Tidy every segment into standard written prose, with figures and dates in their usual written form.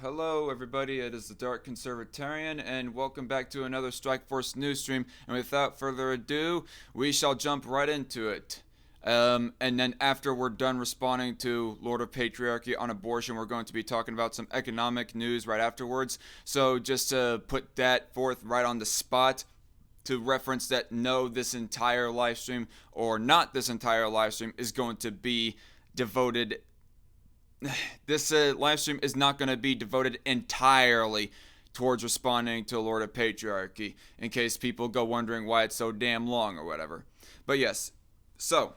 Hello, everybody. It is the Dark Conservatarian, and welcome back to another Strike Force news stream. And without further ado, we shall jump right into it. And then after we're done responding to Lord of Patriarchy on abortion, we're going to be talking about some economic news right afterwards. So just to put that forth right on the spot, to reference that no, this entire live stream or not this entire live stream is going to be devoted. This live stream is not going to be devoted entirely towards responding to Lord of Patriarchy, in case people go wondering why it's so damn long or whatever. But yes, so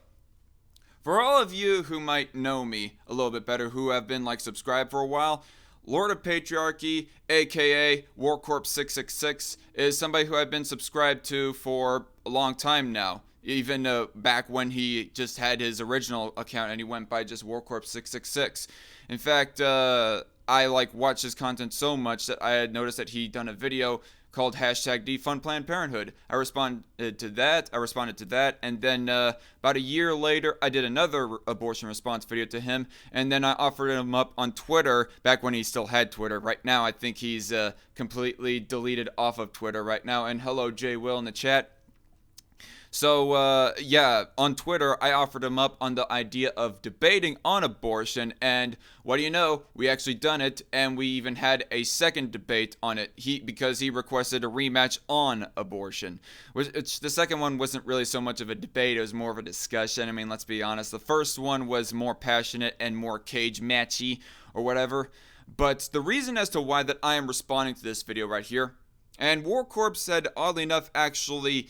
for all of you who might know me a little bit better, who have been like subscribed for a while, Lord of Patriarchy, aka Warcorpse 666, is somebody who I've been subscribed to for a long time now. Even back when he just had his original account and he went by just Warcorpse 666. In fact, I watched his content so much that I had noticed that he'd done a video called hashtag Defund Planned Parenthood. I responded to that, and then about a year later, I did another abortion response video to him, and then I offered him up on Twitter, back when he still had Twitter. Right now, I think he's completely deleted off of Twitter right now, and hello, Jay Will in the chat. So, yeah, on Twitter, I offered him up on the idea of debating on abortion, and what do you know? We actually done it, and we even had a second debate on it, because he requested a rematch on abortion. Which the second one wasn't really so much of a debate, it was more of a discussion. I mean, let's be honest, the first one was more passionate and more cage matchy, or whatever. But the reason as to why that I am responding to this video right here, and Warcorpse said, oddly enough, actually,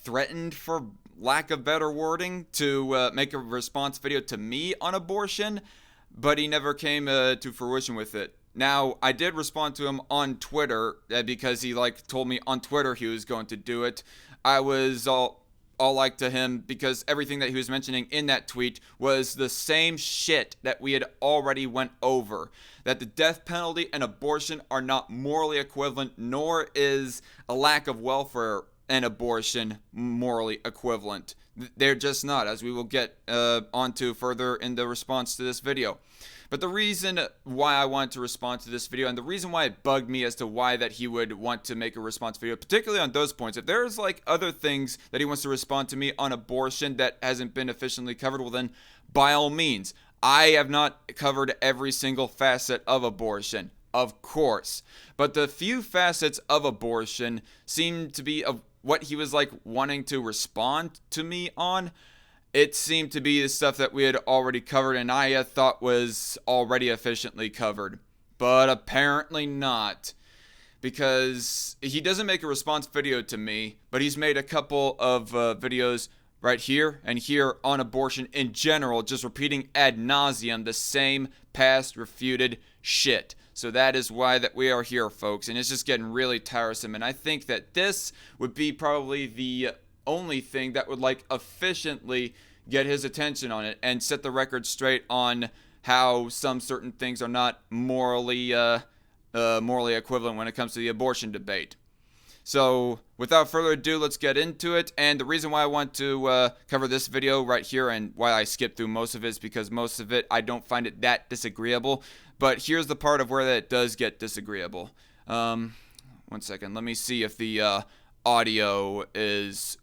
threatened, for lack of better wording, to make a response video to me on abortion, but he never came to fruition with it. Now, I did respond to him on Twitter because he told me on Twitter he was going to do it. I was all to him because everything that he was mentioning in that tweet was the same shit that we had already went over. That the death penalty and abortion are not morally equivalent, nor is a lack of welfare and abortion morally equivalent. They're just not, as we will get onto further in the response to this video. But the reason why I wanted to respond to this video, and the reason why it bugged me as to why that he would want to make a response video, particularly on those points, if there's other things that he wants to respond to me on abortion that hasn't been efficiently covered, well then, by all means. I have not covered every single facet of abortion, of course. But the few facets of abortion seem to be of what he was wanting to respond to me on. It seemed to be the stuff that we had already covered and I thought was already efficiently covered. But apparently not. Because he doesn't make a response video to me, but he's made a couple of videos right here and here on abortion in general, just repeating ad nauseam the same past refuted shit. So that is why that we are here, folks, and it's just getting really tiresome, and I think that this would be probably the only thing that would efficiently get his attention on it and set the record straight on how some certain things are not morally equivalent when it comes to the abortion debate. So, without further ado, let's get into it. And the reason why I want to cover this video right here and why I skipped through most of it is because most of it, I don't find it that disagreeable. But here's the part of where that does get disagreeable. 1 second. Let me see if the audio is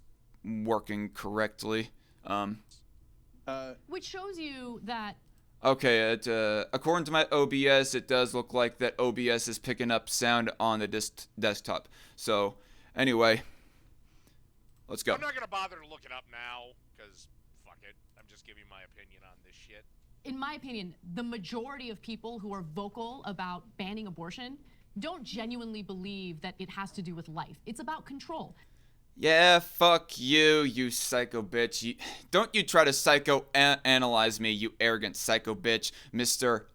working correctly. Which shows you that... Okay, according to my OBS, it does look like that OBS is picking up sound on the desktop. So, anyway, let's go. I'm not going to bother to look it up now, because fuck it. I'm just giving my opinion on this shit. In my opinion, the majority of people who are vocal about banning abortion don't genuinely believe that it has to do with life. It's about control. Yeah, fuck you, you psycho bitch. Don't you try to psycho-analyze me, you arrogant psycho bitch, Mr.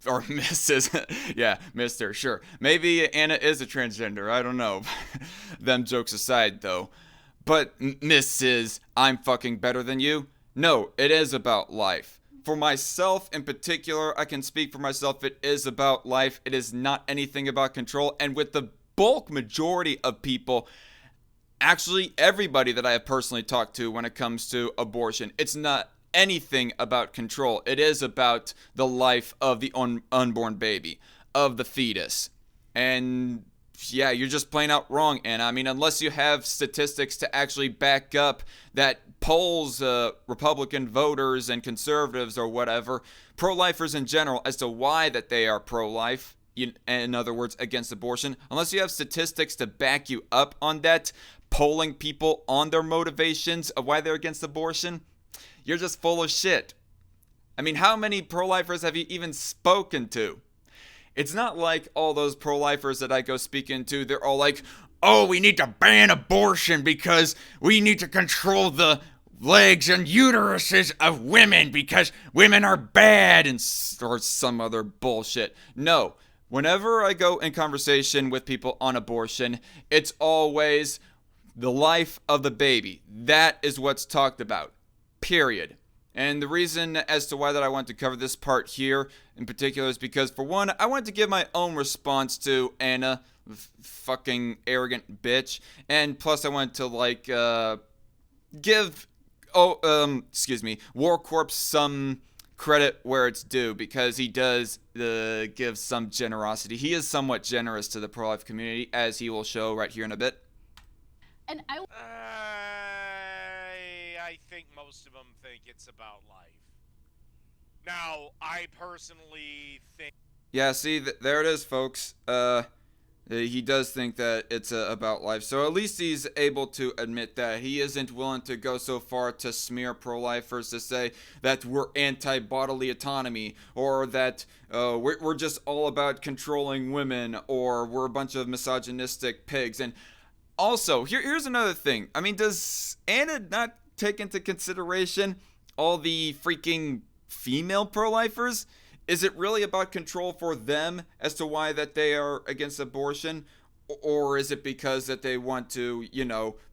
Or Mrs. Yeah, Mr. Sure. Maybe Anna is a transgender, I don't know. Them jokes aside, though. But, Mrs. I'm fucking better than you? No, it is about life. For myself in particular, I can speak for myself, it is about life. It is not anything about control. And with the bulk majority of people, actually everybody that I have personally talked to when it comes to abortion, it's not anything about control. It is about the life of the unborn baby, of the fetus. And yeah, you're just plain out wrong. And I mean, unless you have statistics to actually back up that polls Republican voters and conservatives or whatever, pro-lifers in general, as to why that they are pro-life, in other words, against abortion, unless you have statistics to back you up on that, polling people on their motivations of why they're against abortion, you're just full of shit. I mean, how many pro-lifers have you even spoken to? It's not like all those pro-lifers that I go speaking to, they're all like, oh, we need to ban abortion because we need to control the legs and uteruses of women because women are bad or some other bullshit. No. Whenever I go in conversation with people on abortion, it's always the life of the baby. That is what's talked about. Period. And the reason as to why that I want to cover this part here in particular is because, for one, I want to give my own response to Anna, fucking arrogant bitch, and plus I want to give Warcorpse some credit where it's due, because he does give some generosity. He is somewhat generous to the pro-life community, as he will show right here in a bit. And I think most of them think it's about life. Now, I personally think... Yeah, see, there it is, folks. He does think that it's about life. So at least he's able to admit that. He isn't willing to go so far to smear pro-lifers to say that we're anti-bodily autonomy, or that we're just all about controlling women, or we're a bunch of misogynistic pigs. And also, here's another thing. I mean, does Anna not take into consideration all the freaking female pro-lifers? Is it really about control for them as to why that they are against abortion? Or is it because that they want to,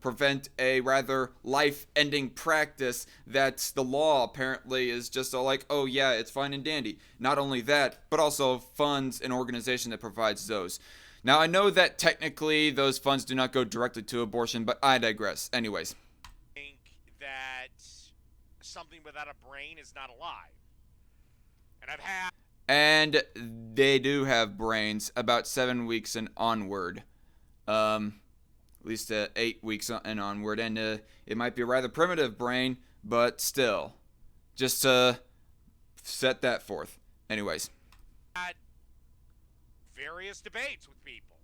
prevent a rather life-ending practice that the law apparently is just all like, oh yeah, it's fine and dandy. Not only that, but also funds an organization that provides those. Now, I know that technically those funds do not go directly to abortion, but I digress. Anyways. I think that something without a brain is not alive. And they do have brains about 7 weeks and onward. At least 8 weeks and onward. And it might be a rather primitive brain, but still. Just to set that forth. Anyways. Had various debates with people.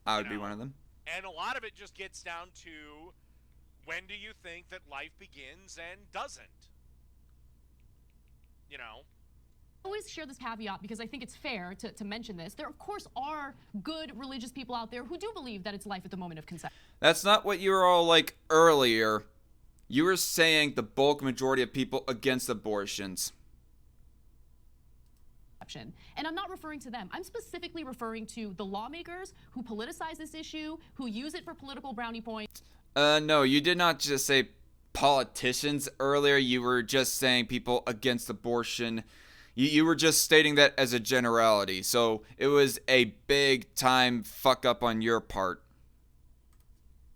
I would be one of them. And a lot of it just gets down to, when do you think that life begins and doesn't? I always share this caveat because I think it's fair to mention this. There, of course, are good religious people out there who do believe that it's life at the moment of conception. That's not what you were all like earlier. You were saying the bulk majority of people against abortions. And I'm not referring to them. I'm specifically referring to the lawmakers who politicize this issue, who use it for political brownie points. No, you did not just say politicians earlier. You were just saying people against abortion. You were just stating that as a generality. So it was a big time fuck up on your part.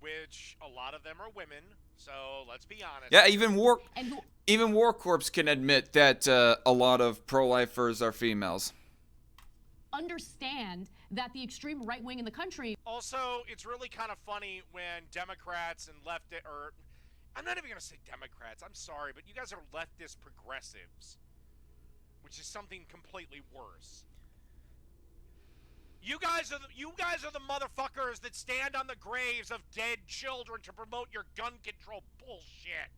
Which a lot of them are women. So let's be honest. Yeah, even Warcorpse can admit that a lot of pro-lifers are females. Understand that the extreme right wing in the country. Also, it's really kind of funny when Democrats and I'm not even going to say Democrats, I'm sorry, but you guys are leftist progressives, which is something completely worse. You guys are the motherfuckers that stand on the graves of dead children to promote your gun control bullshit.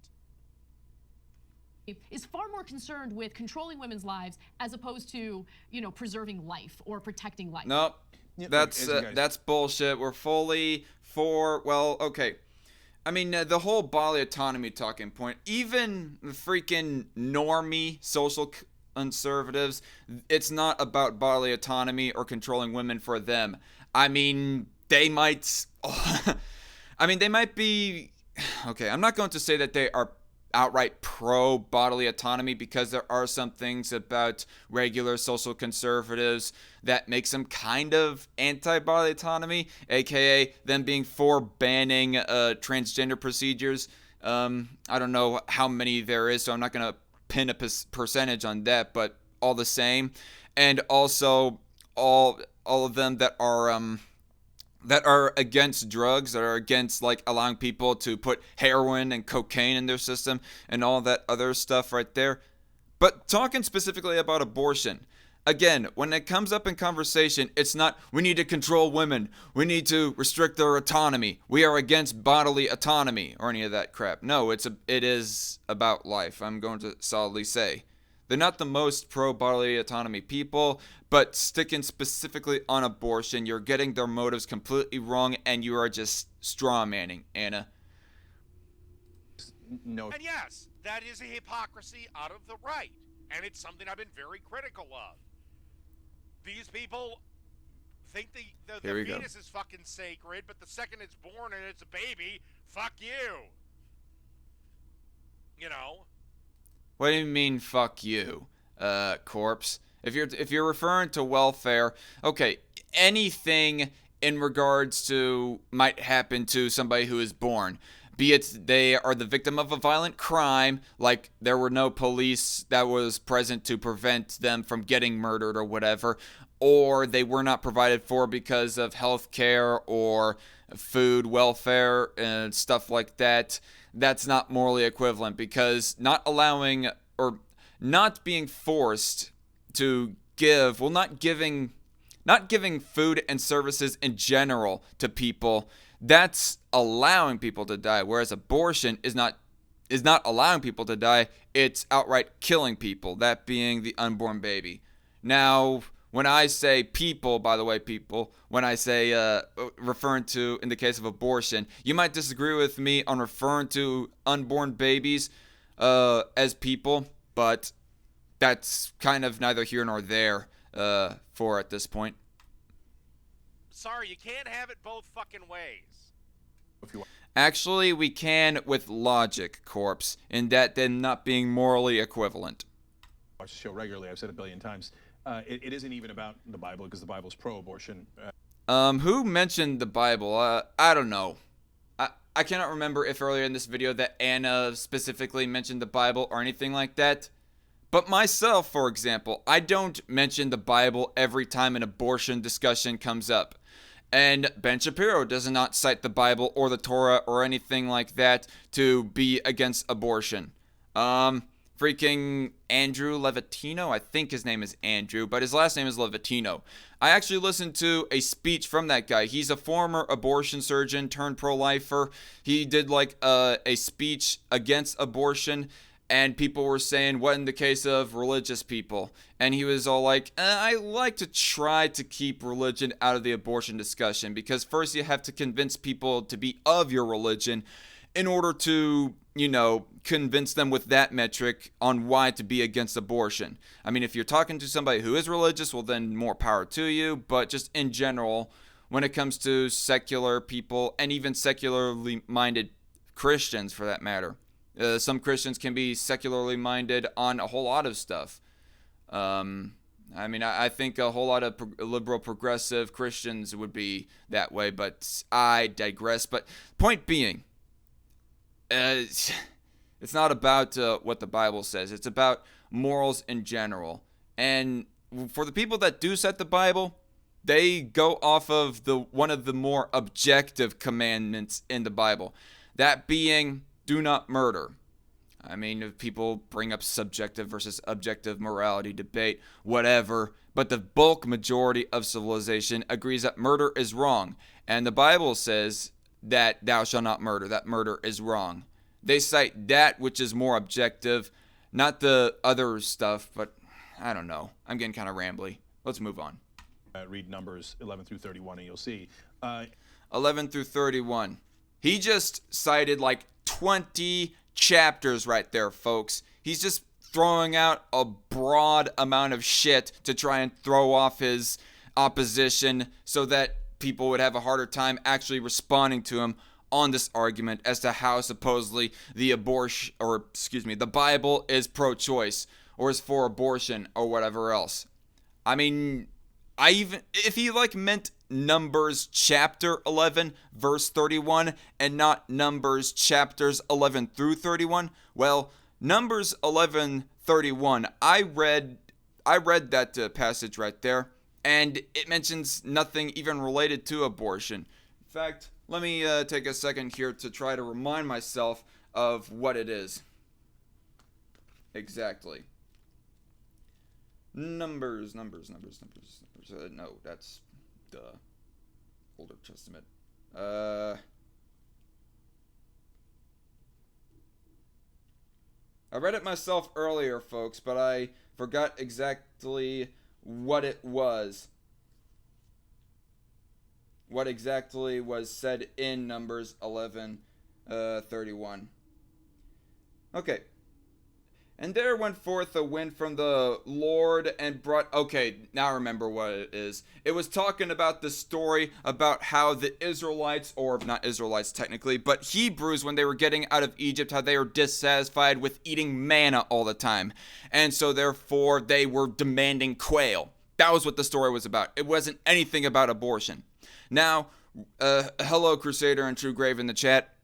Is far more concerned with controlling women's lives as opposed to, preserving life or protecting life. Nope. That's bullshit. We're fully for, okay. I mean, the whole bodily autonomy talking point, even the freaking normie social conservatives, it's not about bodily autonomy or controlling women for them. I mean, they might be, okay, I'm not going to say that they are outright pro bodily autonomy, because there are some things about regular social conservatives that makes them kind of anti bodily autonomy, aka them being for banning transgender procedures. I don't know how many there is, so I'm not going to pin a percentage on that, but all the same. And also all of them that are against drugs, that are against like allowing people to put heroin and cocaine in their system and all that other stuff right there. But talking specifically about abortion, again, when it comes up in conversation, it's not we need to control women, we need to restrict their autonomy, we are against bodily autonomy or any of that crap. No, it is about life. I'm going to solidly say they're not the most pro bodily autonomy people, but sticking specifically on abortion, you're getting their motives completely wrong, and you are just straw manning, Anna. No. And yes, that is a hypocrisy out of the right, and it's something I've been very critical of. These people think the fetus is fucking sacred, but the second it's born and it's a baby, fuck you. You know? What do you mean, fuck you, corpse? If you're referring to welfare, okay, anything in regards to might happen to somebody who is born, be it they are the victim of a violent crime, like there were no police that was present to prevent them from getting murdered or whatever, or they were not provided for because of health care or food, welfare, and stuff like that. That's not morally equivalent, because not allowing or not being forced to give, well, not giving food and services in general to people, that's allowing people to die, whereas abortion is not allowing people to die, it's outright killing people, that being the unborn baby. Now, when I say people, by the way, people, when I say referring to in the case of abortion, you might disagree with me on referring to unborn babies as people, but that's kind of neither here nor there for at this point. Sorry, you can't have it both fucking ways. Actually, we can with logic, corpse, in that them not being morally equivalent. I watch the show regularly. I've said it a billion times. It isn't even about the Bible, because the Bible's pro-abortion. Who mentioned the Bible? I don't know. I cannot remember if earlier in this video that Anna specifically mentioned the Bible or anything like that. But myself, for example, I don't mention the Bible every time an abortion discussion comes up. And Ben Shapiro does not cite the Bible or the Torah or anything like that to be against abortion. Freaking Andrew Levitino, I think his name is Andrew, but his last name is Levitino. I actually listened to a speech from that guy. He's a former abortion surgeon turned pro-lifer. He did like a speech against abortion, and people were saying, what in the case of religious people? And he was all like, I like to try to keep religion out of the abortion discussion, because first you have to convince people to be of your religion in order to, you know, convince them with that metric on why to be against abortion. I mean, if you're talking to somebody who is religious, well, then more power to you. But just in general, when it comes to secular people and even secularly minded Christians, for that matter, some Christians can be secularly minded on a whole lot of stuff. I mean, I think a whole lot of liberal progressive Christians would be that way, but I digress. But point being, it's not about what the Bible says. It's about morals in general. And for the people that do cite the Bible, they go off of one of the more objective commandments in the Bible. That being, do not murder. I mean, if people bring up subjective versus objective morality debate, whatever, but the bulk majority of civilization agrees that murder is wrong. And the Bible says that thou shalt not murder, that murder is wrong. They cite that, which is more objective, not the other stuff, but I don't know. I'm getting kind of rambly. Let's move on. Read Numbers 11 through 31 and you'll see. 11 through 31. He just cited like 20 chapters right there, folks. He's just throwing out a broad amount of shit to try and throw off his opposition so that people would have a harder time actually responding to him on this argument as to how supposedly the Bible is pro-choice or is for abortion or whatever else. I mean, if he like meant Numbers chapter 11, verse 31, and not Numbers chapters 11 through 31? Well, Numbers 11:31. I read that passage right there, and it mentions nothing even related to abortion. In fact, let me take a second here to try to remind myself of what it is exactly. Numbers. No, that's the Older Testament. I read it myself earlier, folks, but I forgot exactly what it was. What exactly was said in Numbers 11:31. Okay. And there went forth a wind from the Lord and brought... Okay, now I remember what it is. It was talking about the story about how the Israelites, or not Israelites technically, but Hebrews, when they were getting out of Egypt, how they were dissatisfied with eating manna all the time. And so therefore they were demanding quail. That was what the story was about. It wasn't anything about abortion. Now, hello Crusader and True Grave in the chat.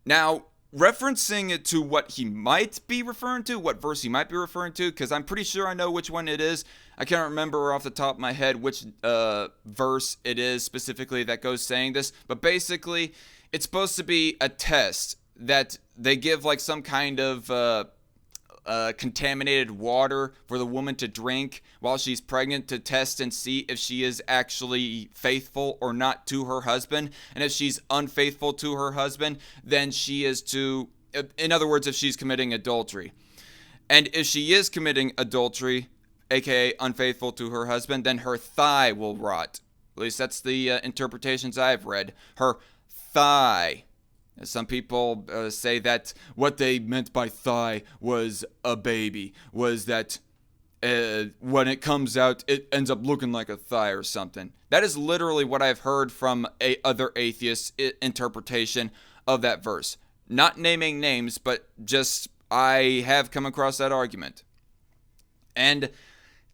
Now, referencing it to what he might be referring to, what verse he might be referring to, because I'm pretty sure I know which one it is. I can't remember off the top of my head which verse it is specifically that goes saying this, but basically it's supposed to be a test that they give like some kind of contaminated water for the woman to drink while she's pregnant to test and see if she is actually faithful or not to her husband. And if she's unfaithful to her husband, then she is to, in other words, if she's committing adultery. And if she is committing adultery, aka unfaithful to her husband, then her thigh will rot. At least that's the interpretations I've read. Her thigh. Some people say that what they meant by thigh was a baby, was that when it comes out, it ends up looking like a thigh or something. That is literally what I've heard from other atheists' interpretation of that verse. Not naming names, but just I have come across that argument. And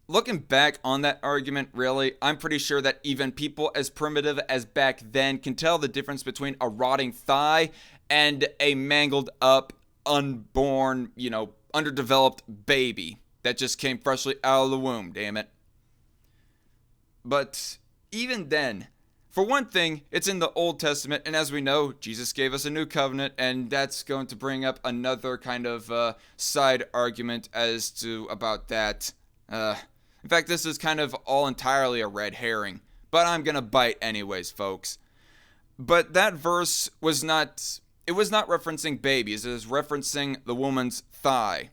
looking back on that argument, really, I'm pretty sure that even people as primitive as back then can tell the difference between a rotting thigh and a mangled up, unborn, underdeveloped baby that just came freshly out of the womb, damn it. But even then, for one thing, it's in the Old Testament, and as we know, Jesus gave us a new covenant, and that's going to bring up another kind of side argument as to about that. In fact, this is kind of all entirely a red herring, but I'm gonna bite anyways, folks. But that verse was not referencing babies, it was referencing the woman's thigh.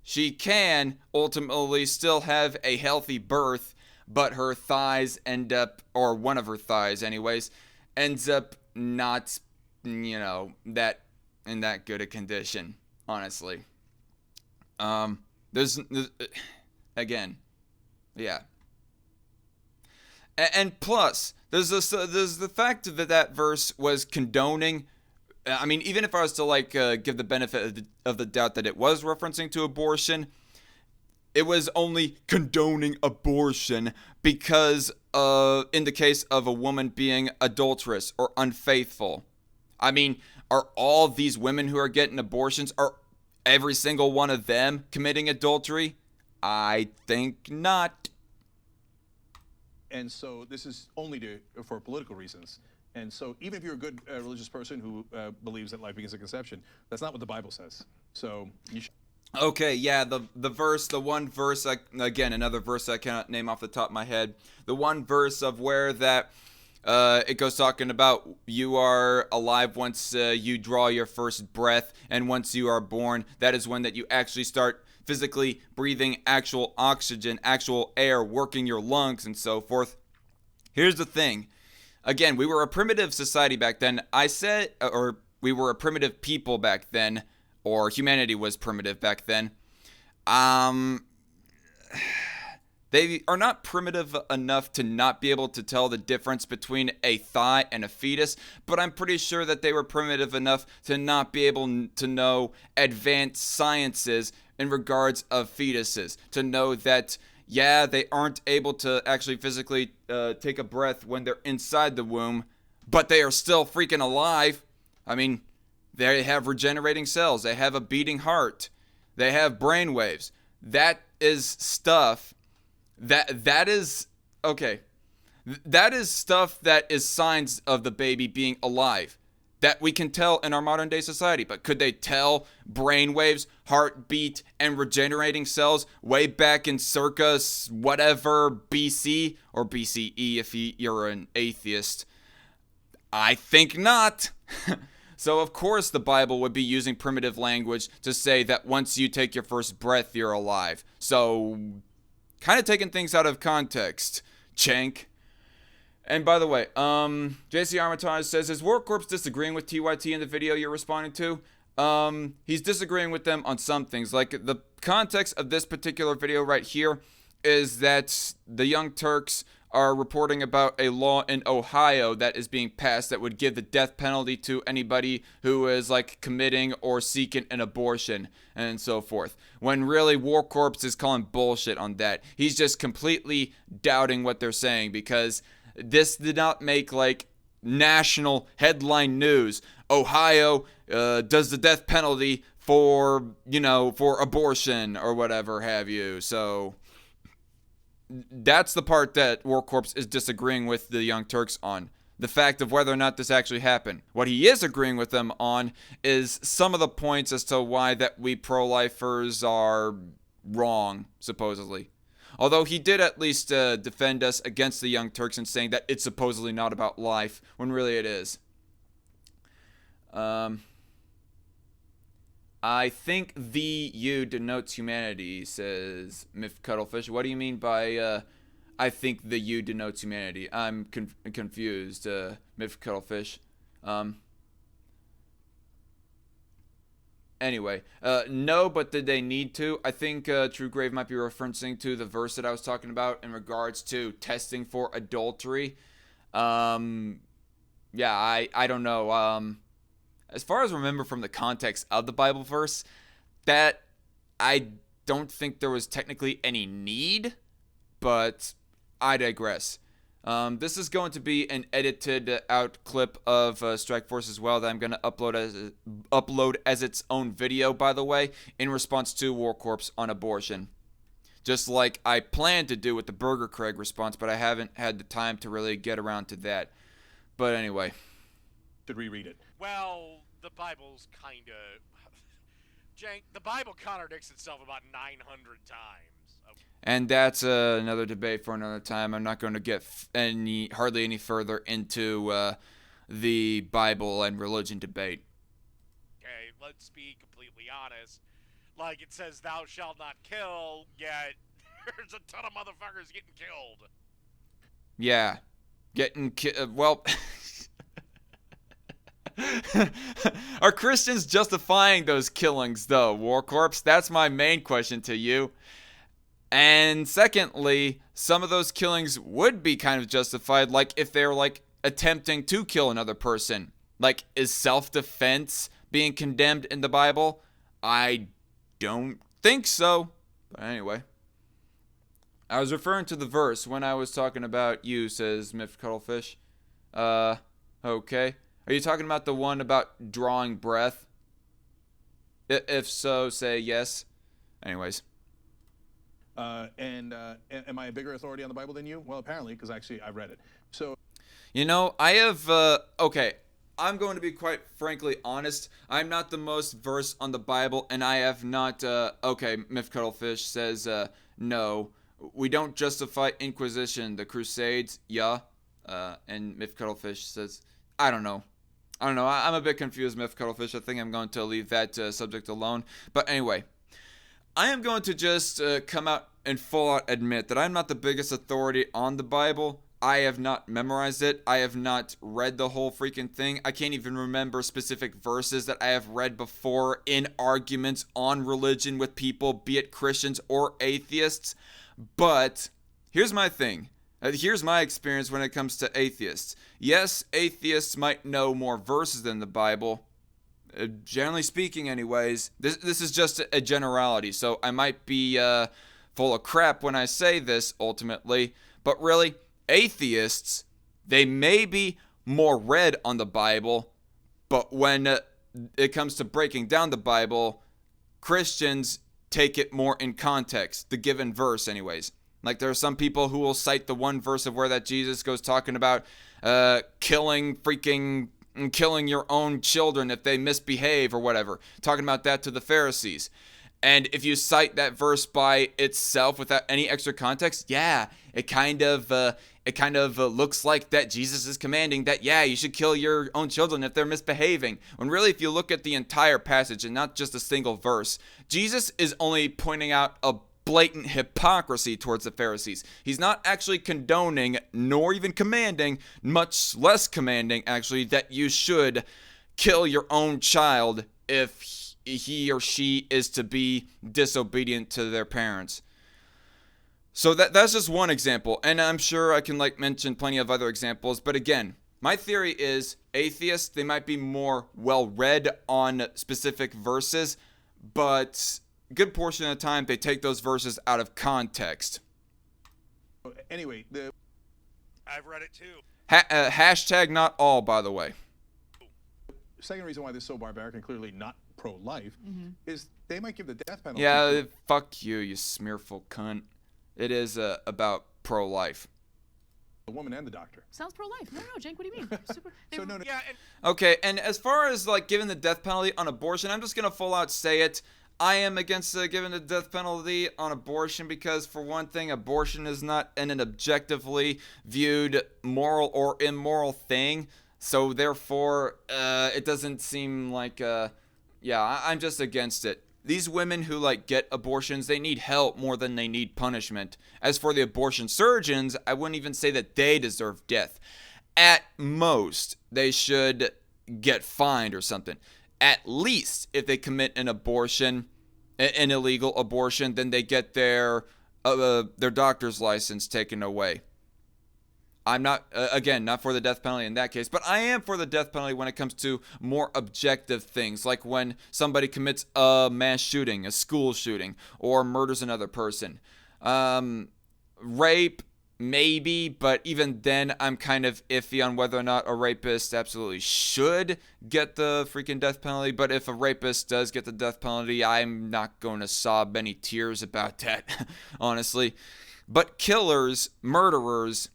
She can ultimately still have a healthy birth, but her thighs end up, or one of her thighs anyways, ends up not, that in that good a condition, honestly. There's again, yeah. And plus, there's the fact that verse was condoning. I mean, even if I was to give the benefit of the doubt that it was referencing to abortion, it was only condoning abortion because in the case of a woman being adulterous or unfaithful. I mean, are all these women who are getting abortions, are every single one of them committing adultery? I think not. And so this is only for political reasons. And so even if you're a good religious person who believes that life begins at conception, that's not what the Bible says. So you should... Okay, yeah, the one verse, again, another verse I cannot name off the top of my head. The one verse of where that it goes talking about you are alive once you draw your first breath, and once you are born, that is when that you actually start physically breathing actual oxygen, actual air, working your lungs and so forth. Here's the thing. Again, we were a primitive society back then. Or we were a primitive people back then, or humanity was primitive back then. They are not primitive enough to not be able to tell the difference between a thigh and a fetus, but I'm pretty sure that they were primitive enough to not be able to know advanced sciences in regards of fetuses, to know that Yeah, they aren't able to actually physically take a breath when they're inside the womb, but they are still freaking alive. I mean, they have regenerating cells. They have a beating heart. They have brainwaves. That is stuff that is okay. That is stuff that is signs of the baby being alive that we can tell in our modern day society. But could they tell brainwaves, heartbeat, and regenerating cells way back in circa whatever BC or BCE if you're an atheist? I think not. So of course the Bible would be using primitive language to say that once you take your first breath, you're alive. So kind of taking things out of context. Chank. And by the way, JC Armitage says, is Warcorpse disagreeing with TYT in the video you're responding to? He's disagreeing with them on some things. Like, the context of this particular video right here is that the Young Turks are reporting about a law in Ohio that is being passed that would give the death penalty to anybody who is, like, committing or seeking an abortion and so forth. When really Warcorpse is calling bullshit on that. He's just completely doubting what they're saying because this did not make, like, national headline news. Ohio does the death penalty for, for abortion or whatever have you. So that's the part that Warcorpse is disagreeing with the Young Turks on. The fact of whether or not this actually happened. What he is agreeing with them on is some of the points as to why that we pro-lifers are wrong, supposedly. Although he did at least defend us against the Young Turks and saying that it's supposedly not about life, when really it is. I think the U denotes humanity, says Myth Cuttlefish. What do you mean by I think the U denotes humanity? I'm confused, Myth Cuttlefish. Anyway, no, but did they need to? I think True Grave might be referencing to the verse that I was talking about in regards to testing for adultery. Yeah, I don't know. As far as I remember from the context of the Bible verse, that I don't think there was technically any need, but I digress. This is going to be an edited out clip of Strike Force as well that I'm going to upload as its own video, by the way, in response to Warcorpse on abortion. Just like I planned to do with the Burger Craig response, but I haven't had the time to really get around to that. But anyway. Should reread it. Well, the Bible's kind of... Jank, the Bible contradicts itself about 900 times. Okay. And that's another debate for another time. I'm not going to get hardly any further into the Bible and religion debate. Okay, let's be completely honest. Like, it says, thou shalt not kill, yet there's a ton of motherfuckers getting killed. Yeah. Getting killed. Well... Are Christians justifying those killings, though, Warcorpse? That's my main question to you. And secondly, some of those killings would be kind of justified, like if they're, like, attempting to kill another person. Like, is self-defense being condemned in the Bible? I don't think so. But anyway. I was referring to the verse when I was talking about you, says Myth Cuttlefish. Okay. Are you talking about the one about drawing breath? If so, say yes. Anyways. Am I a bigger authority on the Bible than you? Well, apparently, because actually I read it. So, I have, okay, I'm going to be quite frankly honest. I'm not the most versed on the Bible, and I have not, okay, Myth Cuttlefish says, no, we don't justify Inquisition, the Crusades, yeah. And Myth Cuttlefish says, I don't know. I'm a bit confused, Myth Cuttlefish. I think I'm going to leave that subject alone. But anyway, I am going to just come out and full out admit that I'm not the biggest authority on the Bible. I have not memorized it. I have not read the whole freaking thing. I can't even remember specific verses that I have read before in arguments on religion with people, be it Christians or atheists. But here's my thing. Here's my experience when it comes to atheists. Yes, atheists might know more verses than the Bible. Generally speaking, anyways. This is just a generality, so I might be full of crap when I say this ultimately, but really, atheists, they may be more read on the Bible, but when it comes to breaking down the Bible, Christians take it more in context, the given verse anyways. Like there are some people who will cite the one verse of where that Jesus goes talking about killing your own children if they misbehave or whatever, talking about that to the Pharisees. And if you cite that verse by itself without any extra context, yeah, it kind of looks like that Jesus is commanding that, yeah, you should kill your own children if they're misbehaving. When really, if you look at the entire passage and not just a single verse, Jesus is only pointing out a blatant hypocrisy towards the Pharisees. He's not actually condoning nor even commanding, much less commanding actually, that you should kill your own child if he or she is to be disobedient to their parents. So that's just one example, and I'm sure I can mention plenty of other examples, but again, my theory is atheists, they might be more well-read on specific verses, but a good portion of the time they take those verses out of context. Anyway, I've read it too. Hashtag not all, by the way. second reason why this is so barbaric and clearly not pro-life is they might give the death penalty. Yeah, fuck you, you smearful cunt. It is about pro-life. The woman and the doctor. Sounds pro-life. No, Jake, what do you mean? Super. So no. Yeah, Okay, and as far as giving the death penalty on abortion, I'm just gonna full out say it. I am against giving the death penalty on abortion because, for one thing, abortion is not an objectively viewed moral or immoral thing. So therefore, it doesn't seem like I'm just against it. These women who get abortions, they need help more than they need punishment. As for the abortion surgeons, I wouldn't even say that they deserve death. At most, they should get fined or something. At least if they commit an abortion, an illegal abortion, then they get their doctor's license taken away. I'm not, again, not for the death penalty in that case, but I am for the death penalty when it comes to more objective things, like when somebody commits a mass shooting, a school shooting, or murders another person. Rape, maybe, but even then, I'm kind of iffy on whether or not a rapist absolutely should get the freaking death penalty, but if a rapist does get the death penalty, I'm not going to sob any tears about that, honestly. But killers, murderers,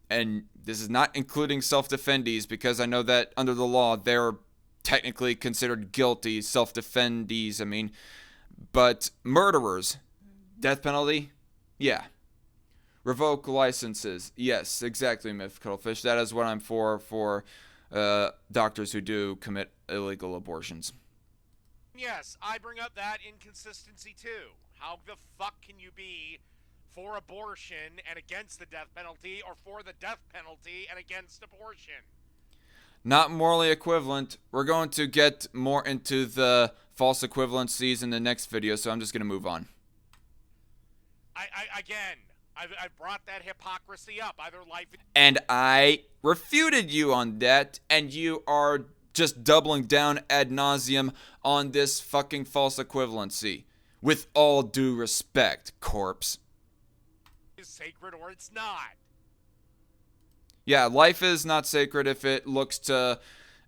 and this is not including self-defendees because I know that under the law they're technically considered guilty, self-defendees, I mean. But murderers, death penalty, yeah. Revoke licenses, yes, exactly, Myth Cuttlefish. That is what I'm for doctors who do commit illegal abortions. yes, I bring up that inconsistency too. How the fuck can you be for abortion and against the death penalty, or for the death penalty and against abortion? Not morally equivalent. We're going to get more into the false equivalencies in the next video, so I'm just going to move on. I've brought that hypocrisy up. Either life... And I refuted you on that, and you are just doubling down ad nauseam on this fucking false equivalency. With all due respect, corpse. is sacred or it's not. Yeah, life is not sacred if it looks to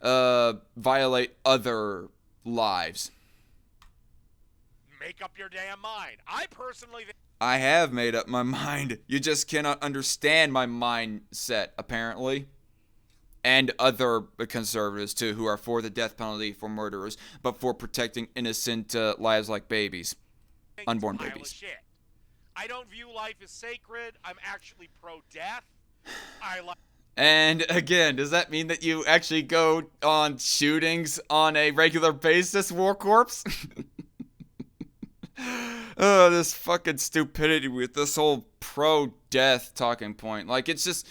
violate other lives. Make up your damn mind. I personally think... I have made up my mind. You just cannot understand my mindset, apparently. And other conservatives, too, who are for the death penalty for murderers, but for protecting innocent lives like babies. Unborn pile of babies. Shit. I don't view life as sacred. I'm actually pro-death. I like... And again, does that mean that you actually go on shootings on a regular basis, Warcorpse? Oh, this fucking stupidity with this whole pro-death talking point. Like, it's just...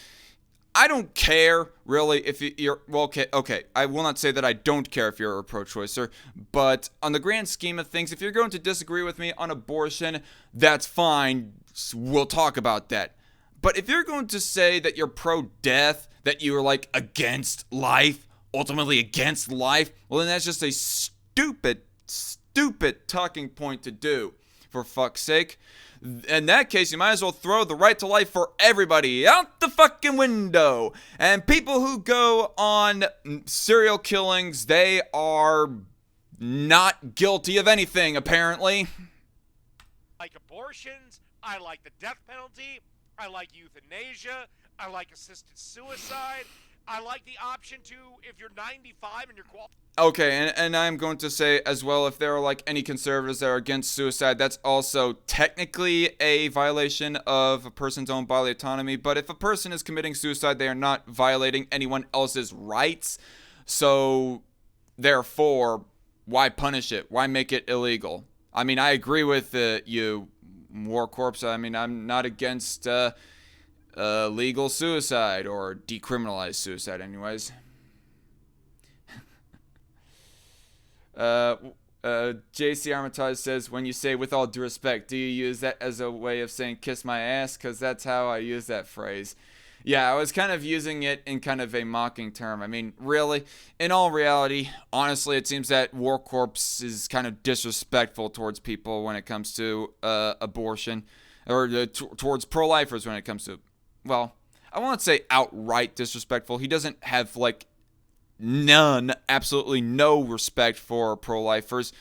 I don't care, really, if you're... Well, okay, I will not say that I don't care if you're a pro-choicer, but on the grand scheme of things, if you're going to disagree with me on abortion, that's fine. We'll talk about that. But if you're going to say that you're pro-death, that you're, like, against life, ultimately against life, well, then that's just a stupid talking point to do. for fuck's sake. In that case, you might as well throw the right to life for everybody out the fucking window. And people who go on serial killings, they are not guilty of anything, apparently. I like abortions. I like the death penalty. I like euthanasia. I like assisted suicide. I like the option to, if you're 95 and you're qualified. Okay, and I'm going to say as well, if there are like any conservatives that are against suicide, that's also technically a violation of a person's own bodily autonomy. But if a person is committing suicide, they are not violating anyone else's rights. So, therefore, why punish it? Why make it illegal? I mean, I agree with you, Warcorpse. I mean, I'm not against legal suicide or decriminalized suicide, anyways. JC Armitage says, when you say with all due respect, do you use that as a way of saying kiss my ass? Because that's how I use that phrase. Yeah, I was kind of using it in kind of a mocking term. I mean, really, in all reality, honestly, it seems that Warcorpse is kind of disrespectful towards people when it comes to abortion, or towards pro-lifers when it comes to, well, I won't say outright disrespectful. He doesn't have, like, absolutely no respect for pro-lifers.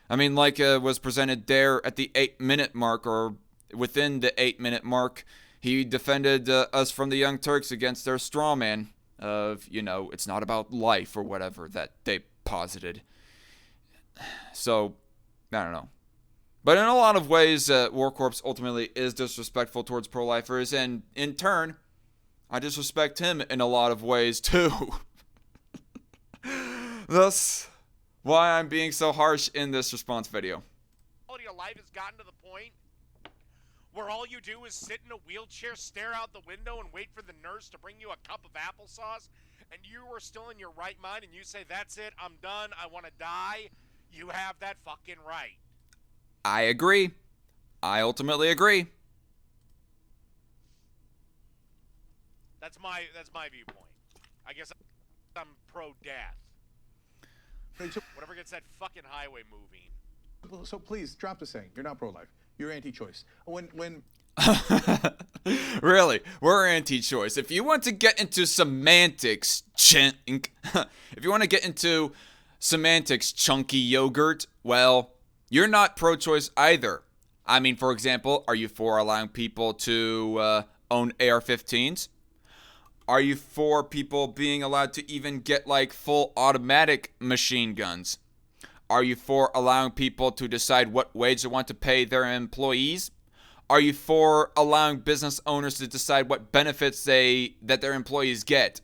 I mean, like was presented there at the 8-minute mark, or within the 8-minute mark, he defended us from the Young Turks against their straw man of, you know, it's not about life or whatever that they posited. So, I don't know. But in a lot of ways, Warcorpse ultimately is disrespectful towards pro-lifers, and in turn, I disrespect him in a lot of ways too. Thus, why I'm being so harsh in this response video. Quality of life has gotten to the point where all you do is sit in a wheelchair, stare out the window, and wait for the nurse to bring you a cup of applesauce, and you are still in your right mind, and you say, that's it, I'm done, I want to die. You have that fucking right. I agree. I ultimately agree. That's my viewpoint. I guess I'm pro-death. Whatever gets that fucking highway moving. So please drop the saying. You're not pro-life. You're anti-choice. When Really, we're anti-choice. If you want to get into semantics, chunky yogurt, well, you're not pro-choice either. I mean, for example, are you for allowing people to own AR-15s? Are you for people being allowed to even get, like, full automatic machine guns? Are you for allowing people to decide what wage they want to pay their employees? Are you for allowing business owners to decide what benefits that their employees get?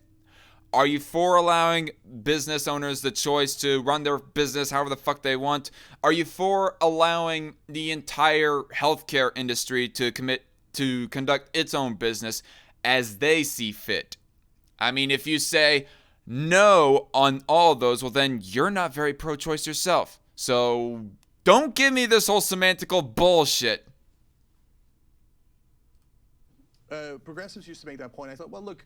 Are you for allowing business owners the choice to run their business however the fuck they want? Are you for allowing the entire healthcare industry to conduct its own business as they see fit? I mean, if you say no on all of those, well, then you're not very pro-choice yourself. So don't give me this whole semantical bullshit. progressives used to make that point, I thought, well, look,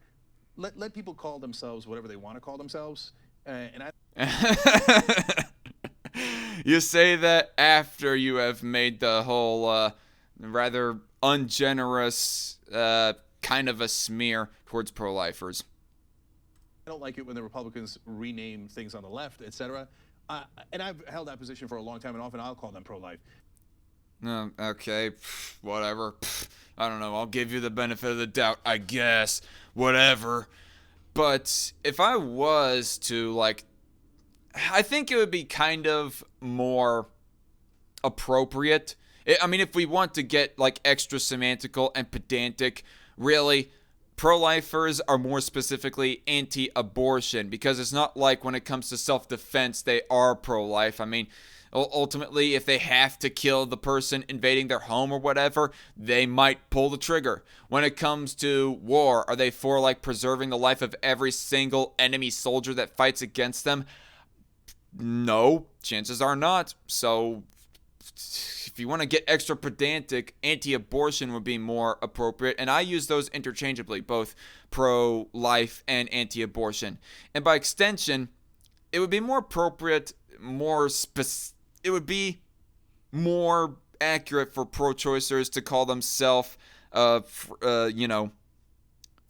let people call themselves whatever they want to call themselves. And I You say that after you have made the whole rather ungenerous kind of a smear towards pro-lifers. I don't like it when the Republicans rename things on the left, etc. And I've held that position for a long time, and often I'll call them pro-life. Okay, whatever. I don't know. I'll give you the benefit of the doubt, I guess. Whatever. But if I was to, like, I think it would be kind of more appropriate. I mean, if we want to get, like, extra semantical and pedantic, really, pro-lifers are more specifically anti-abortion, because it's not like when it comes to self-defense, they are pro-life. I mean, ultimately, if they have to kill the person invading their home or whatever, they might pull the trigger. When it comes to war, are they for, like, preserving the life of every single enemy soldier that fights against them? No, chances are not. So if you want to get extra pedantic, anti-abortion would be more appropriate. And I use those interchangeably, both pro-life and anti-abortion. And by extension, it would be more appropriate, it would be more accurate for pro-choicers to call themselves, for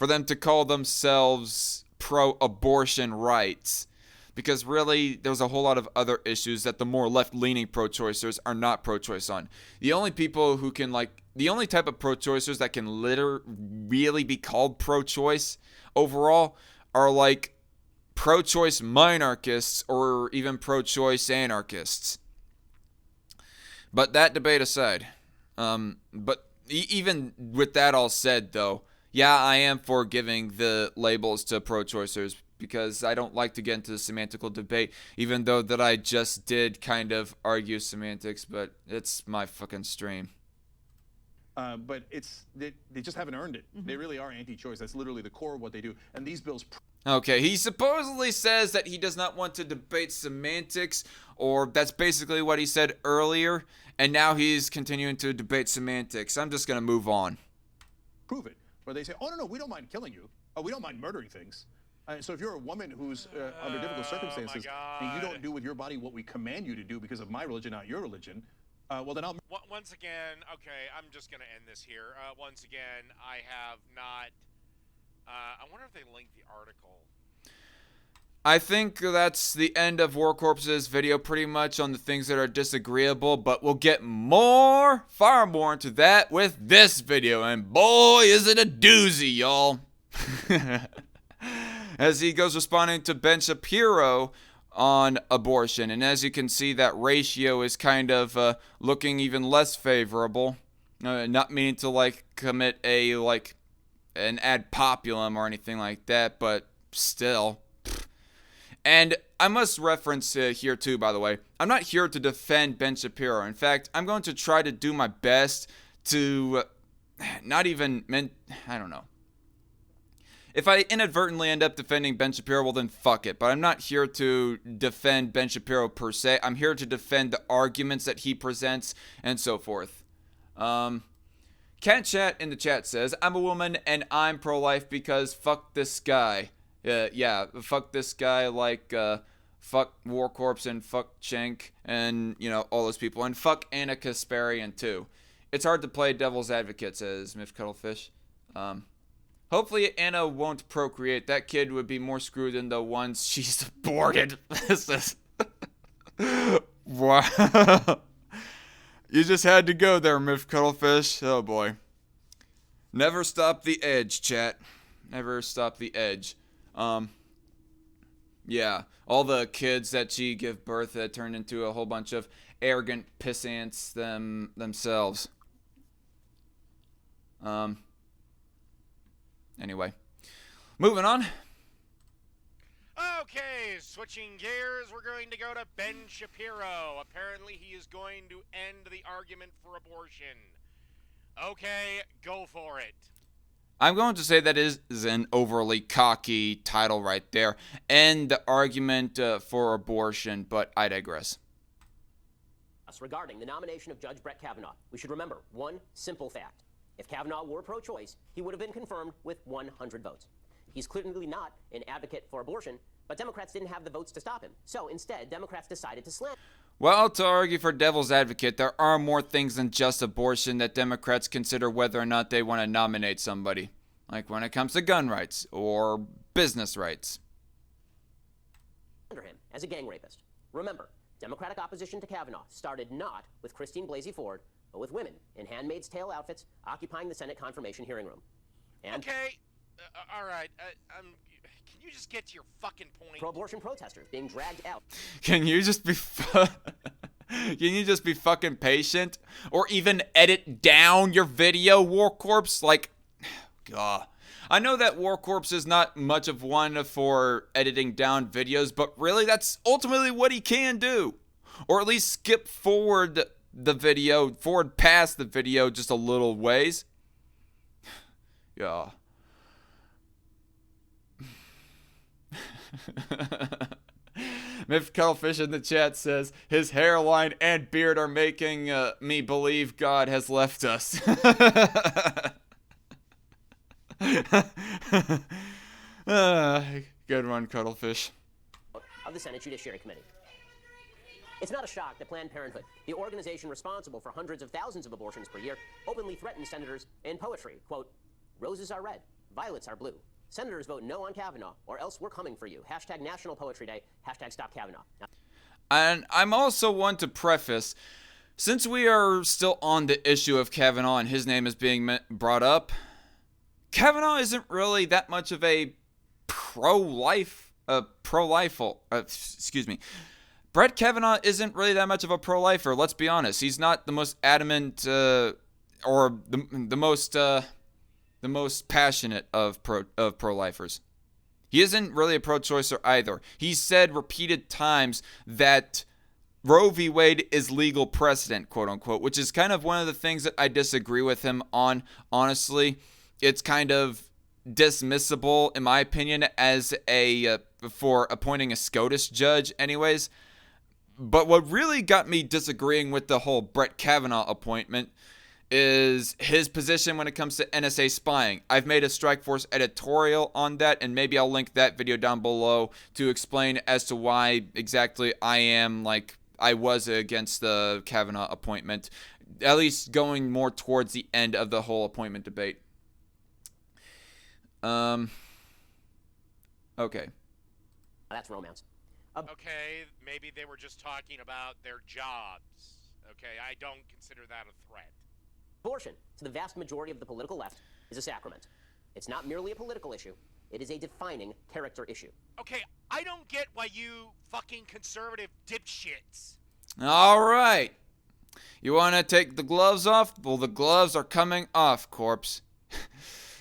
them to call themselves pro-abortion rights. Because really, there's a whole lot of other issues that the more left-leaning pro-choicers are not pro-choice on. The only people who can, the only type of pro-choicers that can really be called pro-choice overall are, pro-choice minarchists or even pro-choice anarchists. But that debate aside, even with that all said, though, yeah, I am for giving the labels to pro-choicers because I don't like to get into the semantical debate, even though that I just did kind of argue semantics, but it's my fucking stream. But they just haven't earned it. They really are anti-choice. That's literally the core of what they do. And these bills... Okay, he supposedly says that he does not want to debate semantics, or that's basically what he said earlier, and now he's continuing to debate semantics. I'm just going to move on. Prove it. Where they say, oh, no, we don't mind killing you. Oh, we don't mind murdering things. So if you're a woman who's under difficult circumstances and you don't do with your body what we command you to do because of my religion, not your religion, well, then I'll... Once again, okay, I'm just going to end this here. Once again, I have not... I wonder if they linked the article. I think that's the end of Warcorpse's video pretty much on the things that are disagreeable, but we'll get far more into that with this video, and boy, is it a doozy, y'all. As he goes responding to Ben Shapiro on abortion, and as you can see, that ratio is kind of looking even less favorable. Not meaning to commit an ad populum or anything like that, but still. And I must reference here too, by the way, I'm not here to defend Ben Shapiro. In fact, I'm going to try to do my best to I don't know. If I inadvertently end up defending Ben Shapiro, well then fuck it. But I'm not here to defend Ben Shapiro per se. I'm here to defend the arguments that he presents and so forth. Cat Chat in the chat says, I'm a woman and I'm pro-life because fuck this guy. Yeah, fuck this guy fuck Warcorpse and fuck Cenk and, all those people. And fuck Anna Kasparian too. It's hard to play devil's advocate, says Miff Cuttlefish. Hopefully Anna won't procreate. That kid would be more screwed than the ones she's aborted. This is... Wow. You just had to go there, Miff Cuttlefish. Oh boy. Never stop the edge, chat. Never stop the edge. Yeah. All the kids that she gave birth that turned into a whole bunch of arrogant pissants themselves. Anyway. Moving on. Okay, switching gears, we're going to go to Ben Shapiro. Apparently he is going to end the argument for abortion. Okay, go for it. I'm going to say that is an overly cocky title right there. End the argument for abortion, but I digress. Regarding the nomination of Judge Brett Kavanaugh, we should remember one simple fact. If Kavanaugh were pro-choice, he would have been confirmed with 100 votes. He's clearly not an advocate for abortion, but Democrats didn't have the votes to stop him. So instead, Democrats decided to slam. Well, to argue for devil's advocate, there are more things than just abortion that Democrats consider whether or not they want to nominate somebody. Like when it comes to gun rights or business rights. Under him as a gang rapist. Remember, Democratic opposition to Kavanaugh started not with Christine Blasey Ford, but with women in Handmaid's Tale outfits occupying the Senate confirmation hearing room. And okay, all right. Can you just get to your fucking point? Pro-abortion protesters being dragged out. Can you just be Can you just be fucking patient? Or even edit down your video, Warcorpse? God. I know that Warcorpse is not much of one for editing down videos, but really that's ultimately what he can do. Or at least skip forward past the video just a little ways. Yeah. Miff Cuttlefish in the chat says, his hairline and beard are making me believe God has left us. Good one, Cuttlefish. Of the Senate Judiciary Committee. It's not a shock that Planned Parenthood, the organization responsible for hundreds of thousands of abortions per year, openly threatens senators in poetry. Quote, "Roses are red, violets are blue. Senators vote no on Kavanaugh, or else we're coming for you. Hashtag National Poetry Day, hashtag Stop Kavanaugh." Now, And I'm also one to preface, since we are still on the issue of Kavanaugh and his name is being brought up, Kavanaugh isn't really that much of a excuse me. Brett Kavanaugh isn't really that much of a pro-lifer. Let's be honest. He's not the most adamant or the most passionate of pro-lifers. He isn't really a pro-choicer either. He's said repeated times that Roe v. Wade is legal precedent, quote unquote, which is kind of one of the things that I disagree with him on. Honestly, it's kind of dismissible, in my opinion, as for appointing a SCOTUS judge anyways. But what really got me disagreeing with the whole Brett Kavanaugh appointment is his position when it comes to NSA spying. I've made a Strikeforce editorial on that, and maybe I'll link that video down below to explain as to why exactly I was against the Kavanaugh appointment, at least going more towards the end of the whole appointment debate. Okay. that's romance. Okay, maybe they were just talking about their jobs. Okay, I don't consider that a threat. Abortion, to the vast majority of the political left, is a sacrament. It's not merely a political issue. It is a defining character issue. Okay, I don't get why you fucking conservative dipshits. All right. You want to take the gloves off? Well, the gloves are coming off, Corpse.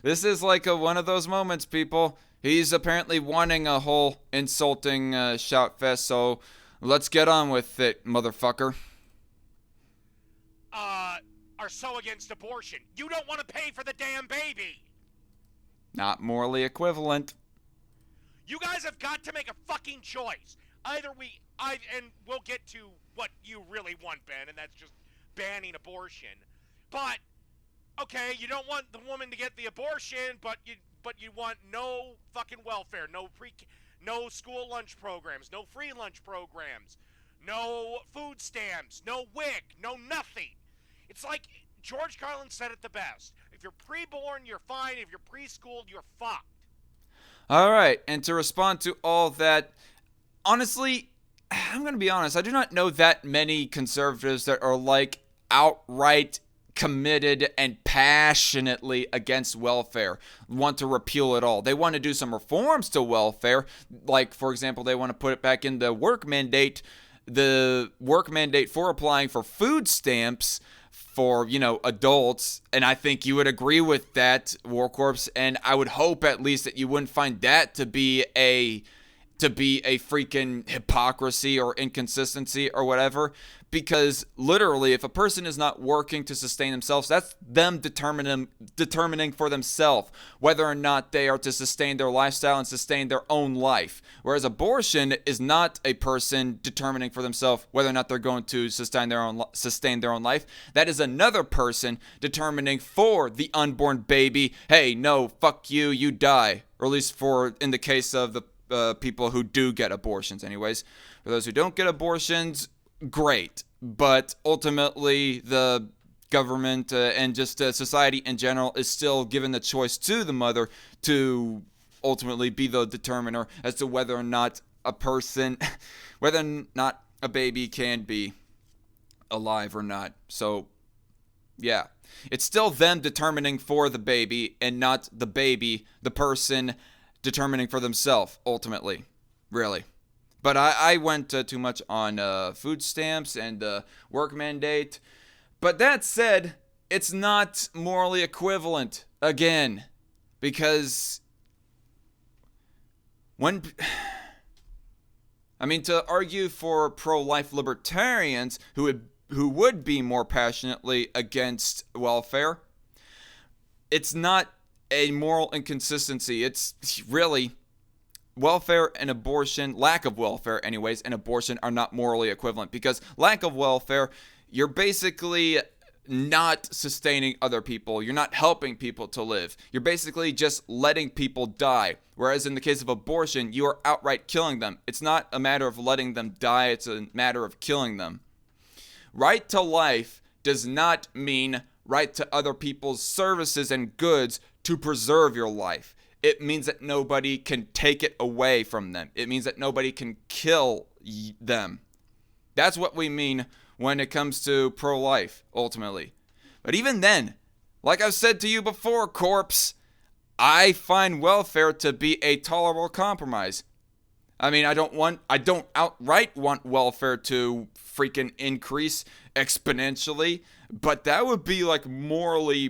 This is like one of those moments, people. He's apparently wanting a whole insulting shout fest, so let's get on with it, motherfucker. Are so against abortion. You don't want to pay for the damn baby. Not morally equivalent. You guys have got to make a fucking choice. Either and we'll get to what you really want, Ben, and that's just banning abortion. But okay, you don't want the woman to get the abortion, but you want no fucking welfare, no school lunch programs, no free lunch programs, no food stamps, no WIC, no nothing. It's like George Carlin said it the best. If you're preborn, you're fine. If you're preschooled, you're fucked. All right, and to respond to all that, honestly, I'm going to be honest. I do not know that many conservatives that are like outright committed and passionately against welfare, want to repeal it all. They want to do some reforms to welfare, like, for example, they want to put it back in the work mandate for applying for food stamps for, adults, and I think you would agree with that, Warcorpse, and I would hope at least that you wouldn't find that to be a freaking hypocrisy or inconsistency or whatever, because literally if a person is not working to sustain themselves, that's them determining for themselves whether or not they are to sustain their lifestyle and sustain their own life, whereas abortion is not a person determining for themselves whether or not they're going to sustain their own life. That is another person determining for the unborn baby, hey, no, fuck you, you die, or at least in the case of the people who do get abortions anyways. For those who don't get abortions, great. But ultimately, the government and just society in general is still given the choice to the mother to ultimately be the determiner as to whether or not whether or not a baby can be alive or not. So, yeah. It's still them determining for the baby and not the baby, the person determining for themselves, ultimately, really. But I went too much on food stamps and work mandate. But that said, it's not morally equivalent, again, because to argue for pro-life libertarians who would be more passionately against welfare, it's not a moral inconsistency. It's really welfare and abortion, lack of welfare anyways, and abortion are not morally equivalent, because lack of welfare, you're basically not sustaining other people. You're not helping people to live. You're basically just letting people die. Whereas in the case of abortion, you are outright killing them. It's not a matter of letting them die, it's a matter of killing them. Right to life does not mean right to other people's services and goods to preserve your life. It means that nobody can take it away from them. It means that nobody can kill them. That's what we mean when it comes to pro-life, ultimately. But even then, like I've said to you before, Corpse, I find welfare to be a tolerable compromise. I mean, I don't outright want welfare to freaking increase exponentially, but that would be like more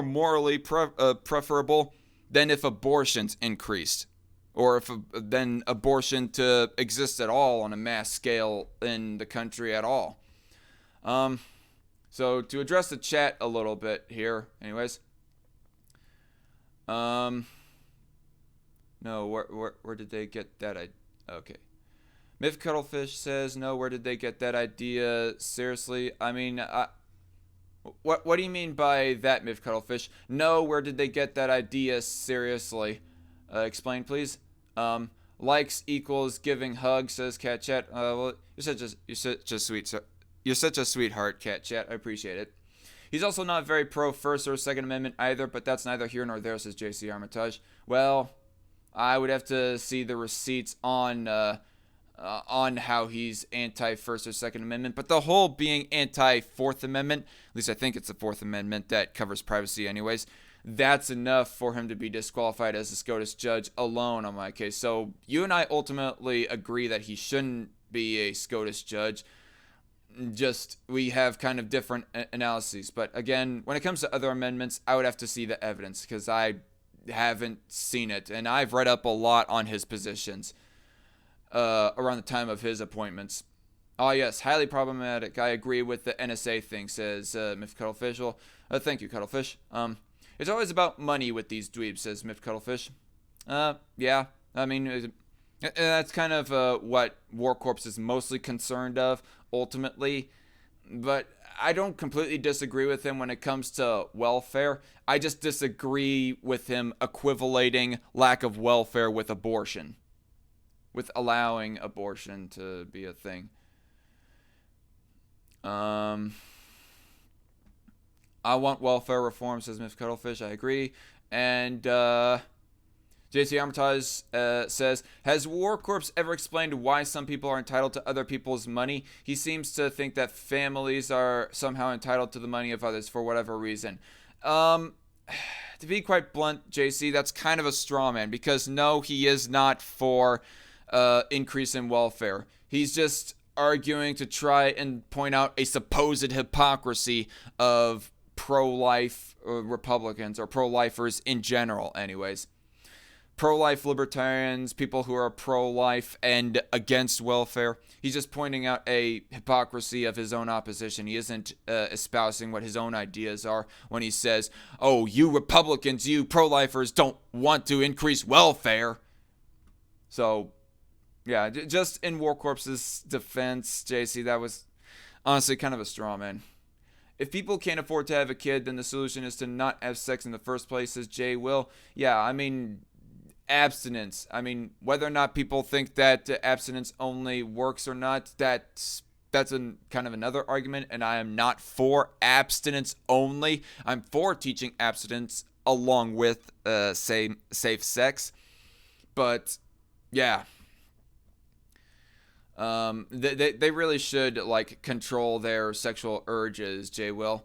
morally preferable than if abortions increased, or if then abortion to exist at all on a mass scale in the country at all. So to address the chat a little bit here, anyways. No, where did they get that? Okay. Myth Cuttlefish says, no, where did they get that idea? Seriously? I mean, what do you mean by that, Myth Cuttlefish? No, where did they get that idea? Seriously? Explain, please. Likes equals giving hugs, says Cat Chat. Well, you're such a sweetheart, Cat Chat. I appreciate it. He's also not very pro First or Second Amendment either, but that's neither here nor there, says JC Armitage. Well, I would have to see the receipts on how he's anti-First or Second Amendment, but the whole being anti-Fourth Amendment, at least I think it's the Fourth Amendment that covers privacy anyways, that's enough for him to be disqualified as a SCOTUS judge alone on my case. So you and I ultimately agree that he shouldn't be a SCOTUS judge. Just, we have kind of different analyses. But again, when it comes to other amendments, I would have to see the evidence because I haven't seen it. And I've read up a lot on his positions around the time of his appointments. Oh, yes, highly problematic. I agree with the NSA thing, says Myth Cuttlefish. Well, thank you, Cuttlefish. It's always about money with these dweebs, says Myth Cuttlefish. Yeah, I mean, that's kind of what Warcorpse is mostly concerned of, ultimately. But I don't completely disagree with him when it comes to welfare. I just disagree with him equivalating lack of welfare with abortion. With allowing abortion to be a thing. I want welfare reform, says Myth Cuttlefish. I agree. And JC Armitage says, has Warcorpse ever explained why some people are entitled to other people's money? He seems to think that families are somehow entitled to the money of others for whatever reason. To be quite blunt, JC, that's kind of a straw man, because no, he is not for increase in welfare. He's just arguing to try and point out a supposed hypocrisy of pro-life Republicans, or pro-lifers in general anyways. Pro-life libertarians, people who are pro-life and against welfare. He's just pointing out a hypocrisy of his own opposition. He isn't espousing what his own ideas are when he says, oh, you Republicans, you pro-lifers don't want to increase welfare. So, yeah, just in Warcorpse's defense, JC, that was honestly kind of a straw man. If people can't afford to have a kid, then the solution is to not have sex in the first place, says Jay Will. Yeah, I mean, abstinence. I mean, whether or not people think that abstinence only works or not, that's kind of another argument, and I am not for abstinence only. I'm for teaching abstinence along with safe sex. But, yeah. They really should like control their sexual urges, Jay Will.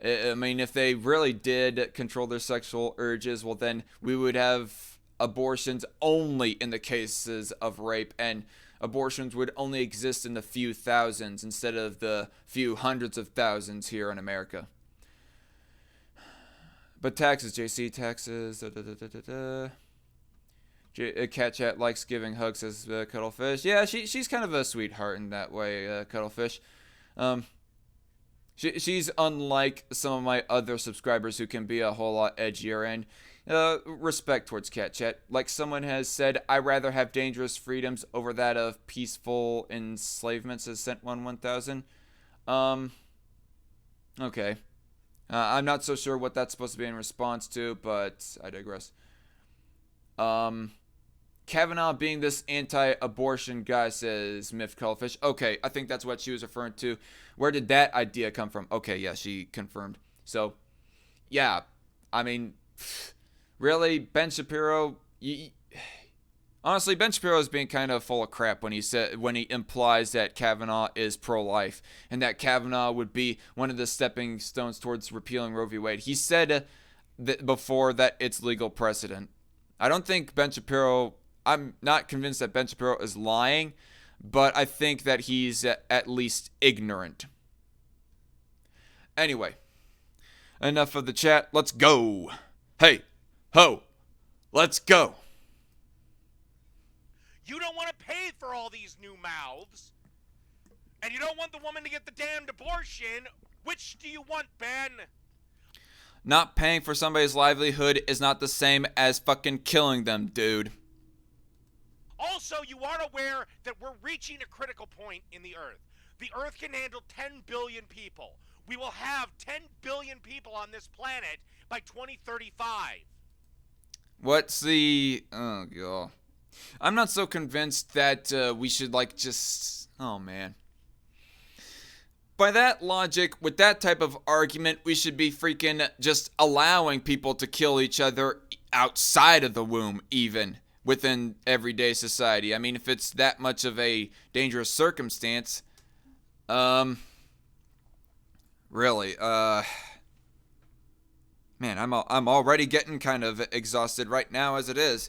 I mean, if they really did control their sexual urges, well then we would have abortions only in the cases of rape, and abortions would only exist in the few thousands instead of the few hundreds of thousands here in America. But taxes, JC, taxes. Cat Chat likes giving hugs, says Cuttlefish. Yeah, she's kind of a sweetheart in that way, Cuttlefish. She's unlike some of my other subscribers who can be a whole lot edgier, and respect towards Cat Chat. Like someone has said, I rather have dangerous freedoms over that of peaceful enslavement, says Sent1 1000. Okay. I'm not so sure what that's supposed to be in response to, but I digress. Kavanaugh being this anti-abortion guy, says Myth Cullfish. Okay, I think that's what she was referring to. Where did that idea come from? Okay, yeah, she confirmed. So, yeah, I mean, really, Ben Shapiro. Honestly, Ben Shapiro is being kind of full of crap when he implies that Kavanaugh is pro-life and that Kavanaugh would be one of the stepping stones towards repealing Roe v. Wade. He said before that it's legal precedent. I don't think Ben Shapiro. I'm not convinced that Ben Shapiro is lying, but I think that he's at least ignorant. Anyway, enough of the chat. Let's go. Hey, ho, let's go. You don't want to pay for all these new mouths, and you don't want the woman to get the damned abortion. Which do you want, Ben? Not paying for somebody's livelihood is not the same as fucking killing them, dude. Also, you are aware that we're reaching a critical point in the Earth. The Earth can handle 10 billion people. We will have 10 billion people on this planet by 2035. What's the... Oh, God. I'm not so convinced that we should, like, just... Oh, man. By that logic, with that type of argument, we should be freaking just allowing people to kill each other outside of the womb, even. Within everyday society. I mean, if it's that much of a dangerous circumstance, really, man, I'm already getting kind of exhausted right now as it is.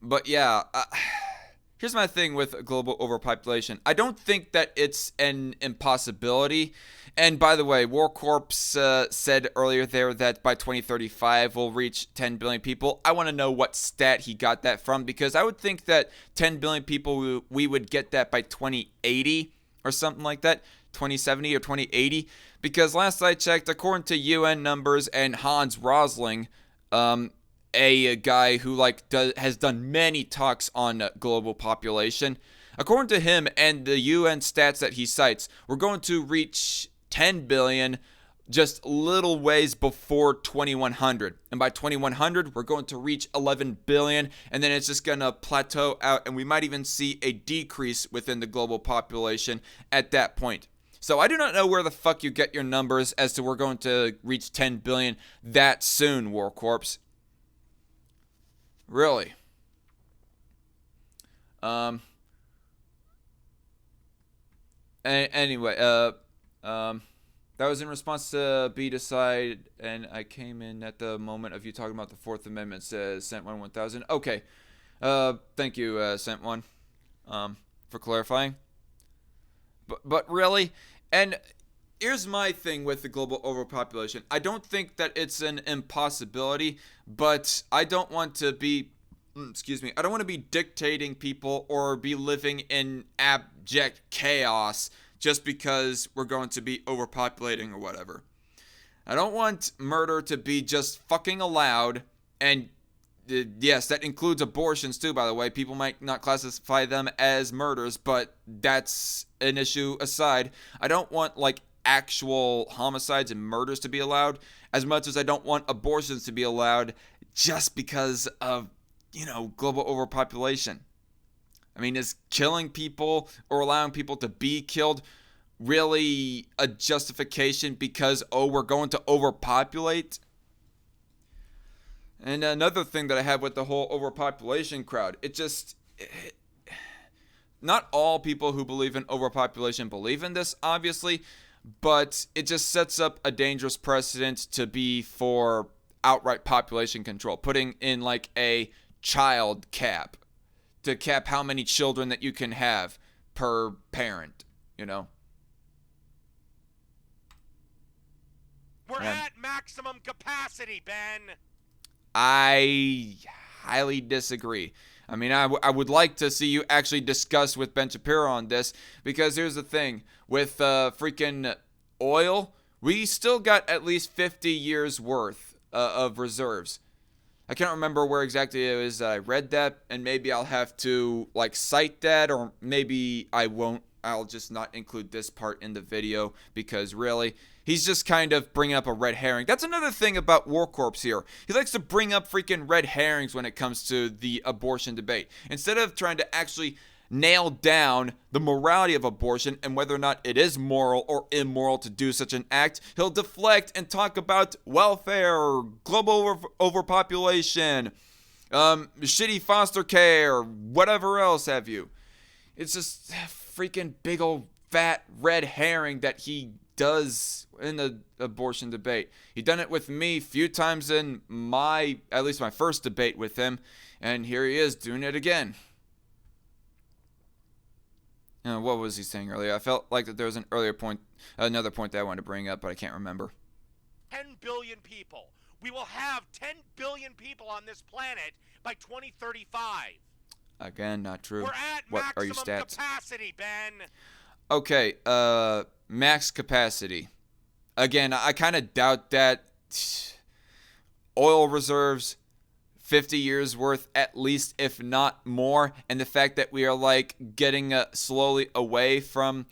But yeah, here's my thing with global overpopulation. I don't think that it's an impossibility. And by the way, Warcorpse said earlier there that by 2035 we'll reach 10 billion people. I want to know what stat he got that from, because I would think that 10 billion people, we would get that by 2080 or something like that, 2070 or 2080. Because last I checked, according to UN numbers and Hans Rosling, a guy who has done many talks on global population, according to him and the UN stats that he cites, we're going to reach 10 billion just little ways before 2100. And by 2100, we're going to reach 11 billion. And then it's just going to plateau out. And we might even see a decrease within the global population at that point. So I do not know where the fuck you get your numbers as to we're going to reach 10 billion that soon, Warcorpse. Really. Anyway, that was in response to B Decide, and I came in at the moment of you talking about the Fourth Amendment, says Sent1 1000. Okay, thank you, Sent1, for clarifying. But really, and here's my thing with the global overpopulation. I don't think that it's an impossibility, but I don't want to be, I don't want to be dictating people or be living in abject chaos just because we're going to be overpopulating or whatever. I don't want murder to be just fucking allowed, and yes, that includes abortions too, by the way. People might not classify them as murders, but that's an issue aside. I don't want, actual homicides and murders to be allowed as much as I don't want abortions to be allowed just because of, global overpopulation. I mean, is killing people or allowing people to be killed really a justification because, we're going to overpopulate? And another thing that I have with the whole overpopulation crowd, not all people who believe in overpopulation believe in this, obviously, but it just sets up a dangerous precedent to be for outright population control, putting in a child cap to cap how many children that you can have per parent, We're at maximum capacity, Ben. I highly disagree. I mean, I would like to see you actually discuss with Ben Shapiro on this, because here's the thing. With freaking oil, we still got at least 50 years worth of reserves. I can't remember where exactly it is that I read that, and maybe I'll have to cite that, or maybe I won't. I'll just not include this part in the video, because really, He's just kind of bringing up a red herring. That's another thing about Warcorpse here. He likes to bring up freaking red herrings when it comes to the abortion debate. Instead of trying to actually nail down the morality of abortion and whether or not it is moral or immoral to do such an act, he'll deflect and talk about welfare, global overpopulation, shitty foster care, whatever else have you. It's just freaking big old fat red herring that he does in the abortion debate. He done it with me a few times in at least my first debate with him, and here he is doing it again. What was he saying earlier? I felt like that there was another point that I wanted to bring up, but I can't remember. 10 billion people. We will have 10 billion people on this planet by 2035. Again, not true. We're at What are your maximum stats? capacity, Ben. Okay, max capacity. Again, I kind of doubt that. Oil reserves, 50 years worth at least, if not more, and the fact that we are like getting slowly away from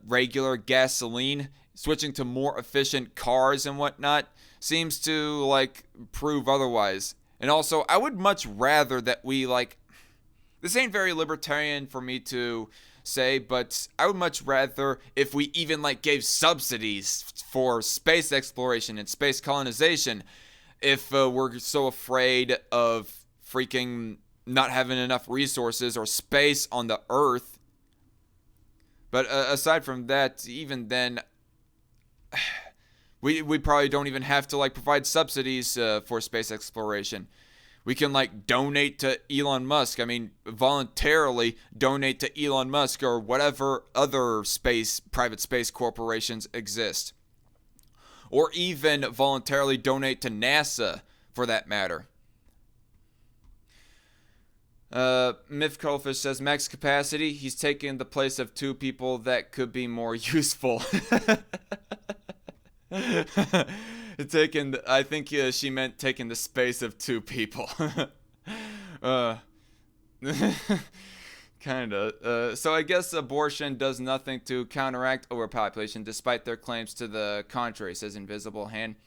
regular gasoline, switching to more efficient cars and whatnot, seems to like prove otherwise. And also, I would much rather that we like, this ain't very libertarian for me to say, but I would much rather if we even like gave subsidies for space exploration and space colonization. If we're so afraid of freaking not having enough resources or space on the Earth. But aside from that, even then, we probably don't even have to like provide subsidies for space exploration. We can like donate to Elon Musk. I mean, voluntarily donate to Elon Musk or whatever other private space corporations exist. Or even voluntarily donate to NASA, for that matter. Myth Coalfish says, max capacity, he's taking the place of two people that could be more useful. I think she meant taking the space of two people. Kinda. So I guess abortion does nothing to counteract overpopulation, despite their claims to the contrary, says Invisible Hand.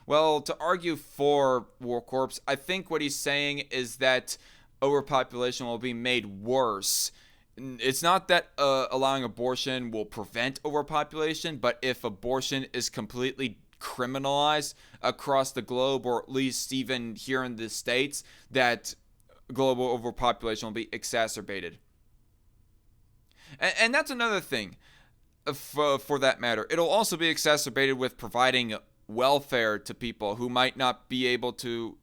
Well, to argue for Warcorpse, I think what he's saying is that overpopulation will be made worse. It's not that allowing abortion will prevent overpopulation, but if abortion is completely criminalized across the globe, or at least even here in the States, that global overpopulation will be exacerbated. And that's another thing, for that matter. It'll also be exacerbated with providing welfare to people who might not be able to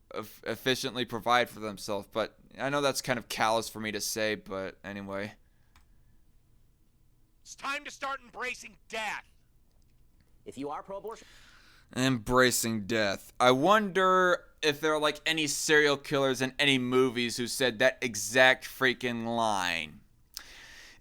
efficiently provide for themselves. But I know that's kind of callous for me to say, but anyway. It's time to start embracing death. If you are pro-abortion, embracing death. I wonder if there are like any serial killers in any movies who said that exact freaking line.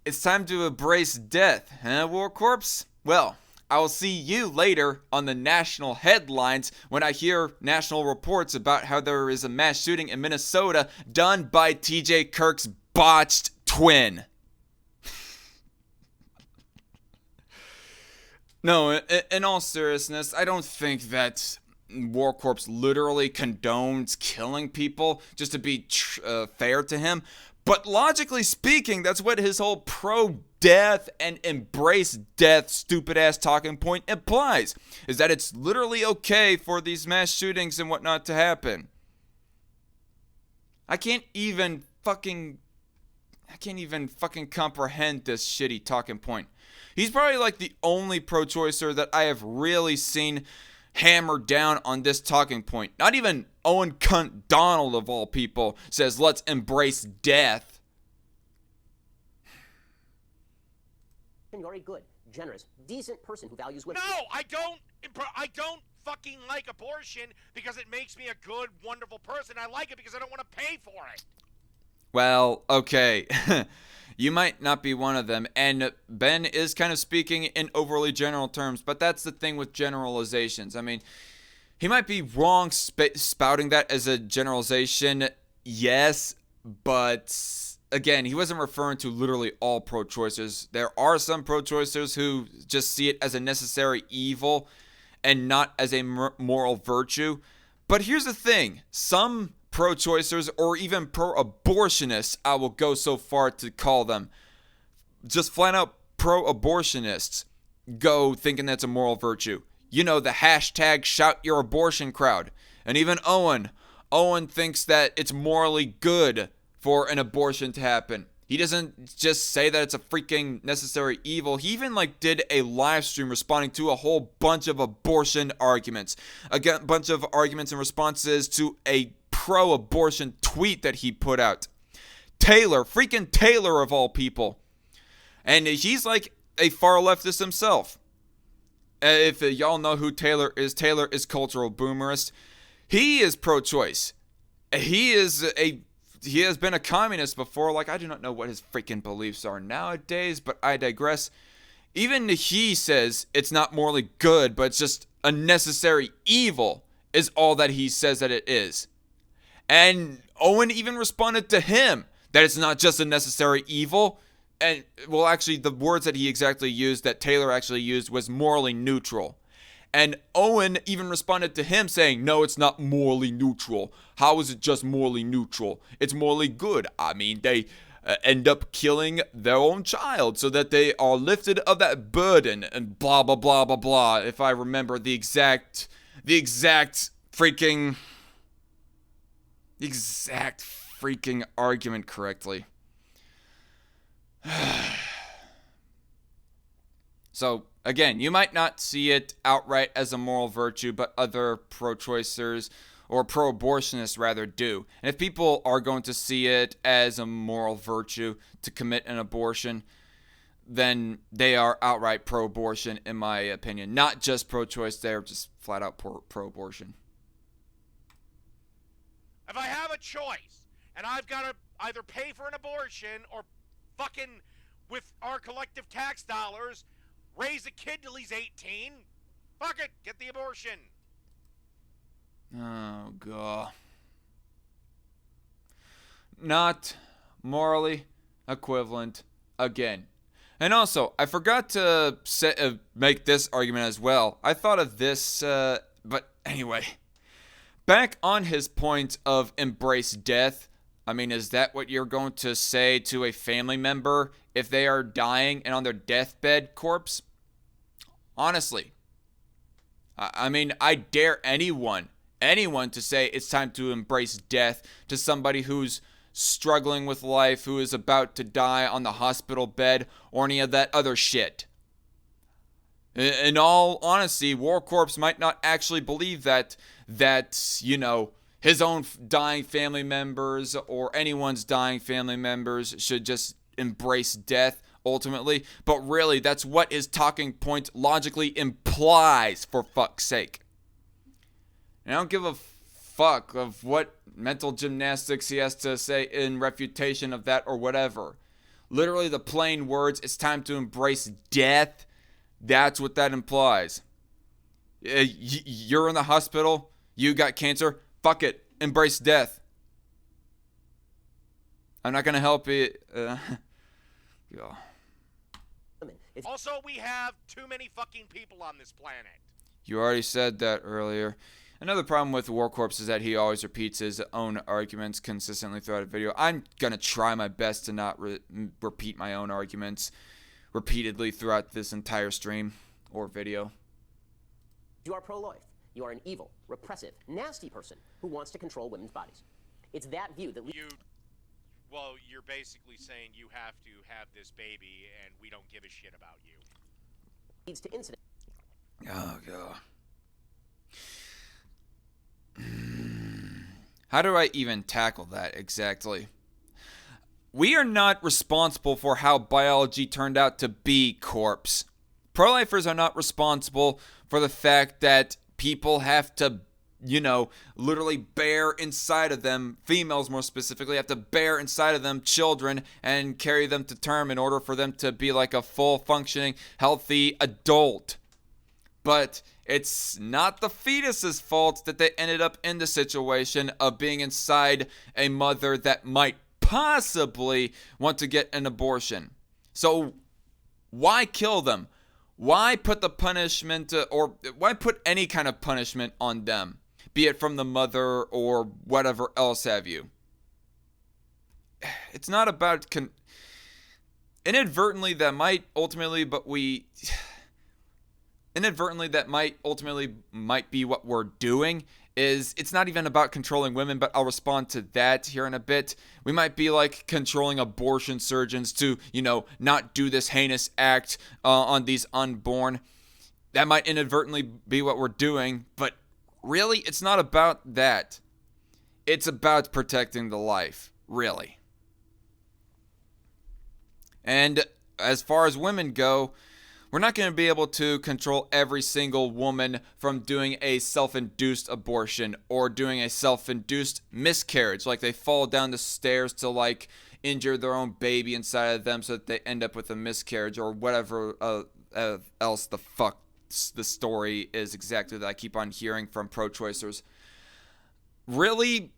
It's time to embrace death, huh, Warcorpse? Well, I will see you later on the national headlines when I hear national reports about how there is a mass shooting in Minnesota done by TJ Kirk's botched twin. No, in all seriousness, I don't think that Warcorpse literally condones killing people just to be fair to him. But logically speaking, that's what his whole pro-death and embrace death stupid-ass talking point implies. Is that it's literally okay for these mass shootings and whatnot to happen. I can't even fucking comprehend this shitty talking point. He's probably like the only pro-choicer that I have really seen hammered down on this talking point. Not even Owen Cunt Donald, of all people, says let's embrace death. you're a good, generous, decent person who values women. No, I don't fucking like abortion because it makes me a good, wonderful person. I like it because I don't want to pay for it. Well, okay. You might not be one of them, and Ben is kind of speaking in overly general terms, but that's the thing with generalizations. I mean, he might be wrong spouting that as a generalization, yes, but again, he wasn't referring to literally all pro-choicers. There are some pro-choicers who just see it as a necessary evil and not as a moral virtue. But here's the thing. Some pro-choicers, or even pro-abortionists, I will go so far to call them, just flat out pro-abortionists, go thinking that's a moral virtue. You know, the hashtag shout your abortion crowd. And even Owen thinks that it's morally good for an abortion to happen. He doesn't just say that it's a freaking necessary evil. He even did a live stream responding to a whole bunch of abortion arguments. A bunch of arguments and responses to a pro-abortion tweet that he put out. Freaking Taylor of all people. And he's like a far leftist himself. If y'all know who Taylor is cultural boomerist. He is pro-choice. He has been a communist before. I do not know what his freaking beliefs are nowadays, but I digress. Even he says it's not morally good, but it's just a necessary evil is all that he says that it is. And Owen even responded to him that it's not just a necessary evil. And, well, actually, the words that he exactly used, that Taylor actually used, was morally neutral. And Owen even responded to him saying, no, it's not morally neutral. How is it just morally neutral? It's morally good. I mean, they end up killing their own child so that they are lifted of that burden and blah, blah, blah, blah, blah. If I remember the exact freaking argument correctly. So, again, you might not see it outright as a moral virtue, but other pro-choicers, or pro-abortionists rather, do. And if people are going to see it as a moral virtue to commit an abortion, then they are outright pro-abortion, in my opinion. Not just pro-choice, they're just flat out pro-abortion. If I have a choice, and I've got to either pay for an abortion or fucking, with our collective tax dollars, raise a kid till he's 18, fuck it, get the abortion. Oh, God. Not morally equivalent again. And also, I forgot to make this argument as well. I thought of this, but anyway. Back on his point of embrace death, I mean, is that what you're going to say to a family member if they are dying and on their deathbed corpse? Honestly. I mean, I dare anyone to say it's time to embrace death to somebody who's struggling with life, who is about to die on the hospital bed, or any of that other shit. In all honesty, Warcorpse might not actually believe that you know, his own dying family members or anyone's dying family members should just embrace death ultimately, but really that's what his talking point logically implies, for fuck's sake. And I don't give a fuck of what mental gymnastics he has to say in refutation of that or whatever. Literally the plain words, it's time to embrace death, that's what that implies. You're in the hospital, you got cancer, fuck it, embrace death. I'm not gonna help it. Yeah. Also, we have too many fucking people on this planet. You already said that earlier. Another problem with Warcorpse is that he always repeats his own arguments consistently throughout a video. I'm gonna try my best to not repeat my own arguments repeatedly throughout this entire stream or video. You are pro-life. You are an evil, repressive, nasty person who wants to control women's bodies. It's that view that you're basically saying you have to have this baby and we don't give a shit about you. Leads to incidents. Oh, God. How do I even tackle that exactly? We are not responsible for how biology turned out to be, Corpse. Pro-lifers are not responsible for the fact that people have to, you know, literally bear inside of them, females more specifically, have to bear inside of them children and carry them to term in order for them to be like a full functioning, healthy adult. But it's not the fetus's fault that they ended up in the situation of being inside a mother that might possibly want to get an abortion. So why kill them? Why put the punishment or why put any kind of punishment on them, be it from the mother or whatever else have you? It's not about inadvertently that might ultimately might be what we're doing. Is it's not even about controlling women, but I'll respond to that here in a bit. We might be like controlling abortion surgeons to, not do this heinous act on these unborn. That might inadvertently be what we're doing, but really, it's not about that. It's about protecting the life, really. And as far as women go, we're not going to be able to control every single woman from doing a self-induced abortion or doing a self-induced miscarriage. Like they fall down the stairs to like injure their own baby inside of them so that they end up with a miscarriage or whatever else the fuck the story is exactly that I keep on hearing from pro-choicers. Really,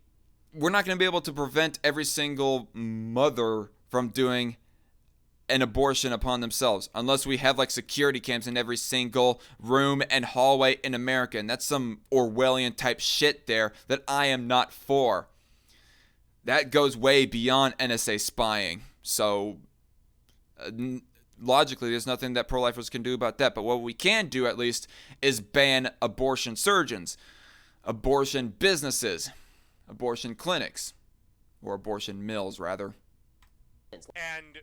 we're not going to be able to prevent every single mother from doing an abortion upon themselves unless we have like security cams in every single room and hallway in America, and that's some Orwellian type shit there that I am not for. That goes way beyond NSA spying, so logically there's nothing that pro-lifers can do about that. But what we can do at least is ban abortion surgeons, abortion businesses, abortion clinics, or abortion mills rather. And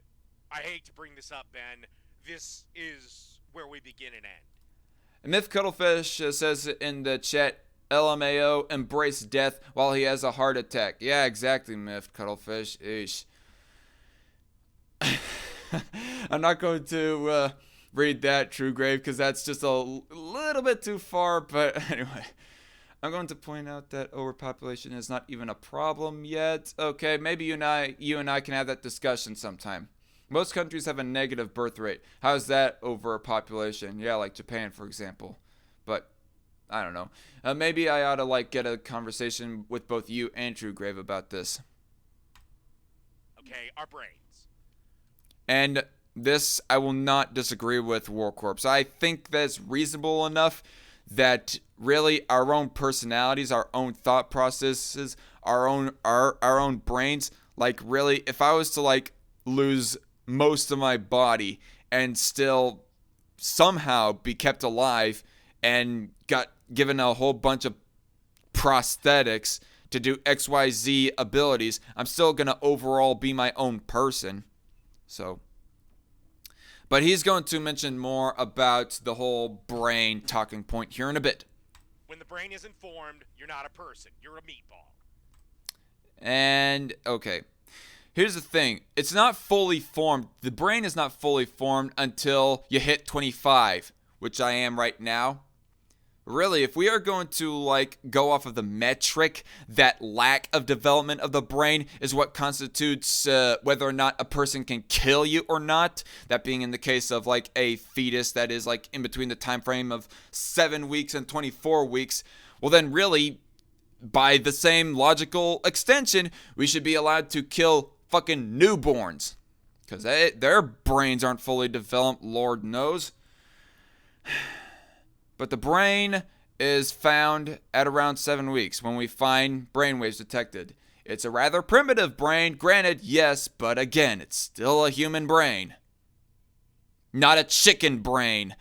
I hate to bring this up, Ben. This is where we begin and end. Myth Cuttlefish says in the chat, LMAO, embrace death while he has a heart attack. Yeah, exactly, Myth Cuttlefish. Eesh. I'm not going to read that, True Grave, because that's just a little bit too far. But anyway, I'm going to point out that overpopulation is not even a problem yet. Okay, maybe you and I can have that discussion sometime. Most countries have a negative birth rate. How's that overpopulation? Yeah, like Japan, for example. But I don't know. Maybe I ought to like get a conversation with both you and True Grave about this. Okay, our brains. And this, I will not disagree with Warcorpse. I think that's reasonable enough that really our own personalities, our own thought processes, our own brains, like really, if I was to like lose most of my body and still somehow be kept alive and got given a whole bunch of prosthetics to do XYZ abilities, I'm still going to overall be my own person. So, but he's going to mention more about the whole brain talking point here in a bit. When the brain isn't formed, you're not a person. You're a meatball. And, okay. Here's the thing. It's not fully formed. The brain is not fully formed until you hit 25, which I am right now. Really, if we are going to like go off of the metric that lack of development of the brain is what constitutes whether or not a person can kill you or not, that being in the case of like a fetus that is like in between the time frame of 7 weeks and 24 weeks, well then really, by the same logical extension, we should be allowed to kill fucking newborns, because their brains aren't fully developed, Lord knows. But the brain is found at around 7 weeks when we find brainwaves detected. It's a rather primitive brain, granted, yes, but again, it's still a human brain. Not a chicken brain.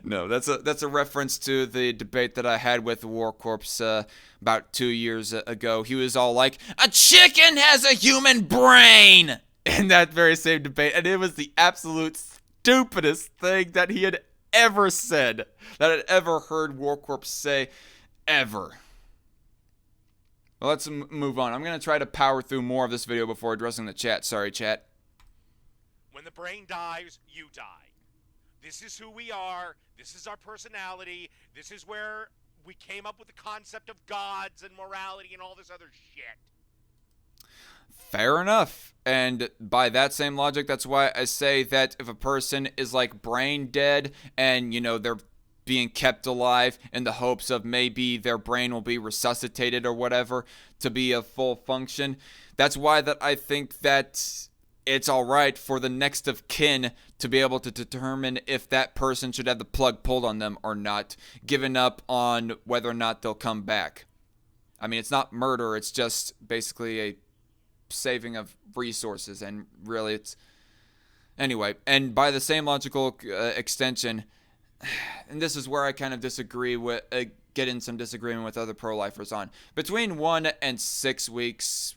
No, that's a reference to the debate that I had with Warcorpse about 2 years ago. He was all like, "A chicken has a human brain!" in that very same debate, and it was the absolute stupidest thing that he had ever said, that I'd ever heard Warcorpse say, ever. Well, let's move on. I'm going to try to power through more of this video before addressing the chat. Sorry, chat. When the brain dies, you die. This is who we are. This is our personality. This is where we came up with the concept of gods and morality and all this other shit. Fair enough. And by that same logic, that's why I say that if a person is like brain dead and, you know, they're being kept alive in the hopes of maybe their brain will be resuscitated or whatever to be a full function. That's why that I think that it's all right for the next of kin to be able to determine if that person should have the plug pulled on them or not, giving up on whether or not they'll come back. I mean, it's not murder, it's just basically a saving of resources, and really it's... Anyway, and by the same logical extension, and this is where I kind of disagree with, get in some disagreement with other pro-lifers on, between 1 and 6 weeks,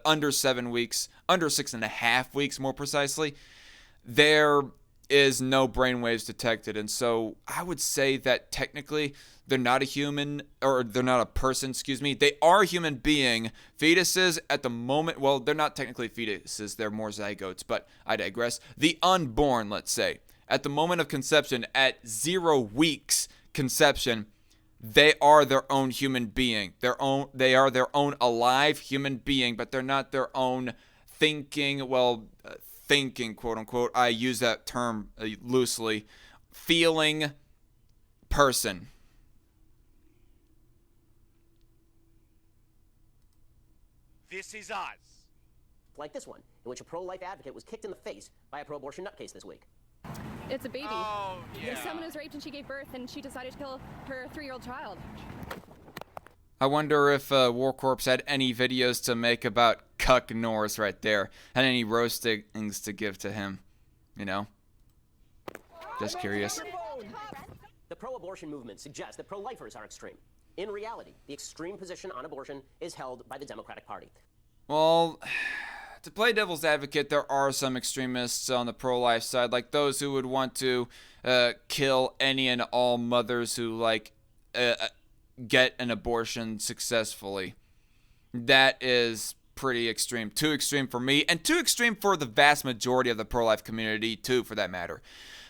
under 7 weeks, under 6.5 weeks more precisely, there is no brainwaves detected. And so I would say that technically they're not a human, or they're not a person, excuse me. They are a human being. Fetuses at the moment, well, they're not technically fetuses, they're more zygotes, but I digress. The unborn, let's say, at the moment of conception, at 0 weeks conception, they are their own human being. They are their own alive human being, but they're not their own thinking, thinking, quote unquote, I use that term loosely, feeling person. This is us. Like this one, in which a pro-life advocate was kicked in the face by a pro-abortion nutcase this week. It's a baby. Oh, yeah. Someone was raped and she gave birth, and she decided to kill her 3-year-old child. I wonder if Warcorpse had any videos to make about Cuck Norris right there. Had any roastings to give to him, you know? Just curious. The pro-abortion movement suggests that pro-lifers are extreme. In reality, the extreme position on abortion is held by the Democratic Party. Well, to play devil's advocate, there are some extremists on the pro-life side, like those who would want to kill any and all mothers who, get an abortion successfully. That is pretty extreme. Too extreme for me, and too extreme for the vast majority of the pro-life community, too, for that matter.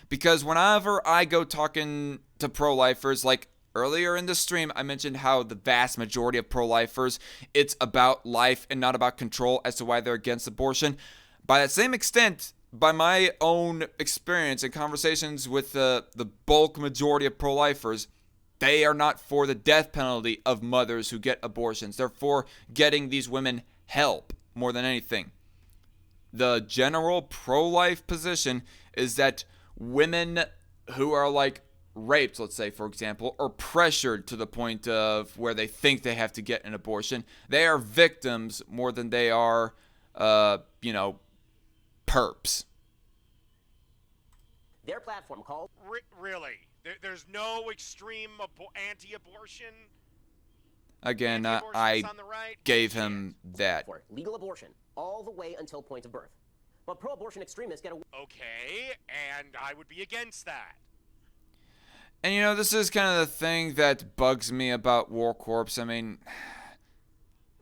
Because whenever I go talking to pro-lifers, like earlier in the stream, I mentioned how the vast majority of pro-lifers, it's about life and not about control as to why they're against abortion. By that same extent, by my own experience and conversations with the bulk majority of pro-lifers, they are not for the death penalty of mothers who get abortions. They're for getting these women help more than anything. The general pro-life position is that women who are raped, let's say, for example, or pressured to the point of where they think they have to get an abortion, they are victims more than they are, perps. Their platform called... Really? There's no extreme anti-abortion? Again, Anti-abortion's I on the right? gave him that. for legal abortion all the way until point of birth. But pro-abortion extremists get a... Okay, and I would be against that. And this is kind of the thing that bugs me about Warcorpse. I mean,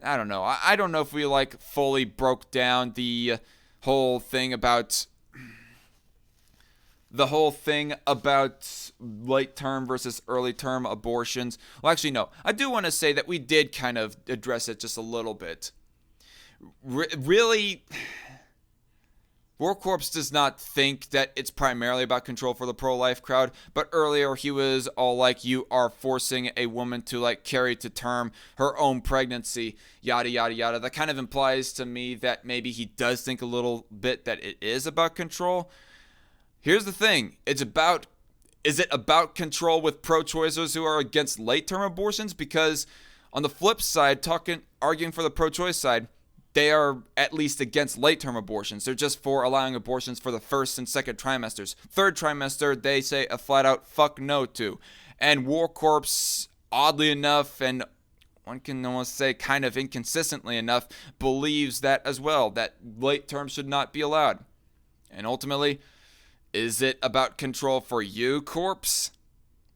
I don't know. I don't know if we fully broke down the whole thing about late term versus early term abortions. Well, actually, no. I do want to say that we did kind of address it just a little bit. Really, Warcorpse does not think that it's primarily about control for the pro-life crowd, but earlier he was all like, you are forcing a woman to carry to term her own pregnancy, yada yada yada. That kind of implies to me that maybe he does think a little bit that it is about control. Here's the thing, is it about control with pro-choicers who are against late-term abortions? Because on the flip side, arguing for the pro-choice side, they are at least against late-term abortions. They're just for allowing abortions for the first and second trimesters. Third trimester, they say a flat-out fuck no to. And Warcorpse, oddly enough, and one can almost say kind of inconsistently enough, believes that as well, that late term should not be allowed. And ultimately, is it about control for you, Corpse,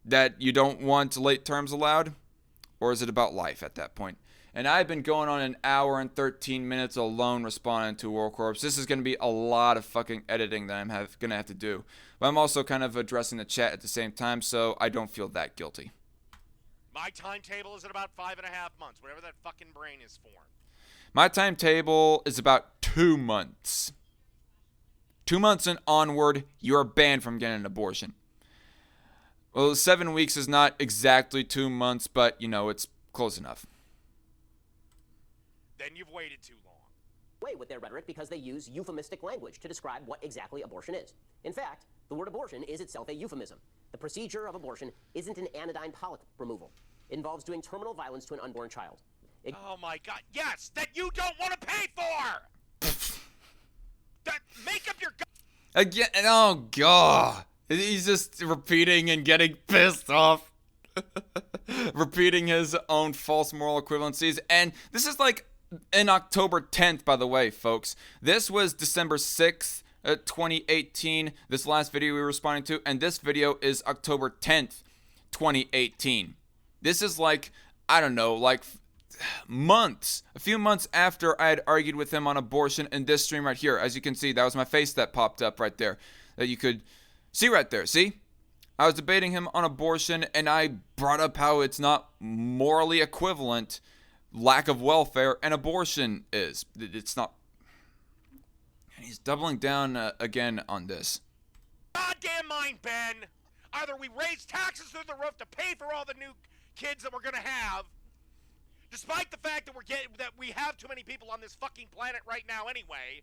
that you don't want late terms allowed? Or is it about life at that point? And I've been going on an hour and 13 minutes alone responding to Warcorpse. This is going to be a lot of fucking editing that I'm going to have to do. But I'm also kind of addressing the chat at the same time, so I don't feel that guilty. My timetable is at about 5.5 months, whatever that fucking brain is formed. My timetable is about 2 months. 2 months and onward, you are banned from getting an abortion. Well, 7 weeks is not exactly 2 months, but, you know, it's close enough. Then you've waited too long. Way with their rhetoric because they use euphemistic language to describe what exactly abortion is. In fact, the word abortion is itself a euphemism. The procedure of abortion isn't an anodyne polyp removal. It involves doing terminal violence to an unborn child. Oh my God! Yes, that you don't want to pay for. That make up your. Again, oh God. He's just repeating and getting pissed off. Repeating his own false moral equivalencies. And this is like in October 10th, by the way, folks. This was December 6th, 2018. This last video we were responding to. And this video is October 10th, 2018. This is like, I don't know, like a few months after I had argued with him on abortion in this stream right here. As you can see, that was my face that popped up right there. That you could see right there, see? I was debating him on abortion, and I brought up how it's not morally equivalent, lack of welfare, and abortion is. It's not. And he's doubling down again on this. Goddamn mind, Ben! Either we raise taxes through the roof to pay for all the new kids that we're gonna have, despite the fact that we have too many people on this fucking planet right now anyway.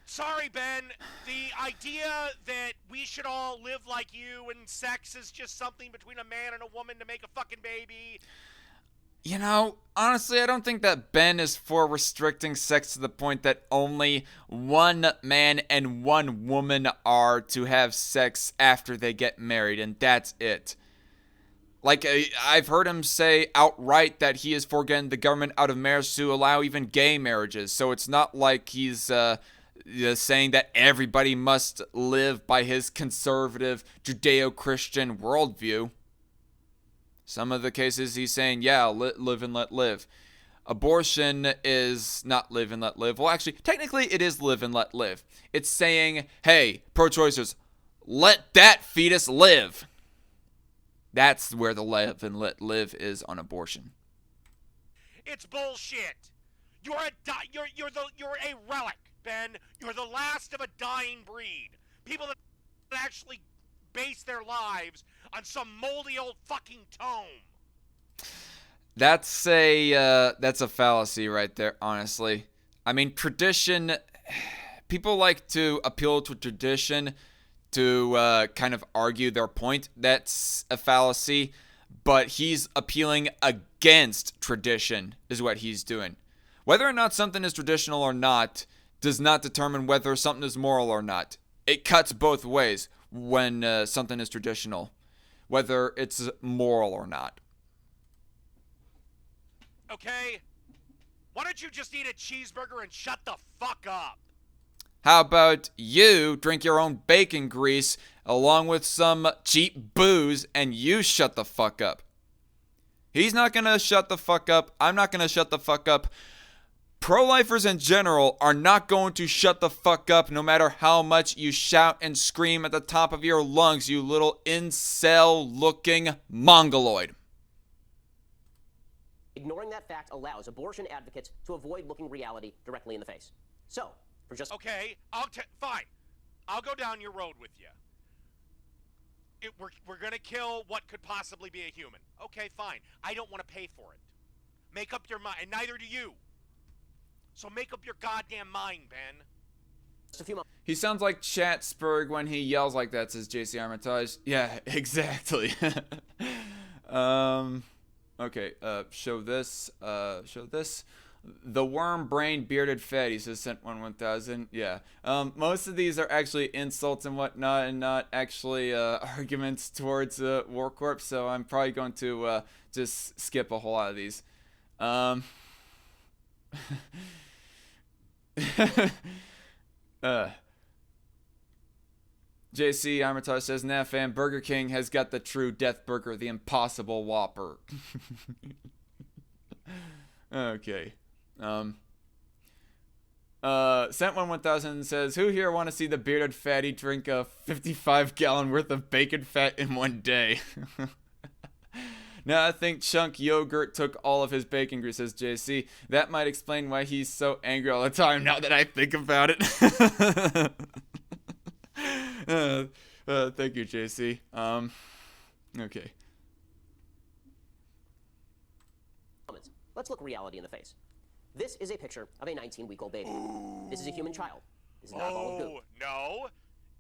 Sorry, Ben. The idea that we should all live like you and sex is just something between a man and a woman to make a fucking baby. You know, honestly, I don't think that Ben is for restricting sex to the point that only one man and one woman are to have sex after they get married, and that's it. Like, I've heard him say outright that he is for getting the government out of marriage to allow even gay marriages, so it's not like he's saying that everybody must live by his conservative Judeo-Christian worldview. Some of the cases he's saying, yeah, live and let live. Abortion is not live and let live. Well, actually, technically it is live and let live. It's saying, hey, pro-choicers, let that fetus live. That's where the live and let live is on abortion. It's bullshit. You're a relic, Ben. You're the last of a dying breed. People that actually base their lives on some moldy old fucking tome. That's a fallacy right there, honestly. I mean, tradition, people like to appeal to tradition to kind of argue their point. That's a fallacy, but he's appealing against tradition is what he's doing. Whether or not something is traditional or not does not determine whether something is moral or not. It cuts both ways when something is traditional, whether it's moral or not. Okay? Why don't you just eat a cheeseburger and shut the fuck up? How about you drink your own bacon grease along with some cheap booze and you shut the fuck up? He's not gonna shut the fuck up. I'm not gonna shut the fuck up. Pro-lifers in general are not going to shut the fuck up no matter how much you shout and scream at the top of your lungs, you little incel-looking mongoloid. Ignoring that fact allows abortion advocates to avoid looking reality directly in the face. So, for just... Okay, fine. I'll go down your road with you. We're gonna kill what could possibly be a human. Okay, fine. I don't want to pay for it. Make up your mind, and neither do you. So make up your goddamn mind, Ben. Just a few months. He sounds like Chatsburg when he yells like that, says JC Armitage. Yeah, exactly. Okay, show this. The worm brain bearded fatty says sent 1000. Yeah. Most of these are actually insults and whatnot and not actually arguments towards Warcorpse, so I'm probably going to just skip a whole lot of these. JC Armitage says, nah fam, Burger King has got the true death burger, the impossible Whopper. Okay. Sent 1000 says, who here want to see the bearded fatty drink a 55-gallon worth of bacon fat in one day? Now I think Chunk Yogurt took all of his bacon grease, says JC. That might explain why he's so angry all the time now that I think about it. Thank you, JC. Okay. Let's look reality in the face. This is a picture of a 19-week-old baby. This is a human child. This is not a ball of goo. No,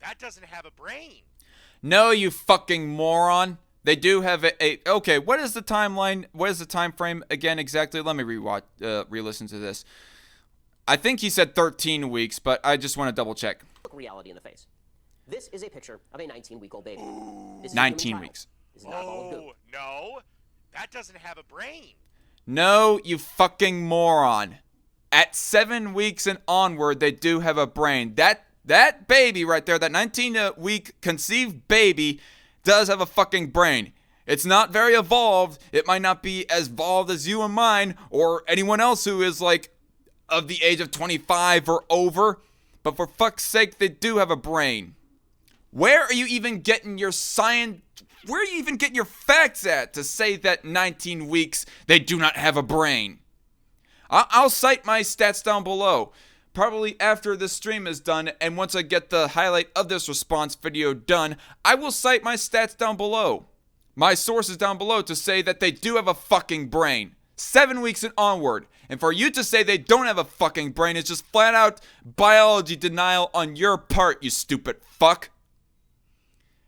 that doesn't have a brain. No, you fucking moron. They do have a okay, what is the timeline? What is the time frame again exactly? Let me re-listen to this. I think he said 13 weeks, but I just want to double check. Look reality in the face. This is a picture of a 19-week-old baby. This is 19 weeks. This is not a ball of goo. No, that doesn't have a brain. No, you fucking moron. At 7 weeks and onward, they do have a brain. That baby right there, that 19-week conceived baby, does have a fucking brain. It's not very evolved. It might not be as evolved as you and mine or anyone else who is like of the age of 25 or over. But for fuck's sake, they do have a brain. Where are you even getting your science? Where are you even getting your facts at to say that 19 weeks they do not have a brain? I'll cite my stats down below. Probably after this stream is done, and once I get the highlight of this response video done, I will cite my stats down below. My sources down below to say that they do have a fucking brain. 7 weeks and onward. And for you to say they don't have a fucking brain is just flat out biology denial on your part, you stupid fuck.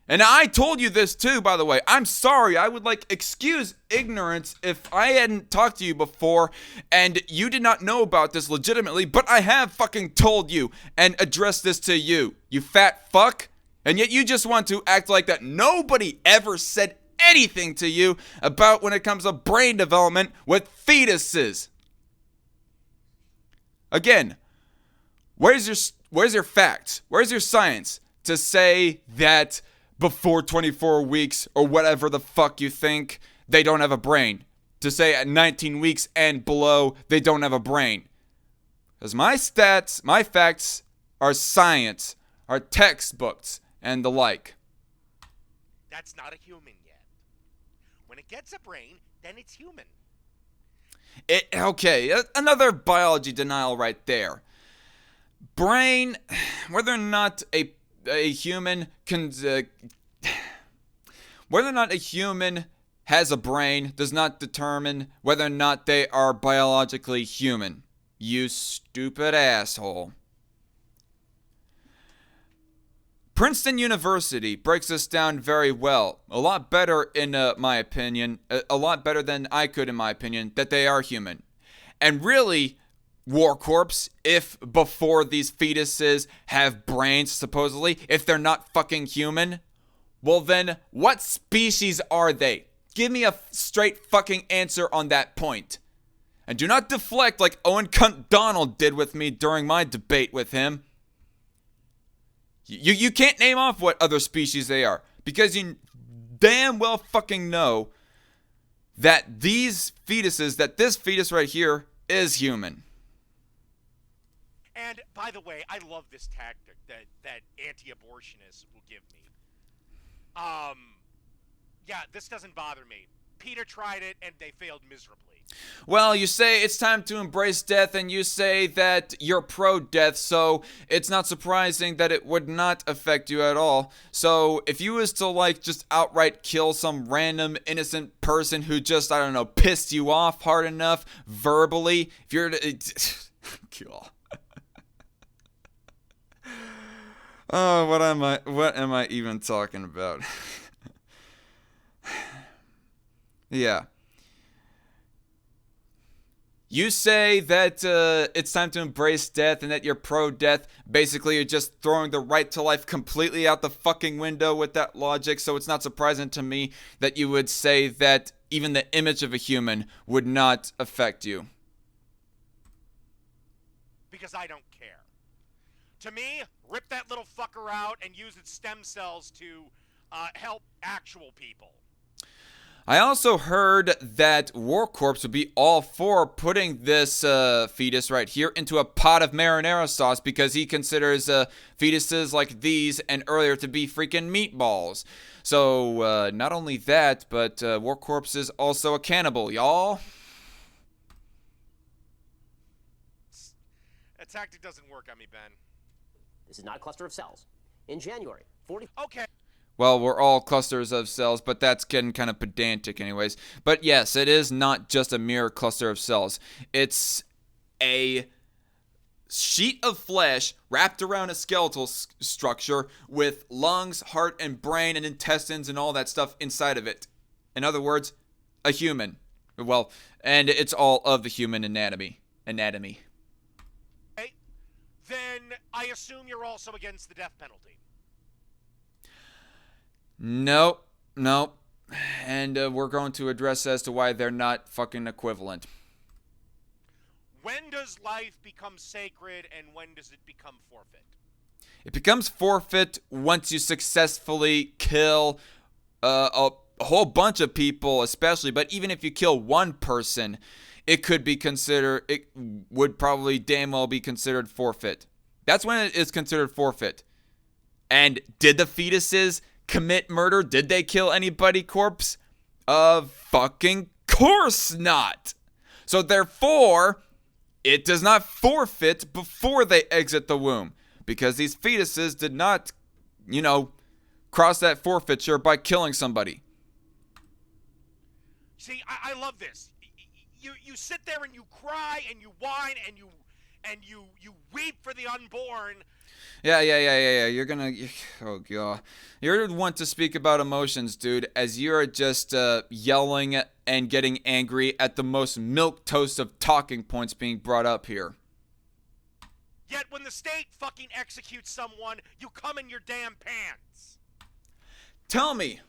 And I told you this too, by the way. I'm sorry. I would excuse ignorance if I hadn't talked to you before and you did not know about this legitimately, but I have fucking told you and addressed this to you, you fat fuck. And yet you just want to act like that nobody ever said anything to you about when it comes to brain development with fetuses. Again, where's your facts? Where's your science to say that before 24 weeks or whatever the fuck you think, they don't have a brain? To say at 19 weeks and below, they don't have a brain. Because my stats, my facts are science, are textbooks, and the like. That's not a human yet. When it gets a brain, then it's human. Okay, another biology denial right there. Brain, whether or not a human can, whether or not a human has a brain does not determine whether or not they are biologically human. You stupid asshole. Princeton University breaks this down very well. A lot better in my opinion. A lot better than I could in my opinion, that they are human. And really, Warcorpse, if before these fetuses have brains, supposedly, if they're not fucking human, well then, what species are they? Give me a straight fucking answer on that point. And do not deflect like Owen Cunt Donald did with me during my debate with him. You can't name off what other species they are, because you damn well fucking know that these fetuses, that this fetus right here is human. And by the way, I love this tactic that anti-abortionists will give me. Yeah, this doesn't bother me. Peter tried it and they failed miserably. Well, you say it's time to embrace death, and you say that you're pro-death, so it's not surprising that it would not affect you at all. So if you was to just outright kill some random innocent person who just, I don't know, pissed you off hard enough verbally, if you're cool. Oh, what am I even talking about? Yeah. You say that it's time to embrace death and that you're pro-death. Basically, you're just throwing the right to life completely out the fucking window with that logic, so it's not surprising to me that you would say that even the image of a human would not affect you. Because I don't care. To me, rip that little fucker out and use its stem cells to help actual people. I also heard that Warcorpse would be all for putting this fetus right here into a pot of marinara sauce because he considers fetuses like these and earlier to be freaking meatballs. So not only that, but Warcorpse is also a cannibal, y'all. That tactic doesn't work on me, Ben. This is not a cluster of cells. In January, 40... Okay. Well, we're all clusters of cells, but that's getting kind of pedantic anyways. But yes, it is not just a mere cluster of cells. It's a sheet of flesh wrapped around a skeletal structure with lungs, heart, and brain and intestines and all that stuff inside of it. In other words, a human. Well, and it's all of the human anatomy. Okay. Then I assume you're also against the death penalty. Nope. And we're going to address as to why they're not fucking equivalent. When does life become sacred and when does it become forfeit? It becomes forfeit once you successfully kill a whole bunch of people, especially. But even if you kill one person, it would probably damn well be considered forfeit. That's when it is considered forfeit. And did the fetuses commit murder? Did they kill anybody, corpse? Fucking course not. So therefore, it does not forfeit before they exit the womb, because these fetuses did not, cross that forfeiture by killing somebody. See, I love this. You sit there and you cry and you whine and you weep for the unborn. Yeah. You're gonna, oh god, you're the one to speak about emotions, dude. As you're just yelling and getting angry at the most milquetoast of talking points being brought up here. Yet when the state fucking executes someone, you come in your damn pants. Tell me,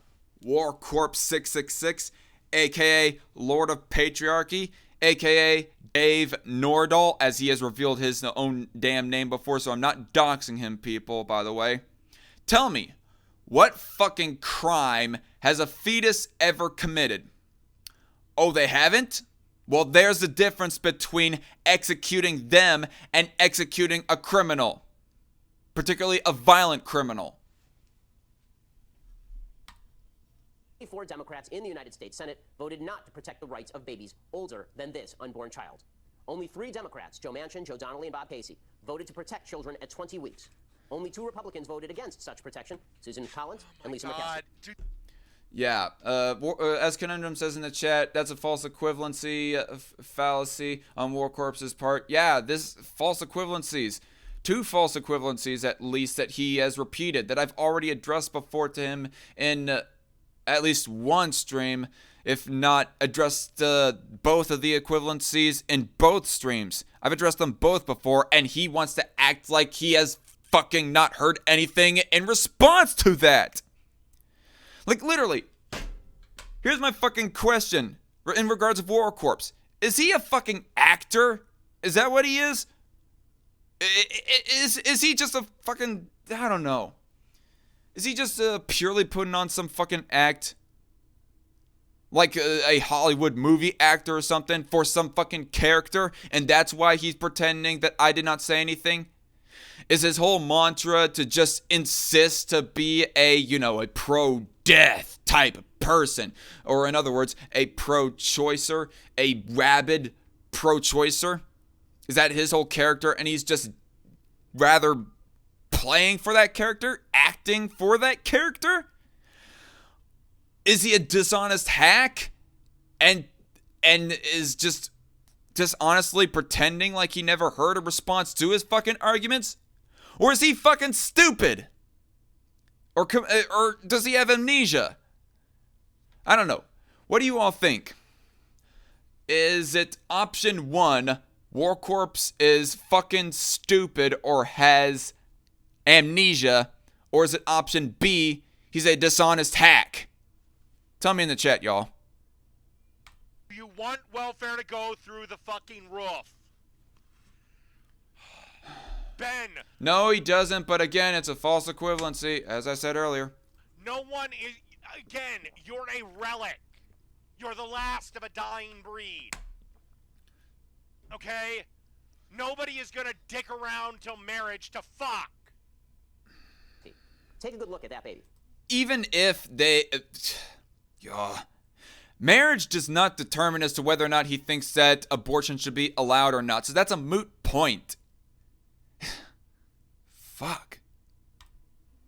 Warcorpse 666, aka Lord of Patriarchy, aka Dave Nordahl, as he has revealed his own damn name before, so I'm not doxing him, people, by the way. Tell me, what fucking crime has a fetus ever committed? Oh, they haven't? Well, there's the difference between executing them and executing a criminal, particularly a violent criminal. 4 Democrats in the United States Senate voted not to protect the rights of babies older than this unborn child. Only 3 Democrats, Joe Manchin, Joe Donnelly, and Bob Casey, voted to protect children at 20 weeks. Only 2 Republicans voted against such protection, Susan Collins and Lisa McCaskill. Yeah, as Conundrum says in the chat, that's a false equivalency fallacy on Warcorpse's part. Yeah, this false equivalencies. 2 false equivalencies, at least, that he has repeated, that I've already addressed before to him in at least one stream, if not addressed both of the equivalencies in both streams. I've addressed them both before, and he wants to act like he has fucking not heard anything in response to that. Like, literally, here's my fucking question in regards to Warcorpse. Is he a fucking actor? Is that what he is? Is he just a fucking, I don't know. Is he just purely putting on some fucking act? Like a Hollywood movie actor or something for some fucking character, and that's why he's pretending that I did not say anything? Is his whole mantra to just insist to be a pro-death type person? Or in other words, a pro-choicer, a rabid pro-choicer? Is that his whole character, and he's just rather playing for that character, acting for that character? Is he a dishonest hack and is just honestly pretending like he never heard a response to his fucking arguments? Or is he fucking stupid? Or does he have amnesia? I don't know. What do you all think? Is it option 1, Warcorpse is fucking stupid or has amnesia? Or is it option B, he's a dishonest hack? Tell me in the chat, y'all. You want welfare to go through the fucking roof. Ben. No, he doesn't, but again, it's a false equivalency, as I said earlier. No one is, again, you're a relic. You're the last of a dying breed. Okay? Nobody is gonna dick around till marriage to fuck. Take a good look at that baby. Even if they... marriage does not determine as to whether or not he thinks that abortion should be allowed or not. So that's a moot point. Fuck.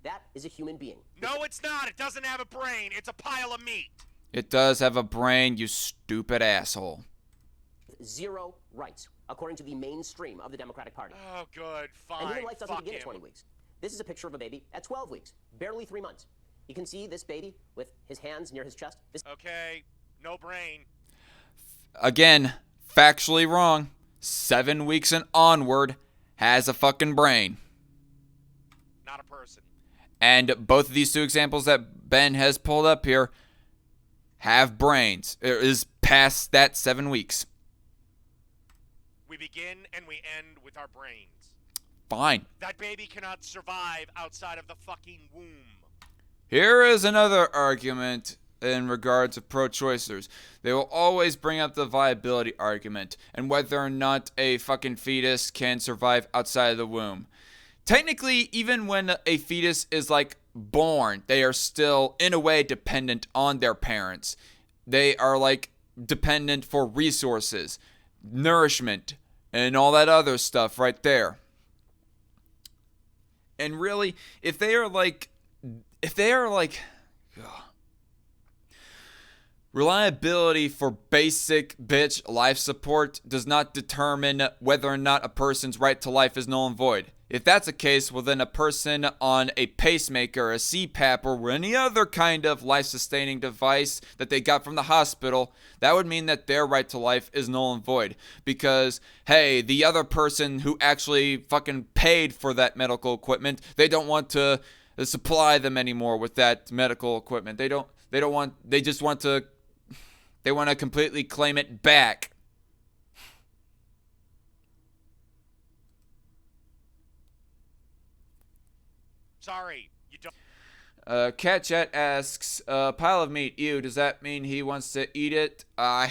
That is a human being. No, it's not. It doesn't have a brain. It's a pile of meat. It does have a brain, you stupid asshole. Zero rights, according to the mainstream of the Democratic Party. Oh, good. Fine. And human life doesn't Fuck begin him. at 20 weeks. This is a picture of a baby at 12 weeks, barely 3 months. You can see this baby with his hands near his chest. Okay, no brain. Again, factually wrong. 7 weeks and onward has a fucking brain. Not a person. And both of these two examples that Ben has pulled up here have brains. It is past that 7 weeks. We begin and we end with our brains. Fine. That baby cannot survive outside of the fucking womb. Here is another argument in regard to pro-choicers. They will always bring up the viability argument and whether or not a fucking fetus can survive outside of the womb. Technically, even when a fetus is like born, they are still in a way dependent on their parents. They are like dependent for resources, nourishment, and all that other stuff right there. And really, if they are like reliability for basic bitch life support does not determine whether or not a person's right to life is null and void. If that's the case, well then a person on a pacemaker, a CPAP, or any other kind of life-sustaining device that they got from the hospital, that would mean that their right to life is null and void. Because, hey, the other person who actually fucking paid for that medical equipment, they don't want to supply them anymore with that medical equipment. They want to completely claim it back. Sorry, you don't. Cat Chat asks, pile of meat, ew, does that mean he wants to eat it? God.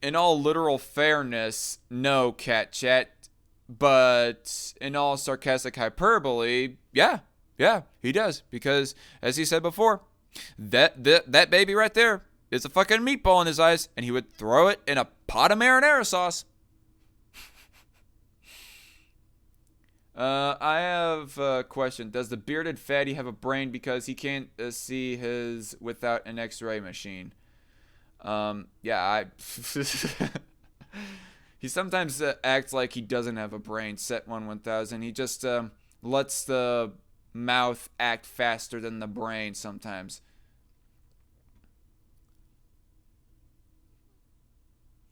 In all literal fairness, no, Cat Chat. But in all sarcastic hyperbole, yeah, he does. Because, as he said before, that baby right there is a fucking meatball in his eyes, and he would throw it in a pot of marinara sauce. I have a question. Does the bearded fatty have a brain because he can't see his without an x-ray machine? Yeah, he sometimes acts like he doesn't have a brain, Set1 1000. He just lets the mouth act faster than the brain sometimes.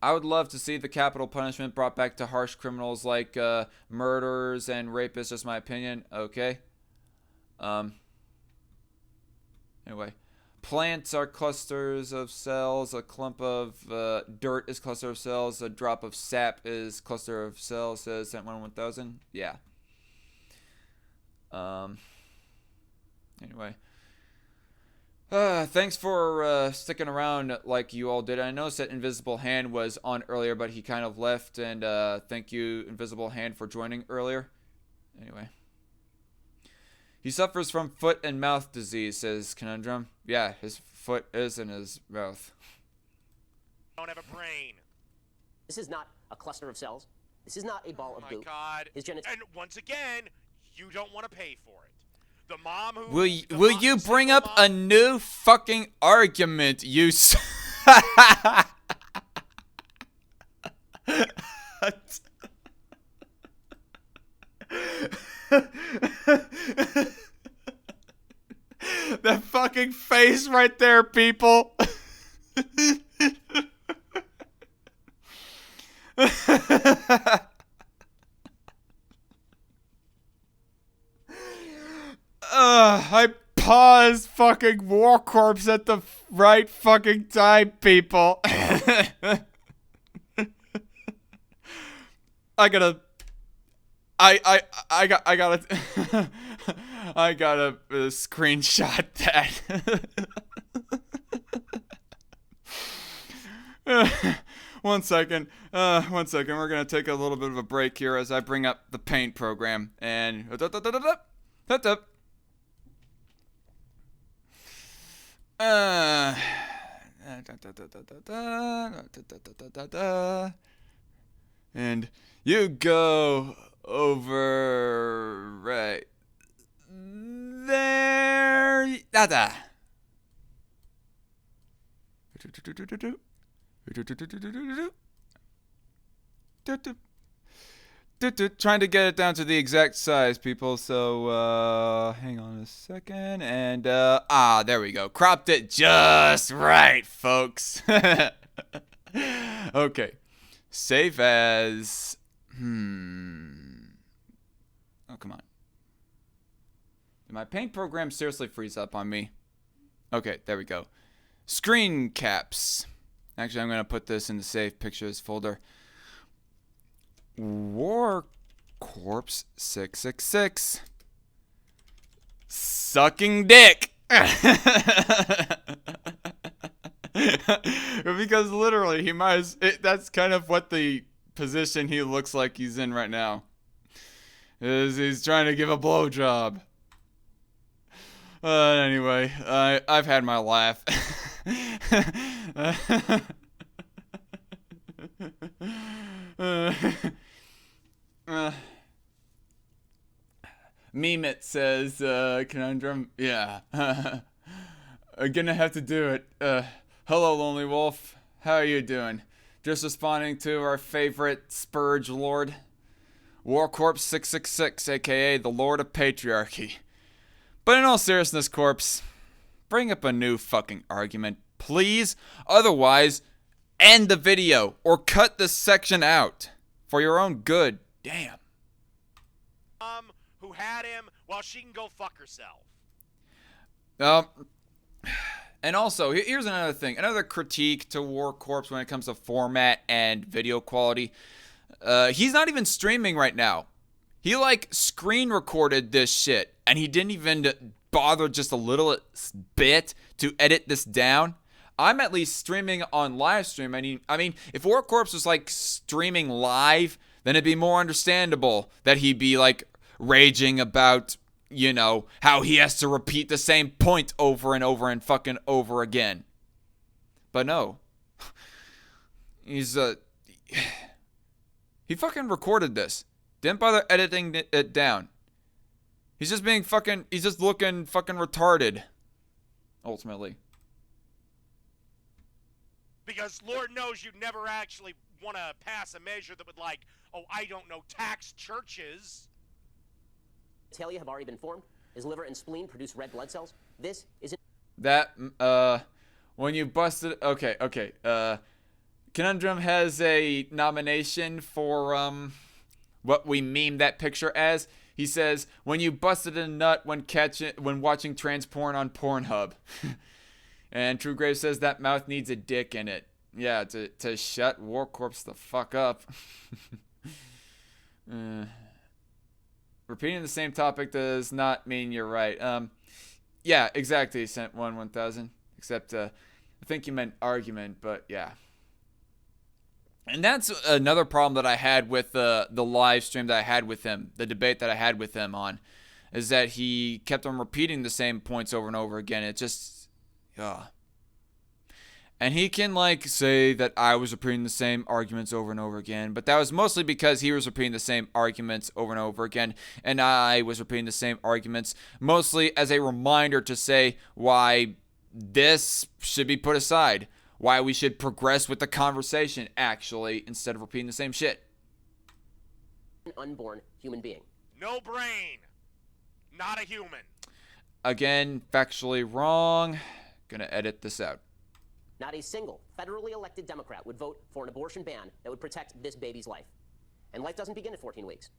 I would love to see the capital punishment brought back to harsh criminals like murderers and rapists, just my opinion. Okay. Anyway. Plants are clusters of cells. A clump of dirt is cluster of cells. A drop of sap is cluster of cells, says Set1 1000. Yeah. Anyway. Thanks for sticking around like you all did. I noticed that Invisible Hand was on earlier, but he kind of left. And thank you, Invisible Hand, for joining earlier. Anyway. He suffers from foot and mouth disease, says Conundrum. Yeah, his foot is in his mouth. Don't have a brain. This is not a cluster of cells. This is not a ball of Oh goo. my God. His genetics. And once again, you don't want to pay for it. The mom who Will you bring up a new fucking argument, you That fucking face right there, people. I paused fucking Warcorpse at the right fucking time, people. I gotta screenshot that. One second. We're gonna take a little bit of a break here as I bring up the Paint program and. And you go over right there. Nada. Trying to get it down to the exact size, people. So, hang on a second. And, there we go. Cropped it just right, folks. Okay. Save as. Oh, come on. Did my paint program seriously freeze up on me? Okay, there we go. Screen caps. Actually, I'm going to put this in the Save Pictures folder. Warcorpse 666. Sucking dick. Because literally, he might. That's kind of what the position he looks like he's in right now. He's trying to give a blowjob. Anyway, I've had my laugh. Meme it says, conundrum. Yeah. I'm gonna have to do it. Hello, Lonely Wolf. How are you doing? Just responding to our favorite Spurge Lord. Warcorpse 666, aka the Lord of Patriarchy. But in all seriousness, Corpse, bring up a new fucking argument, please. Otherwise, end the video or cut this section out for your own good. Damn. Who had him? Well, she can go fuck herself. And also, here's another thing. Another critique to Warcorpse when it comes to format and video quality. He's not even streaming right now. He, screen recorded this shit, and he didn't even bother just a little bit to edit this down. I'm at least streaming on live stream. I mean, if Warcorpse was, streaming live, then it'd be more understandable that he'd be, raging about, how he has to repeat the same point over and over and fucking over again. But no. He fucking recorded this. Didn't bother editing it down. He's just looking fucking retarded. Ultimately. Because Lord knows you'd never actually want to pass a measure that would tax churches. Talia have already been formed. His liver and spleen produce red blood cells. This is when you busted. Okay. Conundrum has a nomination for what we meme that picture as. He says, when you busted a nut when watching trans porn on Pornhub. And True Grave says that mouth needs a dick in it. Yeah, to shut Warcorpse the fuck up. Repeating the same topic does not mean you're right. Yeah, exactly, sent 1000. Except, I think you meant argument, but yeah. And that's another problem that I had with the live stream that I had with him, the debate that I had with him on, is that he kept on repeating the same points over and over again. It just, and he can say that I was repeating the same arguments over and over again, but that was mostly because he was repeating the same arguments over and over again, and I was repeating the same arguments mostly as a reminder to say why this should be put aside. Why we should progress with the conversation, actually, instead of repeating the same shit. An unborn human being. No brain. Not a human. Again, factually wrong. Gonna edit this out. Not a single federally elected Democrat would vote for an abortion ban that would protect this baby's life. And life doesn't begin at 14 weeks.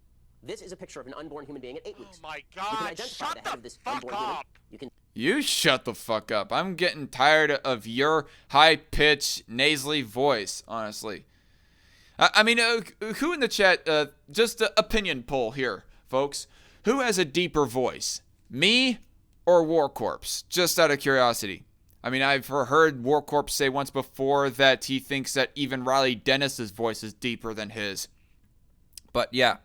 This is a picture of an unborn human being at 8 weeks. Oh my You can God! identify Shut the head the of this fuck unborn human. up! You shut the fuck up. I'm getting tired of your high-pitched, nasally voice, honestly. I mean, who in the chat, just an opinion poll here, folks. Who has a deeper voice? Me or Warcorpse? Just out of curiosity. I mean, I've heard Warcorpse say once before that he thinks that even Riley Dennis's voice is deeper than his. But yeah.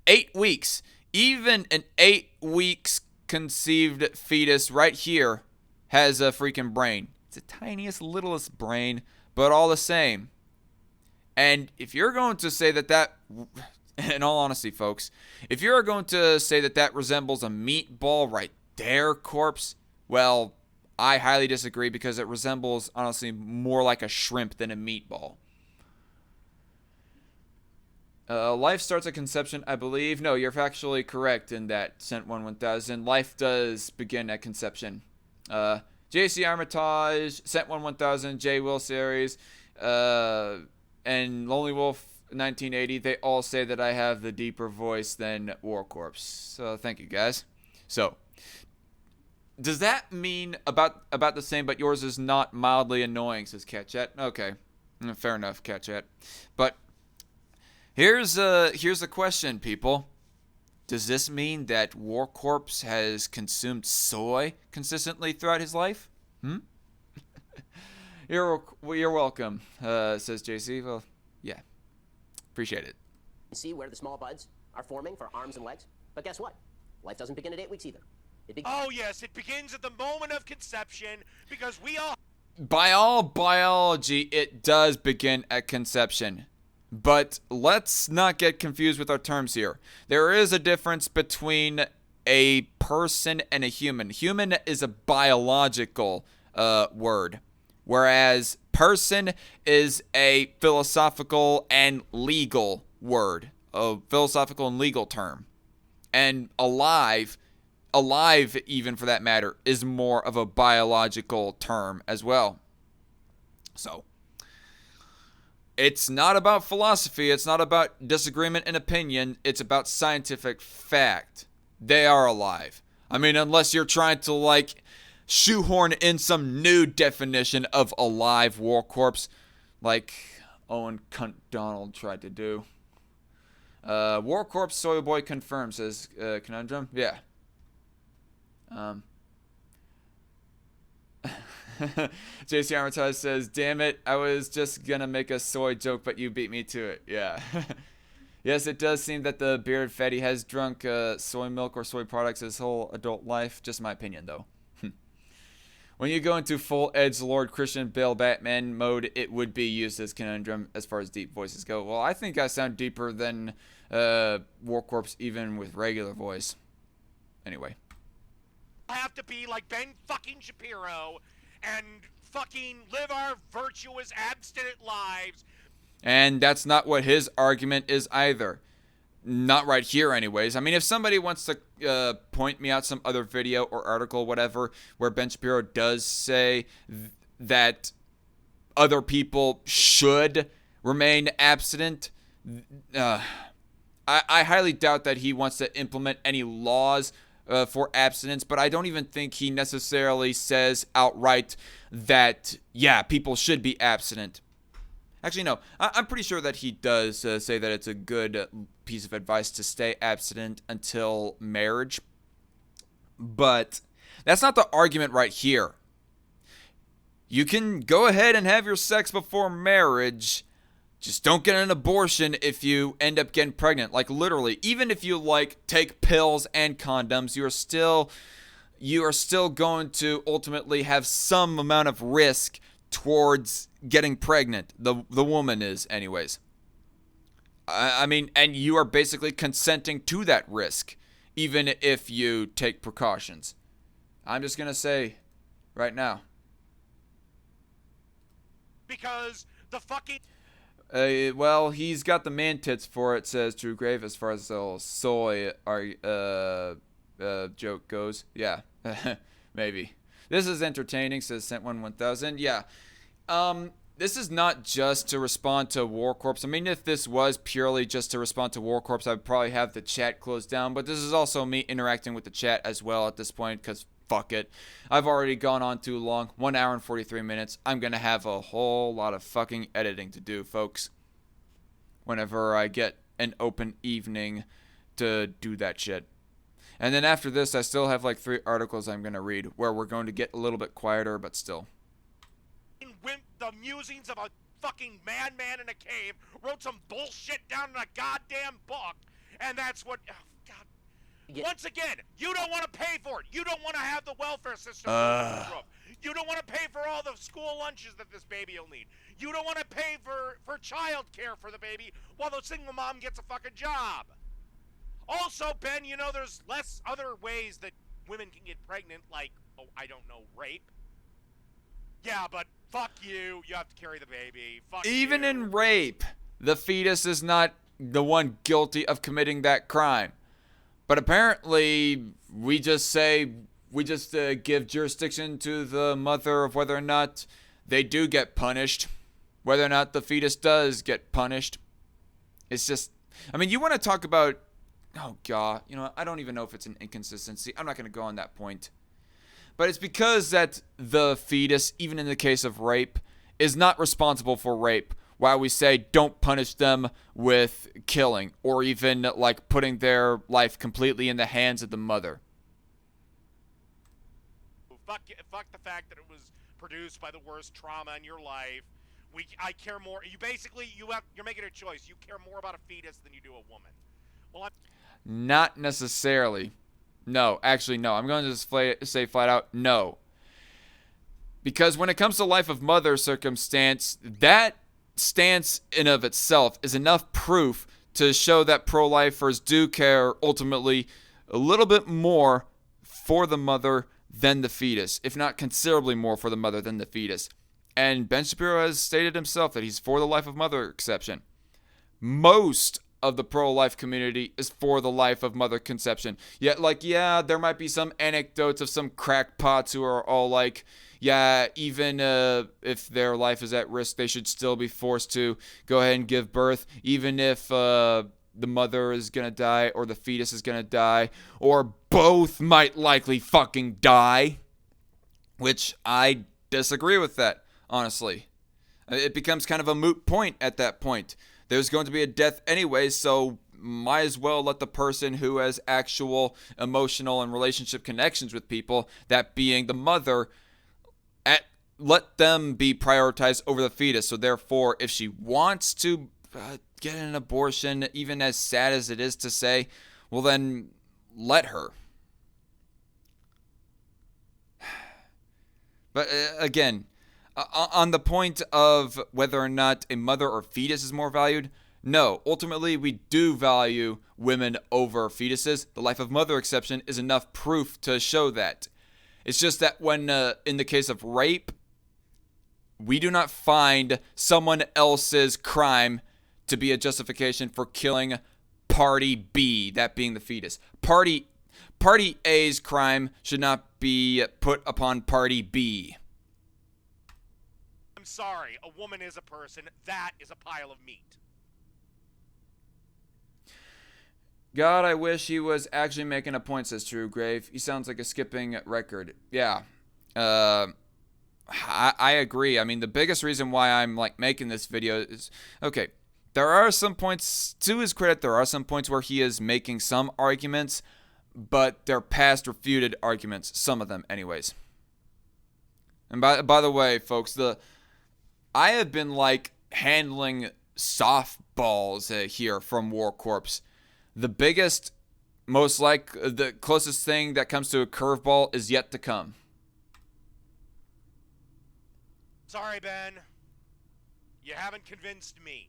8 weeks. Even an 8 weeks conceived fetus right here has a freaking brain. It's the tiniest, littlest brain, but all the same. And if you're going to say that in all honesty, folks, if you're going to say that that resembles a meatball right there, Corpse, well, I highly disagree because it resembles, honestly, more like a shrimp than a meatball. Life starts at conception, I believe. No, you're factually correct in that, Sent11000. Life does begin at conception. JC Armitage, Sent11000, J Will Series, and Lonely Wolf 1980, they all say that I have the deeper voice than Warcorpse. So thank you, guys. So, does that mean about the same, but yours is not mildly annoying, says Catchat? Okay, fair enough, Catchat. But here's a question, people. Does this mean that Warcorpse has consumed soy consistently throughout his life? You're welcome, says JC. Well, yeah. Appreciate it. See where the small buds are forming for arms and legs? But guess what? Life doesn't begin at 8 weeks either. Oh, yes, it begins at the moment of conception because we all... By all biology, it does begin at conception. But let's not get confused with our terms here. There is a difference between a person and a human. Human is a biological word, whereas person is a philosophical and legal word, a philosophical and legal term. And alive even for that matter, is more of a biological term as well. So, it's not about philosophy, it's not about disagreement and opinion, it's about scientific fact. They are alive. I mean, unless you're trying to, like, shoehorn in some new definition of alive, Warcorpse, like Owen Cunt Donald tried to do. Warcorpse Soy Boy confirms, says Conundrum. Yeah. JC Armitage says, damn it, I was just gonna make a soy joke, but you beat me to it. Yeah. Yes, it does seem that the bearded fatty has drunk soy milk or soy products his whole adult life. Just my opinion, though. When you go into full edgelord Christian Bale Batman mode, it would be used as Conundrum as far as deep voices go. Well, I think I sound deeper than Warcorpse even with regular voice. Anyway. Have to be like Ben fucking Shapiro and fucking live our virtuous, abstinent lives. And that's not what his argument is either. Not right here anyways. I mean, if somebody wants to point me out some other video or article, whatever, where Ben Shapiro does say that other people should remain abstinent, I highly doubt that he wants to implement any laws for abstinence, but I don't even think he necessarily says outright that, yeah, people should be abstinent. Actually, no. I'm pretty sure that he does say that it's a good piece of advice to stay abstinent until marriage. But that's not the argument right here. You can go ahead and have your sex before marriage. Just don't get an abortion if you end up getting pregnant. Like, literally, even if you, like, take pills and condoms, you are still going to ultimately have some amount of risk towards getting pregnant. The woman is, anyways. I mean, and you are basically consenting to that risk, even if you take precautions. I'm just going to say right now. Because the fucking... well, he's got the man tits for it, says True Grave, as far as the whole soy joke goes. Yeah, maybe. This is entertaining, says Sent11000. Yeah. This is not just to respond to Warcorpse. I mean, if this was purely just to respond to Warcorpse, I'd probably have the chat closed down. But this is also me interacting with the chat as well at this point, because fuck it. I've already gone on too long. 1 hour and 43 minutes. I'm going to have a whole lot of fucking editing to do, folks. Whenever I get an open evening to do that shit. And then after this, I still have like 3 articles I'm going to read, where we're going to get a little bit quieter, but still. The musings of a fucking madman in a cave wrote some bullshit down in a goddamn book, and that's what... Oh, God. Yeah. Once again, you don't want to pay for it. You don't want to have the welfare system. You don't want to pay for all the school lunches that this baby will need. You don't want to pay for child care for the baby while the single mom gets a fucking job. Also, Ben, you know there's less other ways that women can get pregnant, like, oh, I don't know, rape. Yeah, but fuck you. You have to carry the baby. Fuck Even you. in rape, the fetus is not the one guilty of committing that crime. But apparently, we just give jurisdiction to the mother of whether or not they do get punished, whether or not the fetus does get punished. It's just, I mean, you want to talk about, oh God, you know, I don't even know if it's an inconsistency. I'm not going to go on that point. But it's because that the fetus, even in the case of rape, is not responsible for rape. While we say don't punish them with killing or even like putting their life completely in the hands of the mother. Fuck the fact that it was produced by the worst trauma in your life. I care more. You're making a choice. You care more about a fetus than you do a woman. Well, Not necessarily. No, actually, no. I'm going to just say flat out no. Because when it comes to life of mother circumstance, that stance in of itself is enough proof to show that pro-lifers do care ultimately a little bit more for the mother than the fetus, if not considerably more for the mother than the fetus. And Ben Shapiro has stated himself that he's for the life of mother exception. Most of the pro-life community is for the life of mother conception. Yet, like, yeah, there might be some anecdotes of some crackpots who are all like, yeah, even if their life is at risk, they should still be forced to go ahead and give birth, even if the mother is going to die or the fetus is going to die, or both might likely fucking die, which I disagree with that, honestly. It becomes kind of a moot point at that point. There's going to be a death anyway, so might as well let the person who has actual emotional and relationship connections with people, that being the mother, let them be prioritized over the fetus. So therefore, if she wants to get an abortion, even as sad as it is to say, well then let her. But again, on the point of whether or not a mother or fetus is more valued, no. Ultimately, we do value women over fetuses. The life of mother exception is enough proof to show that. It's just that when, in the case of rape, we do not find someone else's crime to be a justification for killing party B, that being the fetus. Party A's crime should not be put upon party B. I'm sorry, a woman is a person. That is a pile of meat. God, I wish he was actually making a point, says True Grave. He sounds like a skipping record. Yeah. I agree. I mean, the biggest reason why I'm like making this video is, okay, there are some points, to his credit, there are some points where he is making some arguments, but they're past refuted arguments, some of them anyways. And by the way, folks, I have been like handling softballs here from Warcorpse. The biggest, the closest thing that comes to a curveball is yet to come. Sorry, Ben. You haven't convinced me.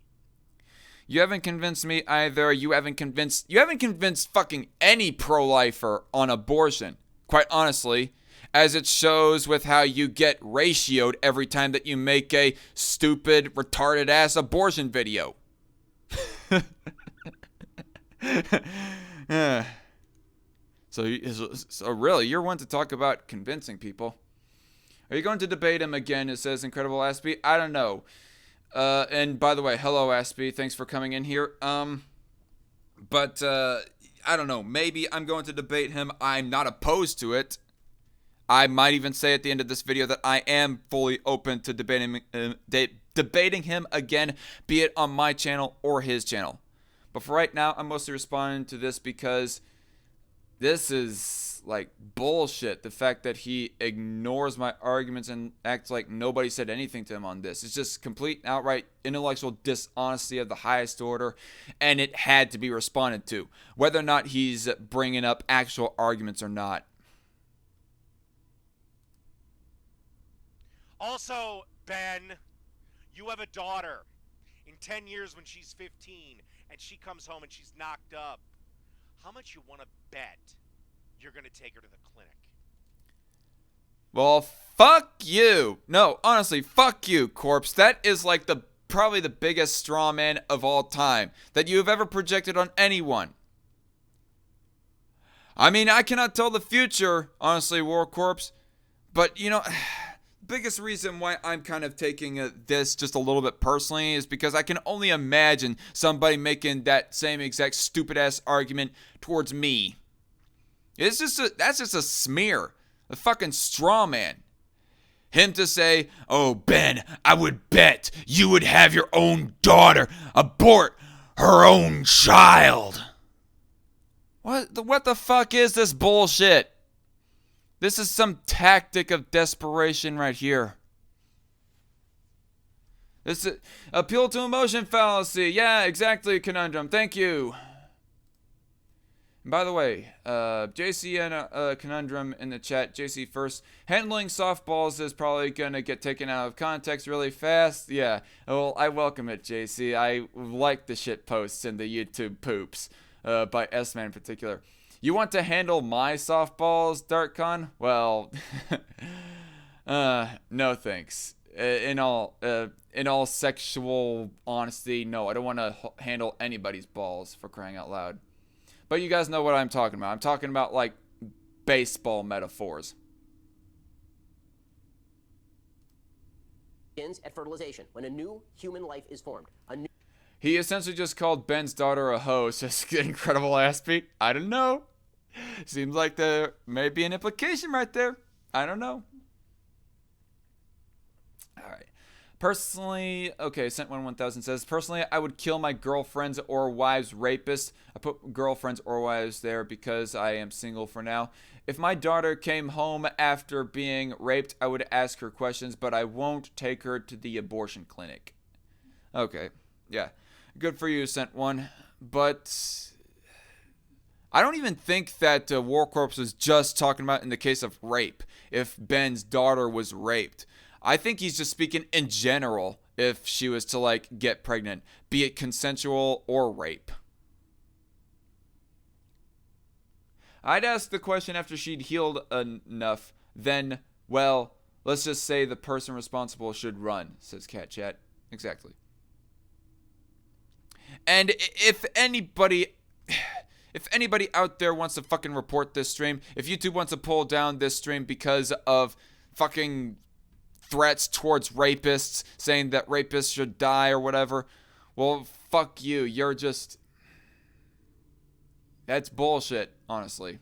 You haven't convinced me either. You haven't convinced fucking any pro-lifer on abortion. Quite honestly, as it shows with how you get ratioed every time that you make a stupid, retarded ass abortion video. So really, you're one to talk about convincing people. Are you going to debate him again? It says Incredible Aspie. I don't know. And by the way, hello Aspie. Thanks for coming in here. But I don't know. Maybe I'm going to debate him. I'm not opposed to it. I might even say at the end of this video that I am fully open to debating him again, be it on my channel or his channel. But for right now, I'm mostly responding to this because this is like bullshit. The fact that he ignores my arguments and acts like nobody said anything to him on this. It's just complete outright intellectual dishonesty of the highest order, and it had to be responded to, whether or not he's bringing up actual arguments or not. Also, Ben, you have a daughter. In 10 years when she's 15 and she comes home and she's knocked up, how much you want to bet you're going to take her to the clinic? Well, fuck you. No, honestly, fuck you, Corpse. That is like probably the biggest straw man of all time that you have ever projected on anyone. I mean, I cannot tell the future, honestly, Warcorpse, but you know, biggest reason why I'm kind of taking this just a little bit personally is because I can only imagine somebody making that same exact stupid ass argument towards me. That's just a smear, a fucking straw man. Him to say, "Oh Ben, I would bet you would have your own daughter abort her own child." What the fuck is this bullshit? This is some tactic of desperation right here. This is appeal to emotion fallacy. Yeah, exactly, Conundrum. Thank you. And by the way, JC and Conundrum in the chat. JC first. Handling softballs is probably going to get taken out of context really fast. Yeah, well, I welcome it, JC. I like the shit posts and the YouTube poops. By S-Man in particular. You want to handle my softballs, DarkCon? Well, no thanks. In all sexual honesty, no, I don't want to handle anybody's balls, for crying out loud. But you guys know what I'm talking about. I'm talking about, like, baseball metaphors. Begins at fertilization, when a new human life is formed. He essentially just called Ben's daughter a hoe. Just incredible ass beat. I don't know. Seems like there may be an implication right there. I don't know. All right. Personally, okay, Sent 1000 says, personally, I would kill my girlfriend's or wife's rapist. I put girlfriends or wives there because I am single for now. If my daughter came home after being raped, I would ask her questions, but I won't take her to the abortion clinic. Okay, yeah. Good for you, Sent One. But I don't even think that Warcorpse was just talking about in the case of rape, if Ben's daughter was raped. I think he's just speaking in general if she was to, like, get pregnant, be it consensual or rape. I'd ask the question after she'd healed enough, then, well, let's just say the person responsible should run, says Cat Chat. Exactly. And if anybody out there wants to fucking report this stream, if YouTube wants to pull down this stream because of fucking threats towards rapists, saying that rapists should die or whatever, well, fuck you. You're just... That's bullshit, honestly.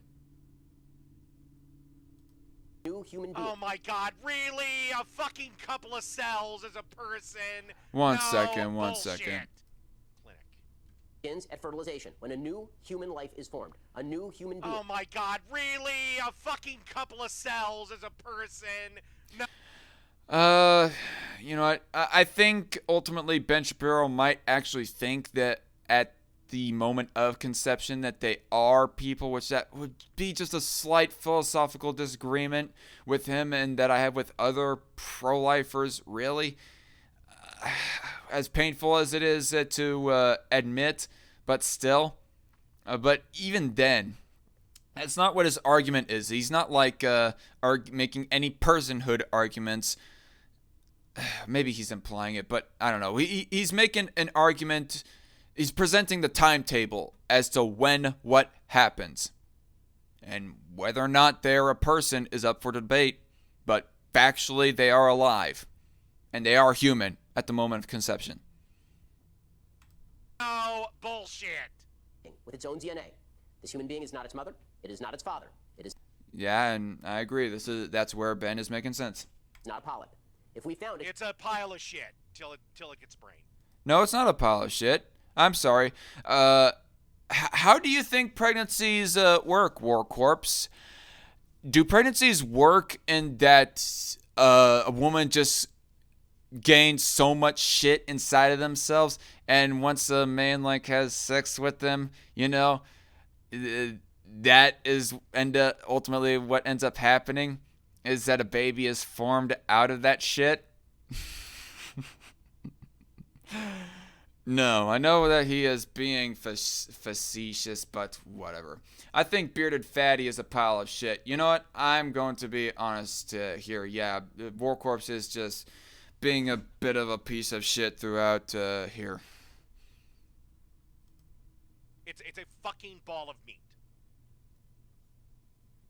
New human being. Oh my god, really? A fucking couple of cells as a person? One no, second. Clinic. Begins at fertilization, when a new human life is formed. A new human being. Oh my god, really? A fucking couple of cells as a person? No. You know what? I think ultimately Ben Shapiro might actually think that at the moment of conception that they are people, which that would be just a slight philosophical disagreement with him and that I have with other pro-lifers, really. As painful as it is to admit, but still. But even then, that's not what his argument is. He's not like making any personhood arguments. Maybe he's implying it, but I don't know. He's making an argument. He's presenting the timetable as to when what happens. And whether or not they're a person is up for debate, but factually they are alive. And they are human at the moment of conception. No bullshit. With its own DNA. This human being is not its mother. It is not its father. It is Yeah, and I agree. That's where Ben is making sense. not a polyp. If we found it, It's a pile of shit till it gets brain. No, it's not a pile of shit. I'm sorry. How do you think pregnancies work, Warcorpse? Do pregnancies work in that a woman just gains so much shit inside of themselves, and once a man like has sex with them, you know, that is ultimately what ends up happening? is that a baby is formed out of that shit? No, I know that he is being facetious, but whatever. I think Bearded Fatty is a pile of shit. You know what? I'm going to be honest here. Yeah, Warcorpse is just being a bit of a piece of shit throughout here. It's a fucking ball of meat.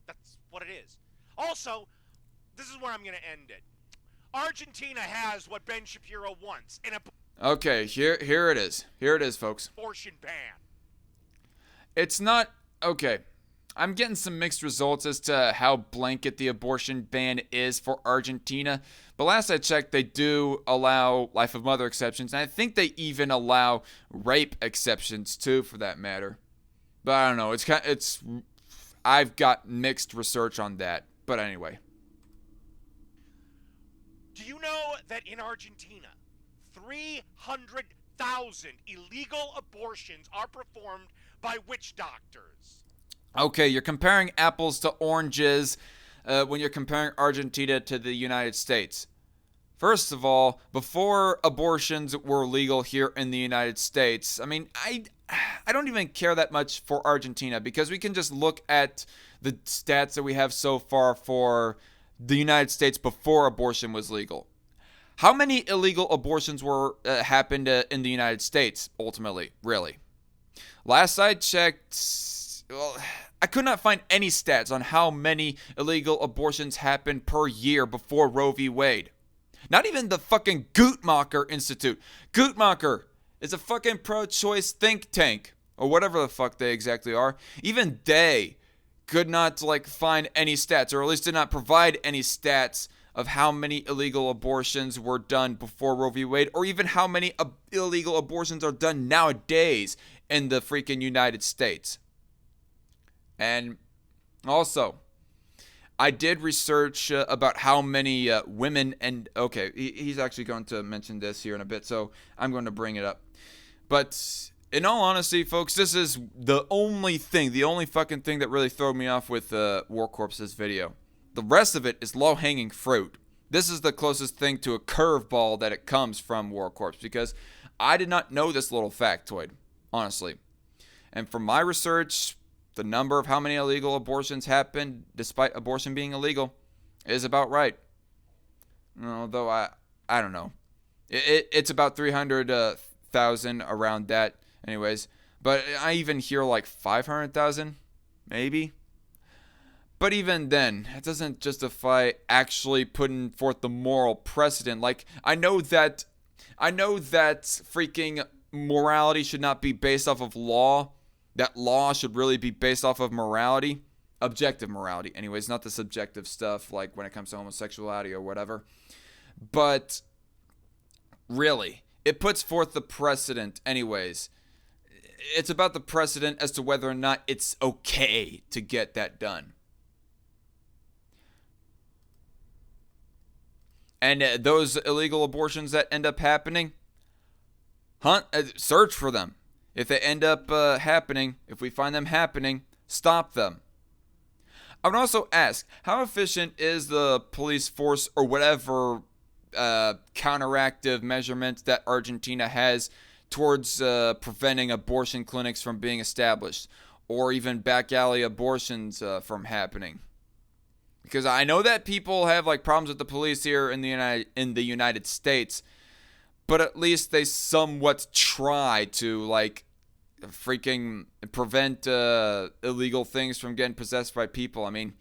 That's what it is. Also, this is where I'm going to end it. Argentina has what Ben Shapiro wants in a Okay, here it is. Here it is, folks. abortion ban. It's not okay. I'm getting some mixed results as to how blanket the abortion ban is for Argentina. But last I checked, they do allow life of mother exceptions, and I think they even allow rape exceptions too, for that matter. But I don't know. I've got mixed research on that. But anyway. Do you know that in Argentina, 300,000 illegal abortions are performed by witch doctors? Okay, you're comparing apples to oranges when you're comparing Argentina to the United States. First of all, before abortions were legal here in the United States, I mean, I don't even care that much for Argentina because we can just look at the stats that we have so far for the United States before abortion was legal. How many illegal abortions happened in the United States, ultimately, really? Last I checked, well, I could not find any stats on how many illegal abortions happened per year before Roe v. Wade. Not even the fucking Guttmacher Institute. Guttmacher is a fucking pro-choice think tank, or whatever the fuck they exactly are. Even they could not, find any stats, or at least did not provide any stats of how many illegal abortions were done before Roe v. Wade, or even how many illegal abortions are done nowadays in the freaking United States. And also, I did research about how many women, and okay, he's actually going to mention this here in a bit, so I'm going to bring it up. But in all honesty, folks, this is the only fucking thing that really threw me off with Warcorpse's video. The rest of it is low-hanging fruit. This is the closest thing to a curveball that it comes from Warcorpse, because I did not know this little factoid, honestly. And from my research, the number of how many illegal abortions happened despite abortion being illegal is about right. Although I don't know. It's about 300,000 around that anyways. But I even hear 500,000 maybe. But even then, it doesn't justify actually putting forth the moral precedent. I know that freaking morality should not be based off of law. That law should really be based off of morality. Objective morality, anyways, not the subjective stuff like when it comes to homosexuality or whatever. But really, it puts forth the precedent anyways. It's about the precedent as to whether or not it's okay to get that done. And those illegal abortions that end up happening, search for them. If they end up happening, if we find them happening, stop them. I would also ask, how efficient is the police force or whatever counteractive measurements that Argentina has towards preventing abortion clinics from being established, or even back alley abortions from happening? Because I know that people have problems with the police here in the United States, but at least they somewhat try to freaking prevent illegal things from getting possessed by people. I mean,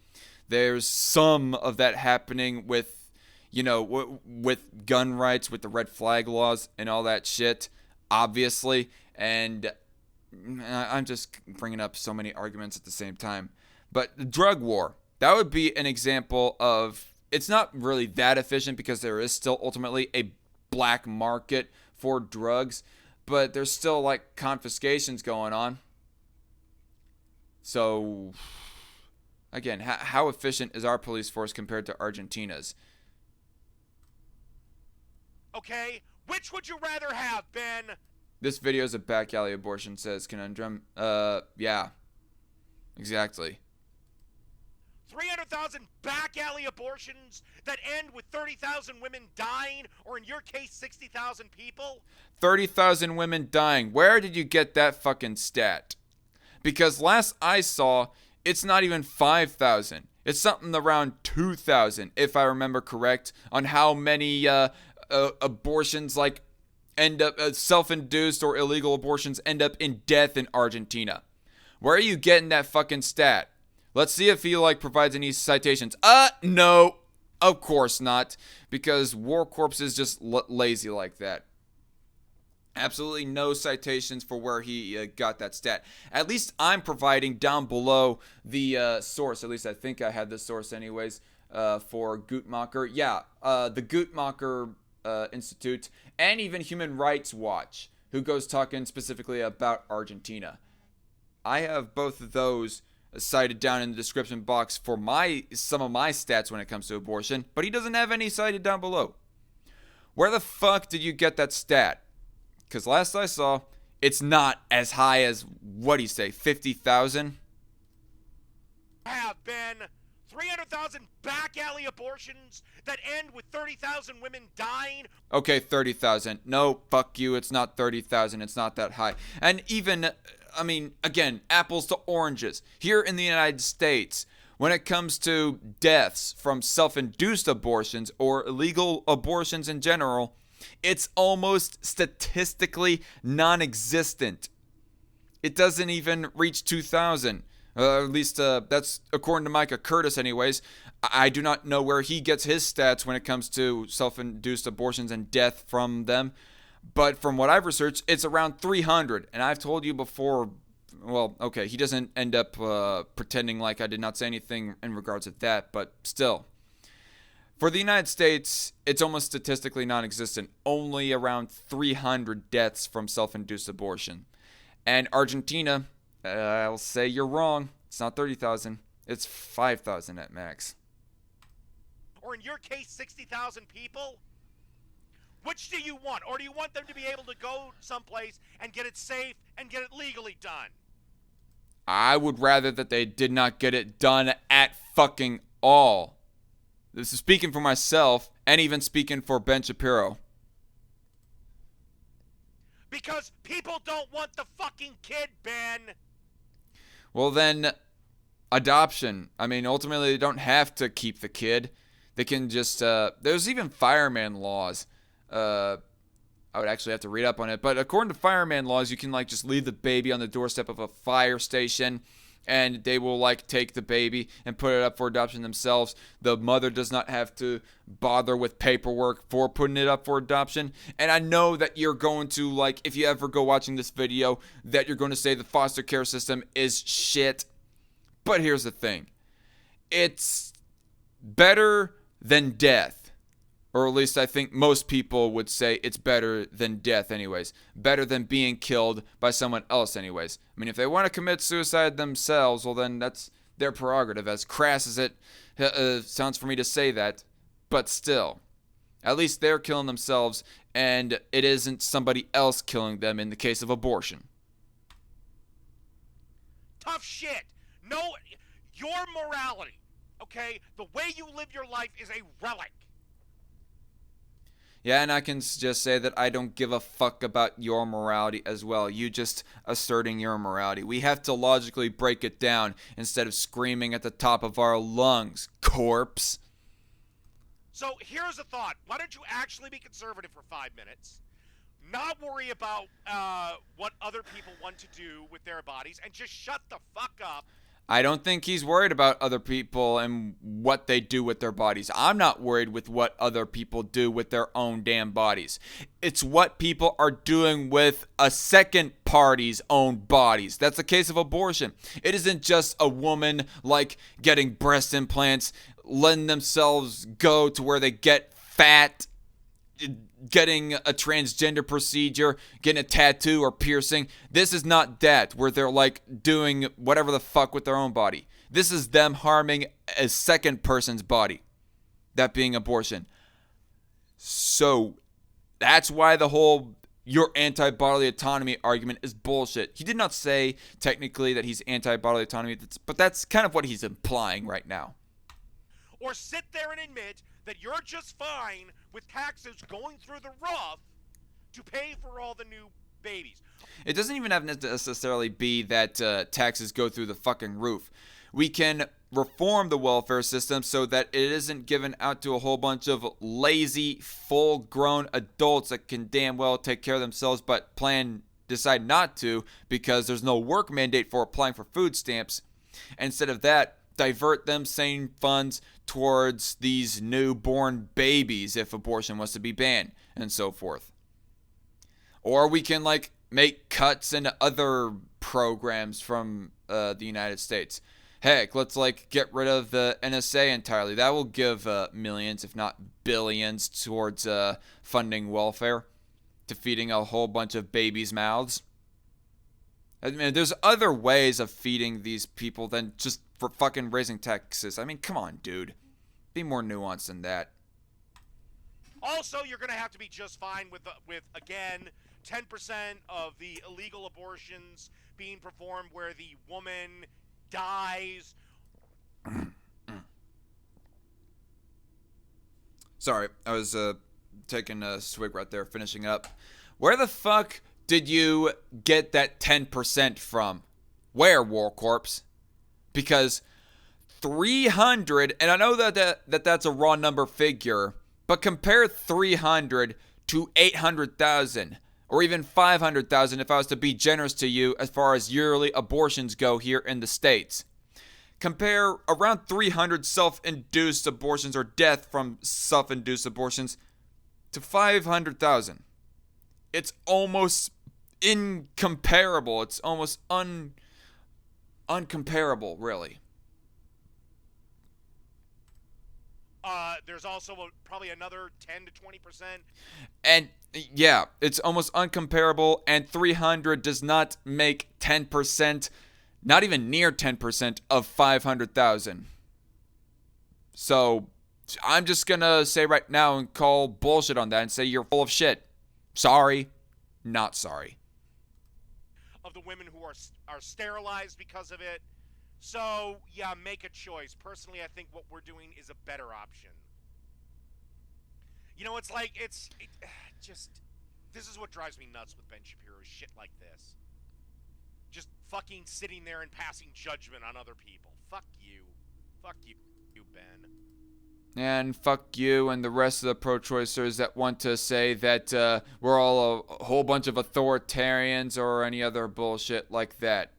there's some of that happening with, with gun rights, with the red flag laws and all that shit, obviously. And I'm just bringing up so many arguments at the same time. But the drug war, that would be an example of, it's not really that efficient because there is still ultimately a black market for drugs, but there's still confiscations going on. So again, how efficient is our police force compared to Argentina's? Okay, which would you rather have, Ben? This video is a back alley abortion, says Conundrum. Yeah, exactly. 300,000 back alley abortions that end with 30,000 women dying, or in your case, 60,000 people? 30,000 women dying. Where did you get that fucking stat? Because last I saw, it's not even 5,000. It's something around 2,000, if I remember correct, on how many abortions like end up self-induced or illegal abortions end up in death in Argentina. Where are you getting that fucking stat? Let's see if he like provides any citations. No, of course not, because Warcorpse is just lazy like that. Absolutely no citations for where he got that stat. At least I'm providing down below the source. At least I think I had the source anyways for Guttmacher. Yeah, the Guttmacher Institute and even Human Rights Watch, who goes talking specifically about Argentina. I have both of those cited down in the description box for some of my stats when it comes to abortion, but he doesn't have any cited down below. Where the fuck did you get that stat? Because last I saw, it's not as high as, what do you say, 50,000? Have been 300,000 back alley abortions that end with 30,000 women dying. Okay, 30,000. No, fuck you, it's not 30,000, it's not that high. And even, I mean, again, apples to oranges. Here in the United States, when it comes to deaths from self-induced abortions or illegal abortions in general, it's almost statistically non-existent. It doesn't even reach 2,000. At least that's according to Micah Curtis anyways. I do not know where he gets his stats when it comes to self-induced abortions and death from them. But from what I've researched, it's around 300. And I've told you before, well, okay, he doesn't end up pretending like I did not say anything in regards to that, but still. For the United States, it's almost statistically non-existent. Only around 300 deaths from self-induced abortion. And Argentina, I'll say you're wrong. It's not 30,000. It's 5,000 at max. Or in your case, 60,000 people? Which do you want? Or do you want them to be able to go someplace and get it safe and get it legally done? I would rather that they did not get it done at fucking all. This is speaking for myself and even speaking for Ben Shapiro. Because people don't want the fucking kid, Ben. Well then, adoption. I mean, ultimately they don't have to keep the kid. They can just, there's even fireman laws. I would actually have to read up on it. But according to fireman laws, you can like just leave the baby on the doorstep of a fire station and they will like take the baby and put it up for adoption themselves. The mother does not have to bother with paperwork for putting it up for adoption. And I know that you're going to like, if you ever go watching this video, that you're going to say the foster care system is shit. But here's the thing. It's better than death. Or at least I think most people would say it's better than death anyways. Better than being killed by someone else anyways. I mean, if they want to commit suicide themselves, well then that's their prerogative. As crass as it sounds for me to say that. But still, at least they're killing themselves and it isn't somebody else killing them in the case of abortion. Tough shit. No, your morality, okay? The way you live your life is a relic. Yeah, and I can just say that I don't give a fuck about your morality as well. You just asserting your morality. We have to logically break it down instead of screaming at the top of our lungs, corpse. So here's a thought. Why don't you actually be conservative for 5 minutes? Not worry about what other people want to do with their bodies and just shut the fuck up. I don't think he's worried about other people and what they do with their bodies. I'm not worried with what other people do with their own damn bodies. It's what people are doing with a second party's own bodies. That's the case of abortion. It isn't just a woman like getting breast implants, letting themselves go to where they get fat, getting a transgender procedure, getting a tattoo or piercing. This is not that, where they're like doing whatever the fuck with their own body. This is them harming a second person's body, that being abortion. So that's why the whole your anti-bodily autonomy argument is bullshit. He did not say technically that he's anti-bodily autonomy, but that's kind of what he's implying right now. Or sit there and admit that you're just fine with taxes going through the roof to pay for all the new babies. It doesn't even have to necessarily be that taxes go through the fucking roof. We can reform the welfare system so that it isn't given out to a whole bunch of lazy, full-grown adults that can damn well take care of themselves but decide not to because there's no work mandate for applying for food stamps. Instead of that, divert them same funds towards these newborn babies if abortion was to be banned and so forth. Or we can make cuts into other programs from the United States. Heck, let's get rid of the NSA entirely. That will give millions, if not billions, towards funding welfare, to feeding a whole bunch of babies' mouths. I mean, there's other ways of feeding these people than just for fucking raising taxes. I mean, come on, dude. Be more nuanced than that. Also, you're going to have to be just fine with again, 10% of the illegal abortions being performed where the woman dies. Sorry, I was taking a swig right there, finishing up. Where the fuck did you get that 10% from? Where, Warcorpse? Because 300, and I know that's a raw number figure, but compare 300 to 800,000. Or even 500,000 if I was to be generous to you as far as yearly abortions go here in the States. Compare around 300 self-induced abortions or death from self-induced abortions to 500,000. It's almost incomparable. It's almost uncomparable, really. There's also probably another 10 to 20%. And yeah, it's almost uncomparable, and 300 does not make 10%, not even near 10% of 500,000. So I'm just going to say right now and call bullshit on that and say you're full of shit. Sorry, not sorry. Of the women who are sterilized because of it. So, yeah, make a choice. Personally, I think what we're doing is a better option. You know, this is what drives me nuts with Ben Shapiro, shit like this. Just fucking sitting there and passing judgment on other people. Fuck you. Fuck you, Ben. And fuck you and the rest of the pro-choicers that want to say that we're all a whole bunch of authoritarians or any other bullshit like that.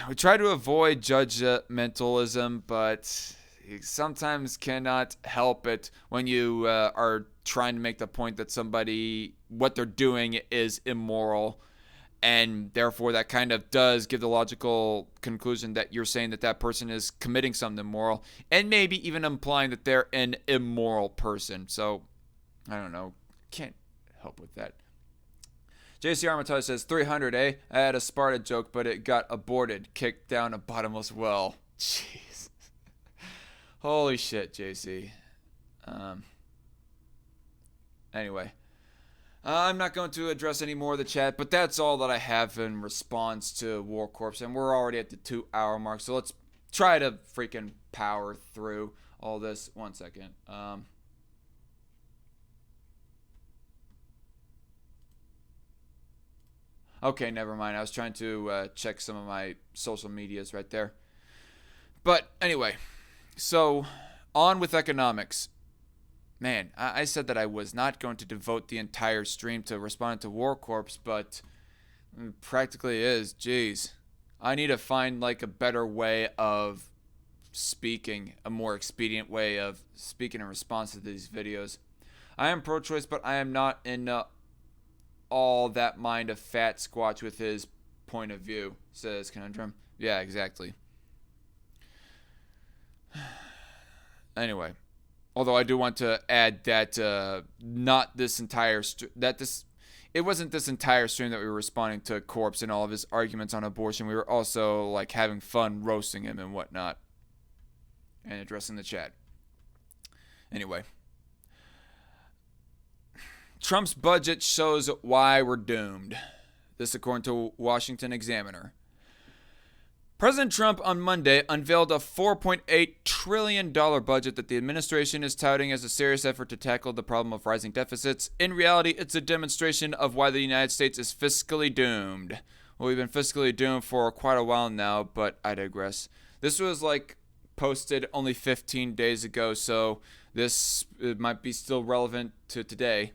We try to avoid judgmentalism, but you sometimes cannot help it when you are trying to make the point that what they're doing is immoral. And therefore, that kind of does give the logical conclusion that you're saying that person is committing something immoral, and maybe even implying that they're an immoral person. So, I don't know. Can't help with that. JC Armitage says, 300, eh? I had a Sparta joke, but it got aborted. Kicked down a bottomless well. Jeez. Holy shit, JC. Anyway. I'm not going to address any more of the chat, but that's all that I have in response to Warcorpse, and we're already at the 2-hour mark, so let's try to freaking power through all this. 1 second. Okay, never mind. I was trying to check some of my social medias right there. But anyway, so on with economics. Man, I said that I was not going to devote the entire stream to responding to Warcorpse, but it practically is. Jeez. I need to find a better way of speaking, a more expedient way of speaking in response to these videos. I am pro-choice, but I am not in all that mind of Fat Squatch with his point of view, says Conundrum. Yeah, exactly. Anyway. Although I do want to add that it wasn't this entire stream that we were responding to Corpse and all of his arguments on abortion. We were also having fun roasting him and whatnot, and addressing the chat. Anyway. Trump's budget shows why we're doomed. This according to Washington Examiner. President Trump on Monday unveiled a $4.8 trillion budget that the administration is touting as a serious effort to tackle the problem of rising deficits. In reality, it's a demonstration of why the United States is fiscally doomed. Well, we've been fiscally doomed for quite a while now, but I digress. This was posted only 15 days ago, so this might be still relevant to today.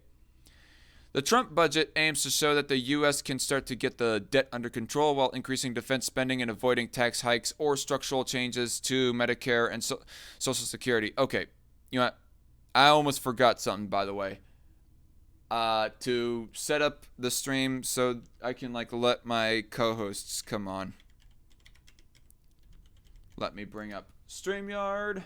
The Trump budget aims to show that the U.S. can start to get the debt under control while increasing defense spending and avoiding tax hikes or structural changes to Medicare and Social Security. Okay, you know what? I almost forgot something, by the way. To set up the stream so I can let my co-hosts come on. Let me bring up StreamYard.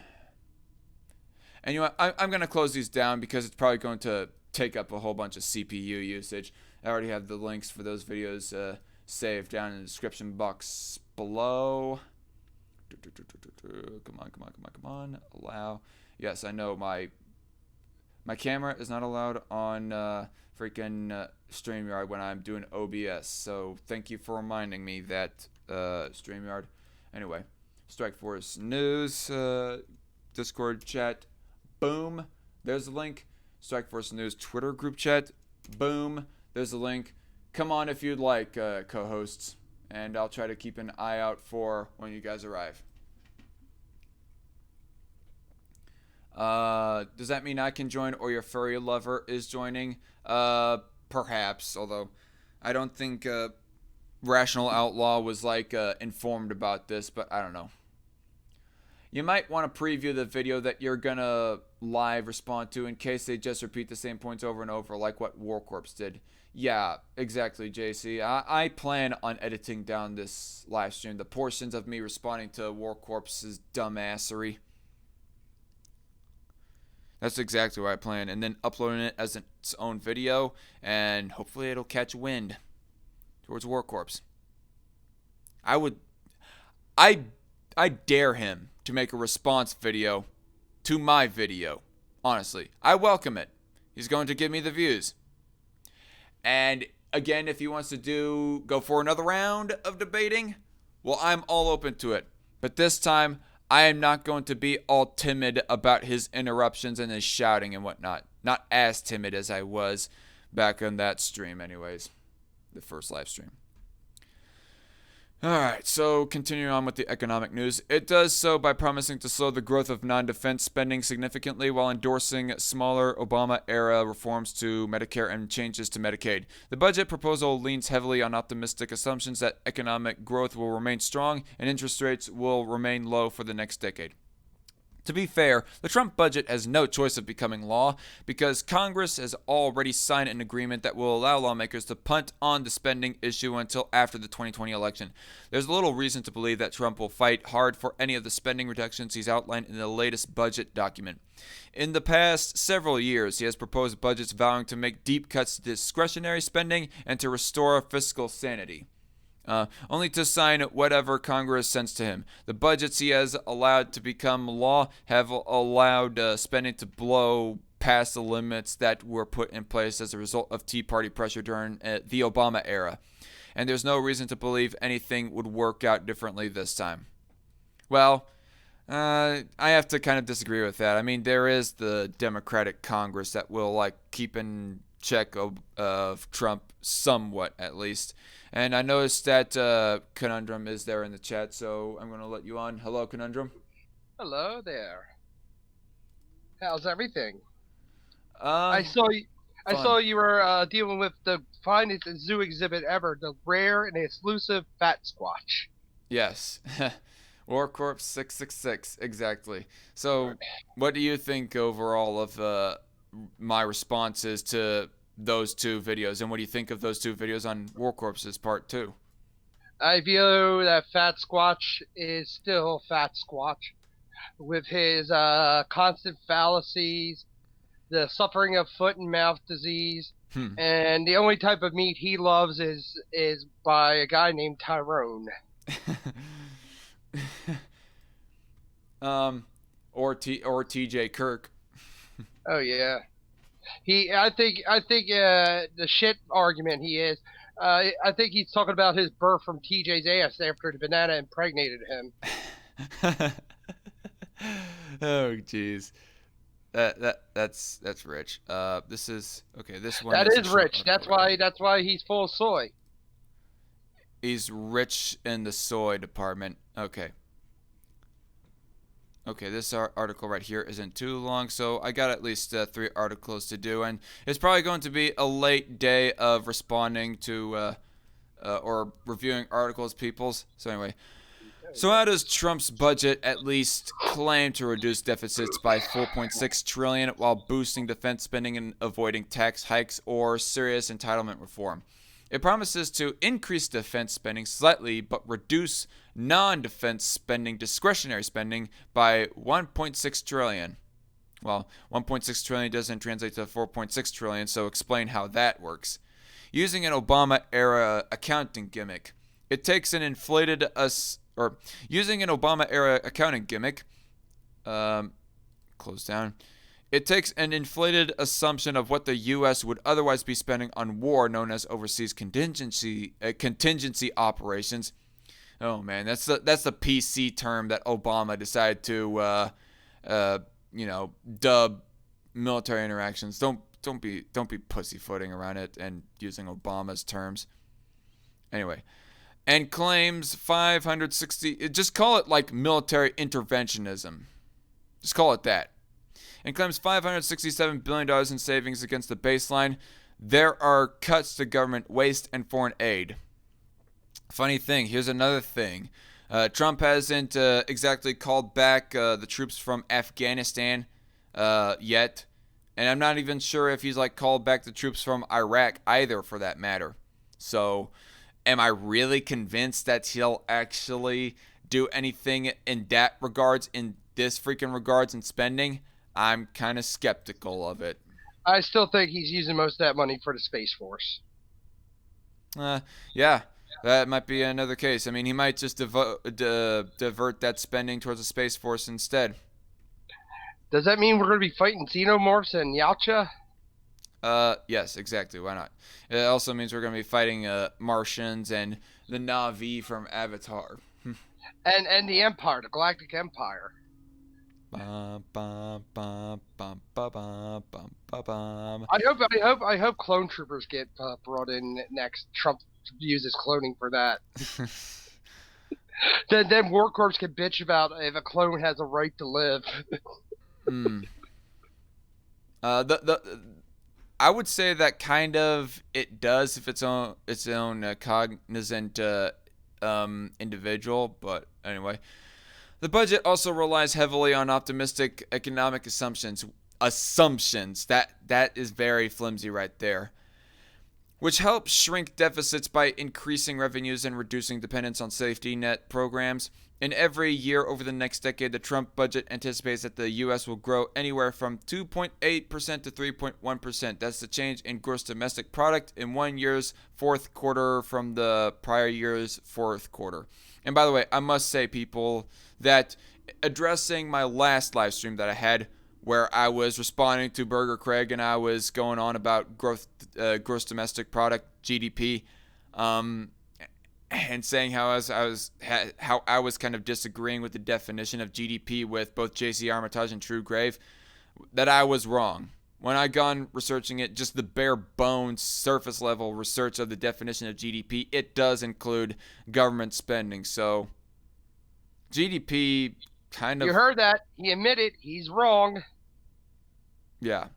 And you know what? I'm going to close these down because it's probably going to take up a whole bunch of CPU usage. I already have the links for those videos saved down in the description box below. Come on. Allow. Yes, I know my camera is not allowed on freaking StreamYard when I'm doing OBS. So thank you for reminding me that, StreamYard. Anyway, Strikeforce News, Discord chat. Boom. There's the link. Strikeforce News Twitter group chat. Boom. There's a link. Come on if you'd like, co-hosts. And I'll try to keep an eye out for when you guys arrive. Does that mean I can join or your furry lover is joining? Perhaps. Although I don't think Rational Outlaw was informed about this, but I don't know. You might want to preview the video that you're going to live respond to in case they just repeat the same points over and over like what Warcorpse did. Yeah, exactly, JC. I plan on editing down this live stream, the portions of me responding to Warcorpse's dumbassery. That's exactly what I plan. And then uploading it as its own video, and hopefully it'll catch wind towards Warcorpse. I dare him to make a response video to my video. Honestly, I welcome it. He's going to give me the views. And again, if he wants to go for another round of debating, well, I'm all open to it. But this time, I am not going to be all timid about his interruptions and his shouting and whatnot. Not as timid as I was back on that stream anyways. The first live stream. Alright, so continuing on with the economic news. It does so by promising to slow the growth of non-defense spending significantly while endorsing smaller Obama-era reforms to Medicare and changes to Medicaid. The budget proposal leans heavily on optimistic assumptions that economic growth will remain strong and interest rates will remain low for the next decade. To be fair, the Trump budget has no choice of becoming law because Congress has already signed an agreement that will allow lawmakers to punt on the spending issue until after the 2020 election. There's little reason to believe that Trump will fight hard for any of the spending reductions he's outlined in the latest budget document. In the past several years, he has proposed budgets vowing to make deep cuts to discretionary spending and to restore fiscal sanity. Only to sign whatever Congress sends to him. The budgets he has allowed to become law have allowed spending to blow past the limits that were put in place as a result of Tea Party pressure during the Obama era. And there's no reason to believe anything would work out differently this time. Well, I have to kind of disagree with that. I mean, there is the Democratic Congress that will keep in check of Trump somewhat, at least. And I noticed that Conundrum is there in the chat, so I'm going to let you on. Hello, Conundrum. Hello there. How's everything? I saw you were dealing with the finest zoo exhibit ever, the rare and exclusive Fat Squatch. Yes. Warcorpse 666, exactly. So, what do you think overall of my responses to those two videos, and what do you think of those two videos on Warcorpse's part 2? I view that Fat Squatch is still Fat Squatch, with his constant fallacies, the suffering of foot and mouth disease, and the only type of meat he loves is by a guy named Tyrone. Or TJ Kirk. Oh yeah. I think the shit argument he is. I think he's talking about his birth from TJ's ass after the banana impregnated him. Oh jeez. That's rich. This is okay. This one That is a is Trump rich. article right here. That's why he's full of soy. He's rich in the soy department. Okay. Okay, this article right here isn't too long, so I got at least 3 articles to do, and it's probably going to be a late day of responding to or reviewing articles, peoples. So anyway, so how does Trump's budget at least claim to reduce deficits by 4.6 trillion while boosting defense spending and avoiding tax hikes or serious entitlement reform? It promises to increase defense spending slightly but reduce non-defense spending, discretionary spending, by 1.6 trillion. Well, 1.6 trillion doesn't translate to 4.6 trillion, so explain how that works. Using an Obama-era accounting gimmick, it takes an inflated using an Obama-era accounting gimmick, close down. It takes an inflated assumption of what the U.S. would otherwise be spending on war, known as overseas contingency operations. Oh man, that's the PC term that Obama decided to dub military interactions. Don't be pussyfooting around it and using Obama's terms. Anyway, and claims 560. Just call it like military interventionism. Just call it that. And claims $567 billion in savings against the baseline. There are cuts to government waste and foreign aid. Funny thing, here's another thing. Trump hasn't exactly called back the troops from Afghanistan yet. And I'm not even sure if he's called back the troops from Iraq either, for that matter. So, am I really convinced that he'll actually do anything in that regards, in this freaking regards in spending? I'm kind of skeptical of it. I still think he's using most of that money for the Space Force. Yeah, that might be another case. I mean, he might just divert that spending towards the Space Force instead. Does that mean we're going to be fighting xenomorphs and Yautja? Yes, exactly. Why not? It also means we're going to be fighting Martians and the Na'vi from Avatar. and the Empire, the Galactic Empire. Bum, bum, bum, bum, bum, bum, bum, bum. I hope clone troopers get brought in next. Trump uses cloning for that. then Warcorpse can bitch about if a clone has a right to live. I would say that kind of it does if its own cognizant individual, but anyway. The budget also relies heavily on optimistic economic assumptions. That is very flimsy right there. Which helps shrink deficits by increasing revenues and reducing dependence on safety net programs. In every year over the next decade, the Trump budget anticipates that the U.S. will grow anywhere from 2.8% to 3.1%. That's the change in gross domestic product in one year's fourth quarter from the prior year's fourth quarter. And by the way, I must say, people, that addressing my last live stream that I had, where I was responding to Burger Craig and I was going on about gross domestic product (GDP), and saying how I was kind of disagreeing with the definition of GDP with both J.C. Armitage and True Grave, that I was wrong. When I gone researching it, just the bare bones surface level research of the definition of GDP, it does include government spending. So GDP kind of... You heard that. He admitted he's wrong. Yeah.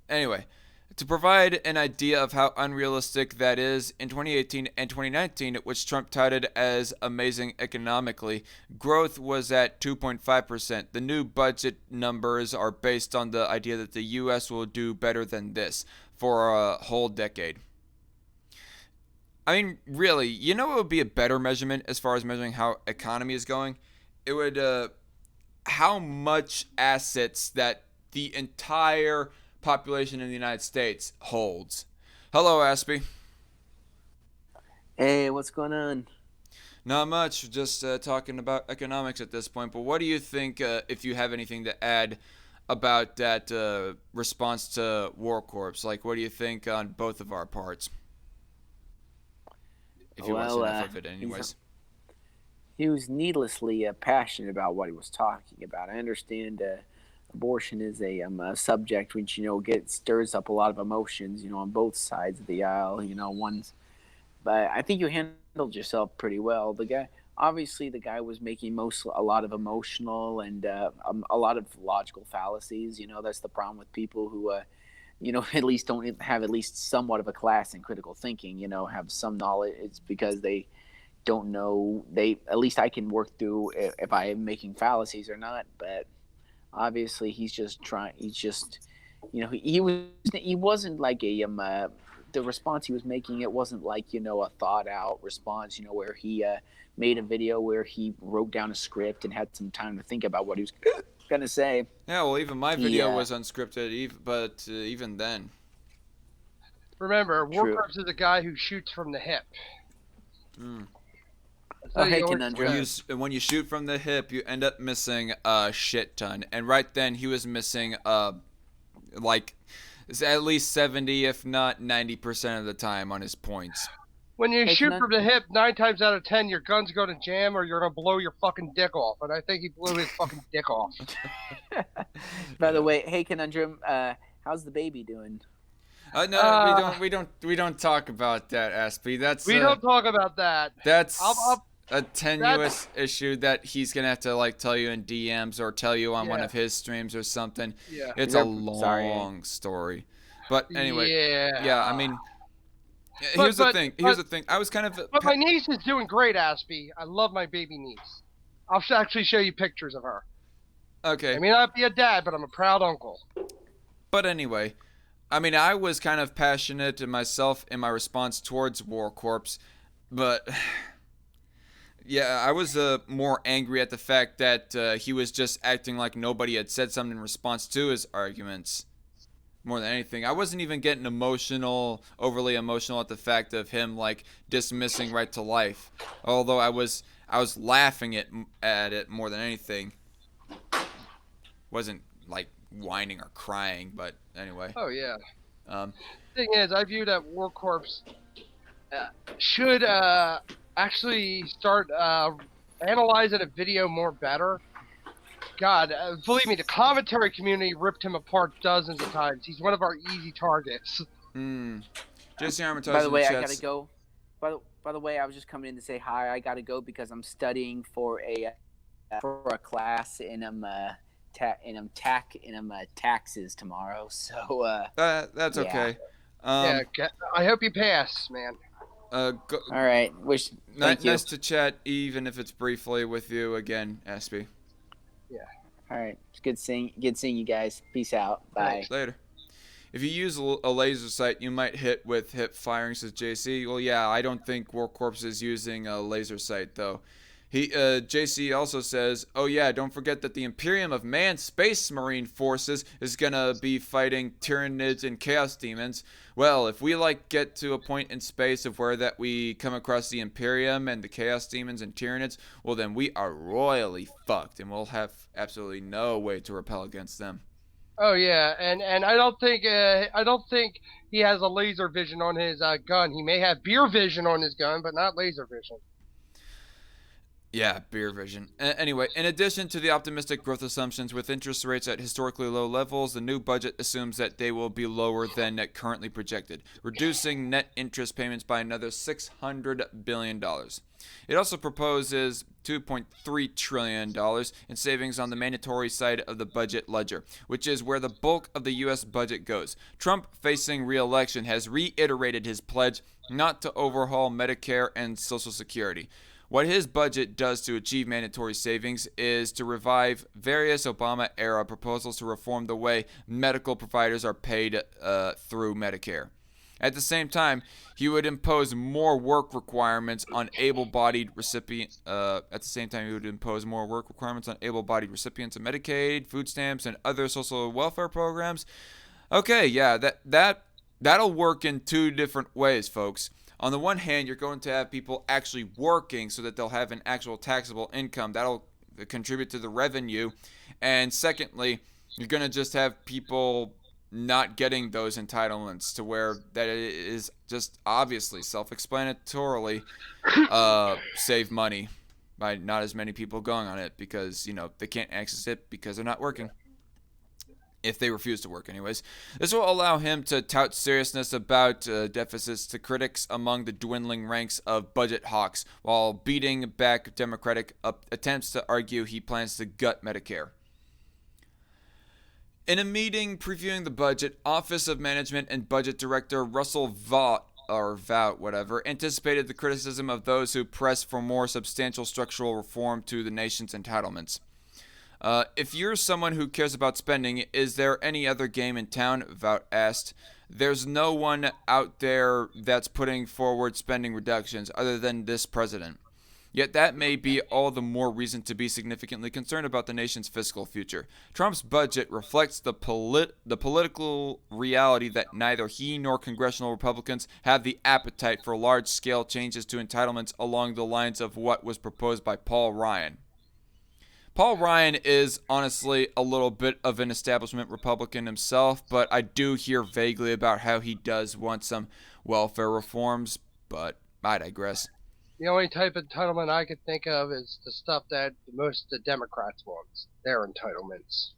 Anyway, to provide an idea of how unrealistic that is, in 2018 and 2019, which Trump touted as amazing economically, growth was at 2.5%. The new budget numbers are based on the idea that the U.S. will do better than this for a whole decade. I mean, really, you know what would be a better measurement as far as measuring how economy is going? It would, how much assets that the entire population in the United States holds. Hello, Aspie. Hey, what's going on? Not much, just talking about economics at this point. But what do you think, if you have anything to add about that response to Warcorpse? Like, what do you think on both of our parts? If you watched enough of it, anyways. He was needlessly passionate about what he was talking about. I understand abortion is a subject which stirs up a lot of emotions, on both sides of the aisle. But I think you handled yourself pretty well. The guy was making a lot of emotional and a lot of logical fallacies. That's the problem with people who at least don't have at least somewhat of a class in critical thinking. Have some knowledge. It's because they don't know. At least I can work through if I am making fallacies or not. But obviously, he wasn't like the response he was making. It wasn't like a thought out response. Where he made a video where he wrote down a script and had some time to think about what he was gonna say. Yeah, well, even my video was unscripted, but even then. Remember, Warcorpse is a guy who shoots from the hip. Hey, when you shoot from the hip, you end up missing a shit ton. And right then, he was missing at least 70, if not 90% of the time on his points. When you shoot from the hip, 9 times out of 10, your gun's going to jam or you're going to blow your fucking dick off. And I think he blew his fucking dick off. By the way, hey, Conundrum, how's the baby doing? No, we don't talk about that, Aspie. We don't talk about that. That's a tenuous issue that he's gonna have to tell you in DMs or tell you on one of his streams or something. Yeah. It's a long story. But anyway, yeah. I mean, here's the thing. I was kind of. But my niece is doing great, Aspie. I love my baby niece. I'll actually show you pictures of her. Okay. I may not be a dad, but I'm a proud uncle. But anyway, I mean, I was kind of passionate in myself in my response towards Warcorpse, but yeah, I was more angry at the fact that he was just acting like nobody had said something in response to his arguments. More than anything, I wasn't even getting overly emotional at the fact of him dismissing right to life. Although I was laughing at it more than anything. Wasn't whining or crying, but anyway. Oh yeah. Thing is, I view that Warcorpse should actually start analyzing a video more better. God, believe me, the commentary community ripped him apart dozens of times. He's one of our easy targets. Jesse Armitage. By the way, I gotta go. By the way, I was just coming in to say hi. I gotta go because I'm studying for a class in taxes tomorrow. So that's okay. I hope you pass, man. All right. Nice to chat, even if it's briefly, with you again, Aspie. Yeah. All right. It's good seeing you guys. Peace out. Bye. Later. If you use a laser sight, you might hit with hip firing, says JC. Well, yeah, I don't think Warcorpse is using a laser sight, though. JC also says, oh yeah, don't forget that the Imperium of Manned Space Marine Forces is gonna be fighting Tyranids and Chaos Demons. Well, if we get to a point in space of where that we come across the Imperium and the Chaos Demons and Tyranids, well then we are royally fucked and we'll have absolutely no way to repel against them. Oh yeah, and I don't think he has a laser vision on his gun. He may have beer vision on his gun, but not laser vision. Yeah, beer vision. Anyway, in addition to the optimistic growth assumptions with interest rates at historically low levels, the new budget assumes that they will be lower than currently projected, reducing net interest payments by another $600 billion. It also proposes $2.3 trillion in savings on the mandatory side of the budget ledger, which is where the bulk of the U.S. budget goes. Trump, facing re-election, has reiterated his pledge not to overhaul Medicare and Social Security. What his budget does to achieve mandatory savings is to revive various Obama-era proposals to reform the way medical providers are paid through Medicare. At the same time, he would impose more work requirements on able-bodied recipients. of Medicaid, food stamps, and other social welfare programs. Okay, yeah, that'll work in two different ways, folks. On the one hand, you're going to have people actually working so that they'll have an actual taxable income that'll contribute to the revenue. And secondly, you're going to just have people not getting those entitlements to where that it is just obviously self-explanatorily save money by not as many people going on it because, they can't access it because they're not working. If they refuse to work anyways. This will allow him to tout seriousness about deficits to critics among the dwindling ranks of budget hawks while beating back Democratic attempts to argue he plans to gut Medicare. In a meeting previewing the budget, Office of Management and Budget Director Russell Vought anticipated the criticism of those who press for more substantial structural reform to the nation's entitlements. If you're someone who cares about spending, is there any other game in town? Vought asked. There's no one out there that's putting forward spending reductions other than this president. Yet that may be all the more reason to be significantly concerned about the nation's fiscal future. Trump's budget reflects the political reality that neither he nor congressional Republicans have the appetite for large-scale changes to entitlements along the lines of what was proposed by Paul Ryan. Paul Ryan is honestly a little bit of an establishment Republican himself, but I do hear vaguely about how he does want some welfare reforms, but I digress. The only type of entitlement I could think of is the stuff that most of the Democrats want, their entitlements.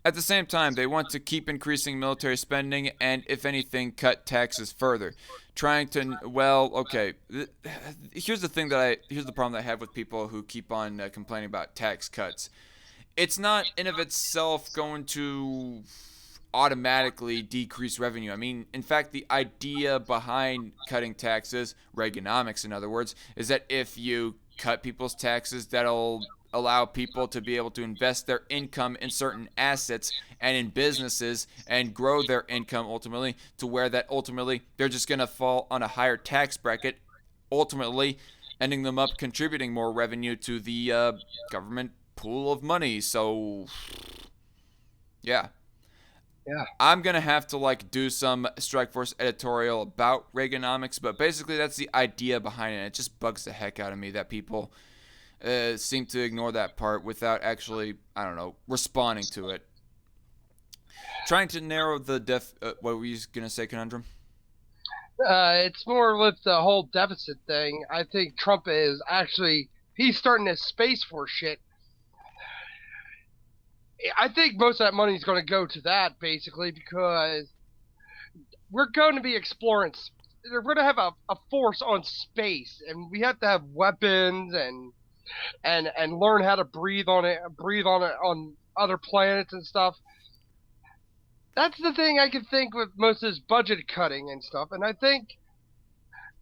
At the same time, they want to keep increasing military spending and, if anything, cut taxes further. Trying to, here's the problem that I have with people who keep on complaining about tax cuts. It's not in of itself going to automatically decrease revenue. I mean, in fact, the idea behind cutting taxes, Reaganomics in other words, is that if you cut people's taxes, that'll allow people to be able to invest their income in certain assets and in businesses and grow their income ultimately to where that ultimately they're just going to fall on a higher tax bracket, ultimately ending them up contributing more revenue to the government pool of money. So, yeah. I'm going to have to do some Strikeforce editorial about Reaganomics, but basically that's the idea behind it. It just bugs the heck out of me that people seem to ignore that part without actually, responding to it. Trying to narrow the what were you going to say, Conundrum? It's more with the whole deficit thing. I think Trump is he's starting this Space Force shit. I think most of that money is going to go to that, basically, because we're going to be exploring. We're going to have a force on space, and we have to have weapons and learn how to breathe on it on other planets and stuff. That's the thing I can think with most of this budget cutting and stuff. And I think,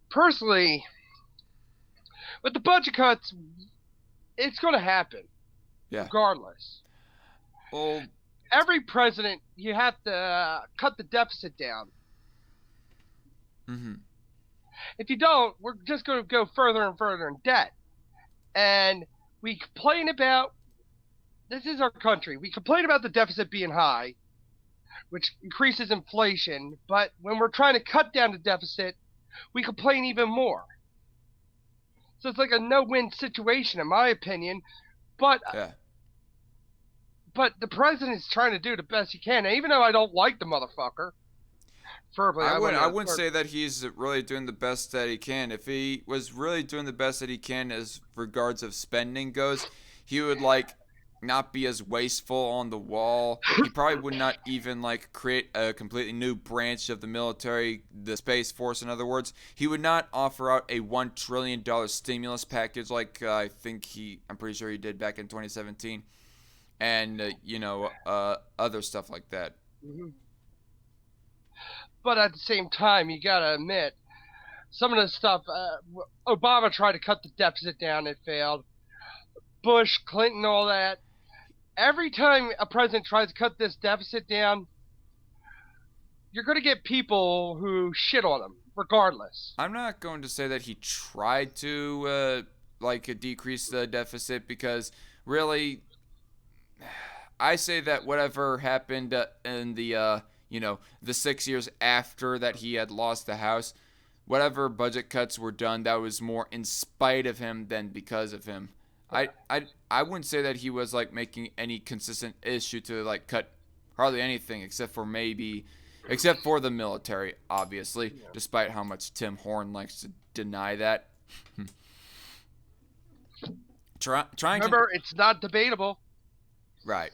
personally, with the budget cuts, it's going to happen. Yeah. Regardless. Well, every president, you have to cut the deficit down. Mm-hmm. If you don't, we're just going to go further and further in debt. And we complain about, this is our country, we complain about the deficit being high, which increases inflation, but when we're trying to cut down the deficit, we complain even more. So it's like a no-win situation, in my opinion. But the president's trying to do the best he can, and even though I don't like the motherfucker, I wouldn't say that he's really doing the best that he can. If he was really doing the best that he can as regards of spending goes, he would not be as wasteful on the wall. He probably would not even create a completely new branch of the military, the Space Force in other words. He would not offer out a $1 trillion stimulus package I'm pretty sure he did back in 2017. And, other stuff like that. Mm-hmm. But at the same time, you gotta admit, some of the stuff, Obama tried to cut the deficit down, it failed. Bush, Clinton, all that. Every time a president tries to cut this deficit down, you're going to get people who shit on him, regardless. I'm not going to say that he tried to, decrease the deficit because, really, I say that whatever happened in the the 6 years after that he had lost the House, whatever budget cuts were done, that was more in spite of him than because of him. I wouldn't say that he was like making any consistent issue to like cut hardly anything except for the military, obviously, despite how much Tim Horn likes to deny that. Remember, it's not debatable. Right.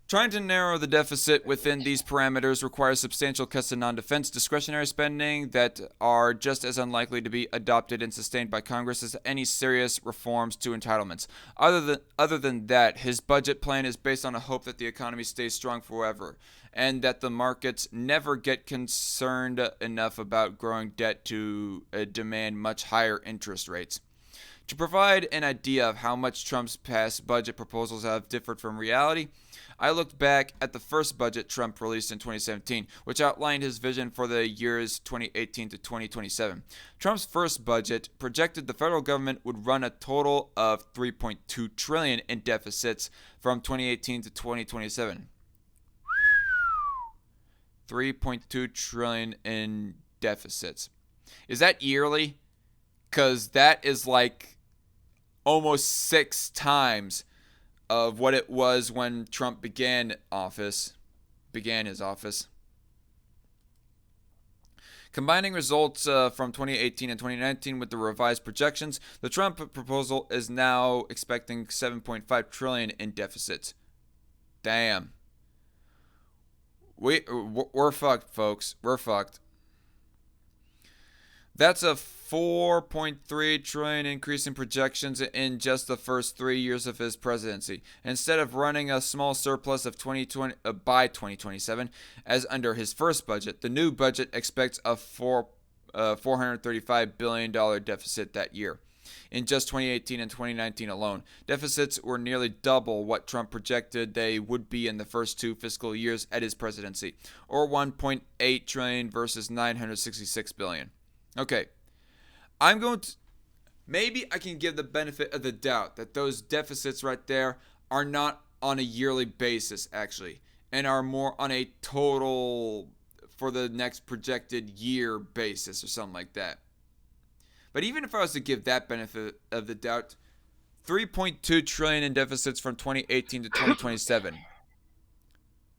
Trying to narrow the deficit within these parameters requires substantial cuts to non-defense discretionary spending that are just as unlikely to be adopted and sustained by Congress as any serious reforms to entitlements. Other than that, his budget plan is based on a hope that the economy stays strong forever and that the markets never get concerned enough about growing debt to demand much higher interest rates. To provide an idea of how much Trump's past budget proposals have differed from reality, I looked back at the first budget Trump released in 2017, which outlined his vision for the years 2018 to 2027. Trump's first budget projected the federal government would run a total of $3.2 trillion in deficits from 2018 to 2027. $3.2 trillion in deficits. Is that yearly? Because that is like almost 6 times of what it was when Trump began his office. Combining results from 2018 and 2019 with the revised projections, the Trump proposal is now expecting $7.5 trillion in deficits. Damn. We're fucked, folks. We're fucked. That's a $4.3 trillion increase in projections in just the first 3 years of his presidency. Instead of running a small surplus of by 2027, as under his first budget, the new budget expects a $435 billion deficit that year. In just 2018 and 2019 alone, deficits were nearly double what Trump projected they would be in the first 2 fiscal years at his presidency, or $1.8 trillion versus $966 billion. Okay, maybe I can give the benefit of the doubt that those deficits right there are not on a yearly basis, actually, and are more on a total for the next projected year basis or something like that. But even if I was to give that benefit of the doubt, $3.2 trillion in deficits from 2018 to 2027.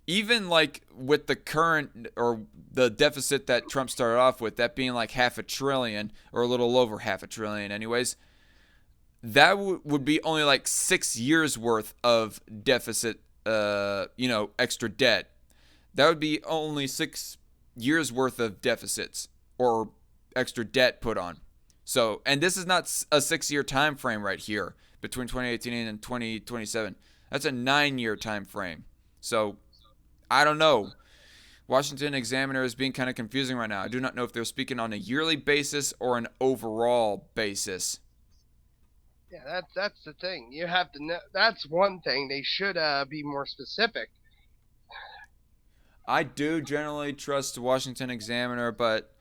Even like with the current or the deficit that Trump started off with, that being like $500 billion or a little over $500 billion anyways, that would be only like 6 years worth of deficit, extra debt. That would be only 6 years worth of deficits or extra debt put on. So, and this is not a 6-year time frame right here between 2018 and 2027. That's a 9-year time frame. So, I don't know. Washington Examiner is being kind of confusing right now. I do not know if they're speaking on a yearly basis or an overall basis. Yeah, that's the thing. You have to know. That's one thing. They should be more specific. I do generally trust the Washington Examiner, but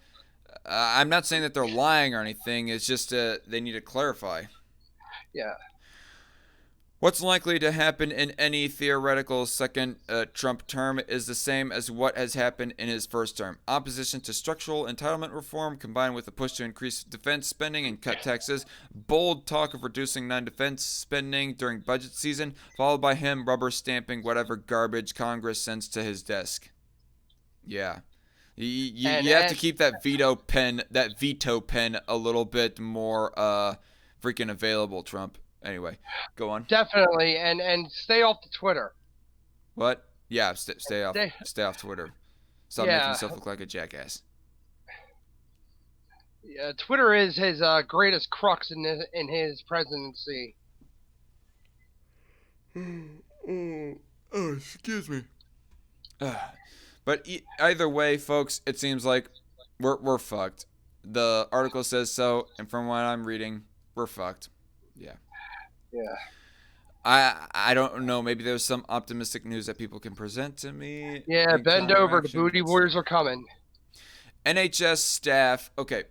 I'm not saying that they're lying or anything. It's just they need to clarify. Yeah. What's likely to happen in any theoretical second Trump term is the same as what has happened in his first term. Opposition to structural entitlement reform combined with a push to increase defense spending and cut taxes, bold talk of reducing non-defense spending during budget season, followed by him rubber stamping whatever garbage Congress sends to his desk. Yeah. You have to keep that veto pen a little bit more freaking available, Trump. Anyway, go on. Definitely, and stay off the Twitter. What? Yeah, stay off Twitter. Stop making yourself look like a jackass. Yeah, Twitter is his greatest crux in his presidency. Oh, excuse me. But either way, folks, it seems like we're fucked. The article says so, and from what I'm reading, we're fucked. Yeah. Yeah. I don't know. Maybe there's some optimistic news that people can present to me. Yeah, bend over. The booty warriors are coming. NHS staff. Okay,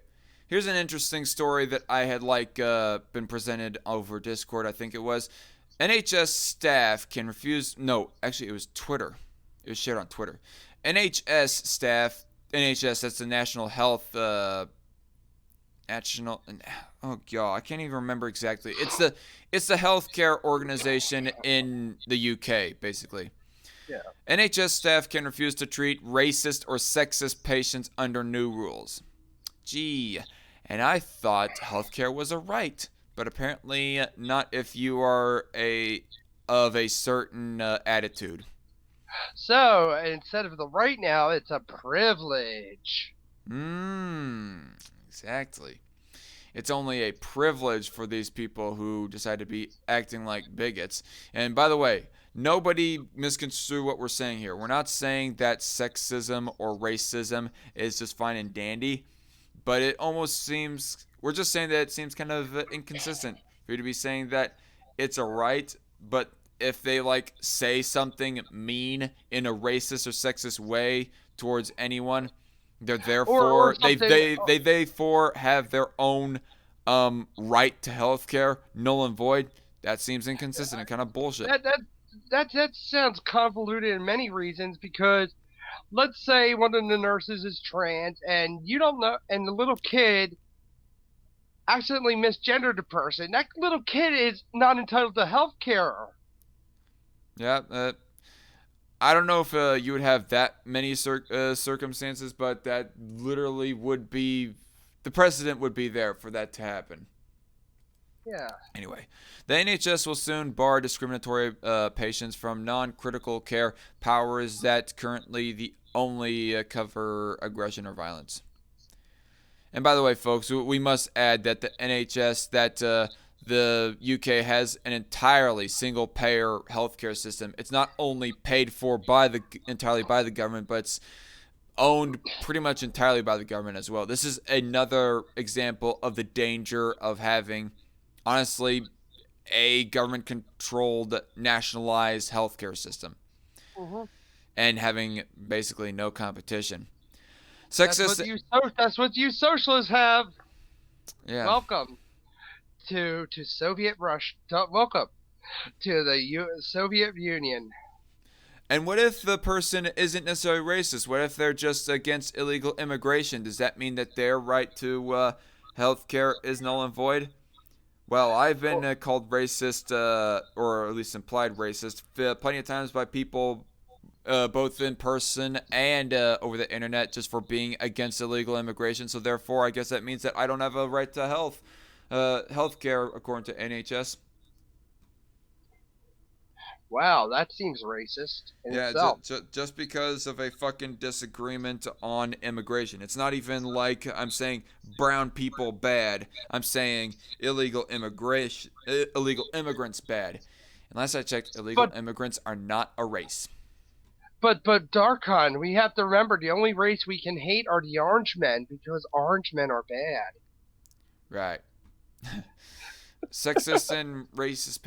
here's an interesting story that I had been presented over Discord. I think it was NHS staff can refuse. No, actually, it was Twitter. It was shared on Twitter. NHS staff, NHS, that's the National Health, National, oh god, I can't even remember exactly. It's the healthcare organization in the UK, basically. Yeah. NHS staff can refuse to treat racist or sexist patients under new rules. Gee, and I thought healthcare was a right, but apparently not if you are of a certain attitude. So instead of the right now, it's a privilege. Exactly. It's only a privilege for these people who decide to be acting like bigots. And by the way, nobody misconstrue what we're saying here. We're not saying that sexism or racism is just fine and dandy, but it almost seems, we're just saying that it seems kind of inconsistent for you to be saying that it's a right, but if they like say something mean in a racist or sexist way towards anyone, they're therefore they therefore have their own right to health care, null and void. That seems inconsistent and kind of bullshit. That sounds convoluted in many reasons, because let's say one of the nurses is trans and you don't know, and the little kid accidentally misgendered a person. That little kid is not entitled to health care. Yeah, I don't know if you would have that many circumstances, but that literally would be, the precedent would be there for that to happen. Yeah. Anyway, the NHS will soon bar discriminatory patients from non-critical care powers that currently the only cover aggression or violence. And by the way, folks, we must add that the NHS, that the UK has an entirely single-payer healthcare system. It's not only paid for entirely by the government, but it's owned pretty much entirely by the government as well. This is another example of the danger of having, honestly, a government-controlled, nationalized healthcare system, and having basically no competition. Sexist. That's what you socialists have. Yeah. Welcome to Soviet Russia. Welcome to the Soviet Union. And what if the person isn't necessarily racist? What if they're just against illegal immigration? Does that mean that their right to health care is null and void? Well, I've been called racist, or at least implied racist, plenty of times by people, both in person and over the internet, just for being against illegal immigration. So therefore, I guess that means that I don't have a right to health care according to NHS. Wow, that seems racist in itself. Just because of a fucking disagreement on immigration. It's not even like I'm saying brown people bad. I'm saying illegal immigrants bad. And last I checked, illegal immigrants are not a race. But Darkon, we have to remember the only race we can hate are the orange men, because orange men are bad. Right. Sexist and racist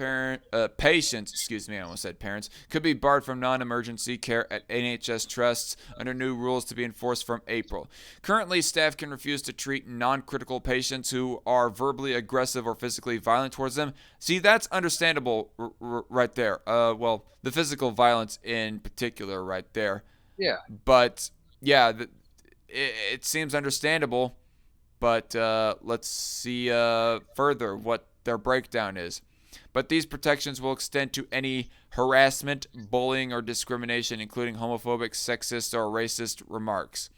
patients, I almost said parents, could be barred from non-emergency care at NHS trusts under new rules to be enforced from April. Currently, staff can refuse to treat non-critical patients who are verbally aggressive or physically violent towards them. See, that's understandable right there. Well, the physical violence in particular right there. Yeah. But, yeah, it seems understandable. But let's see further what their breakdown is. But these protections will extend to any harassment, bullying, or discrimination, including homophobic, sexist, or racist remarks.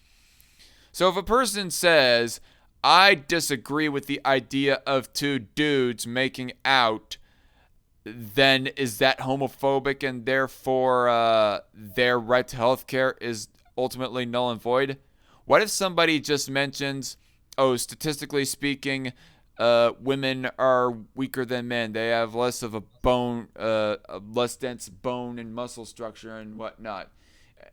So if a person says, I disagree with the idea of two dudes making out, then is that homophobic, and therefore their right to health care is ultimately null and void? What if somebody just mentions, oh, statistically speaking, women are weaker than men. They have less of a bone, less dense bone and muscle structure and whatnot.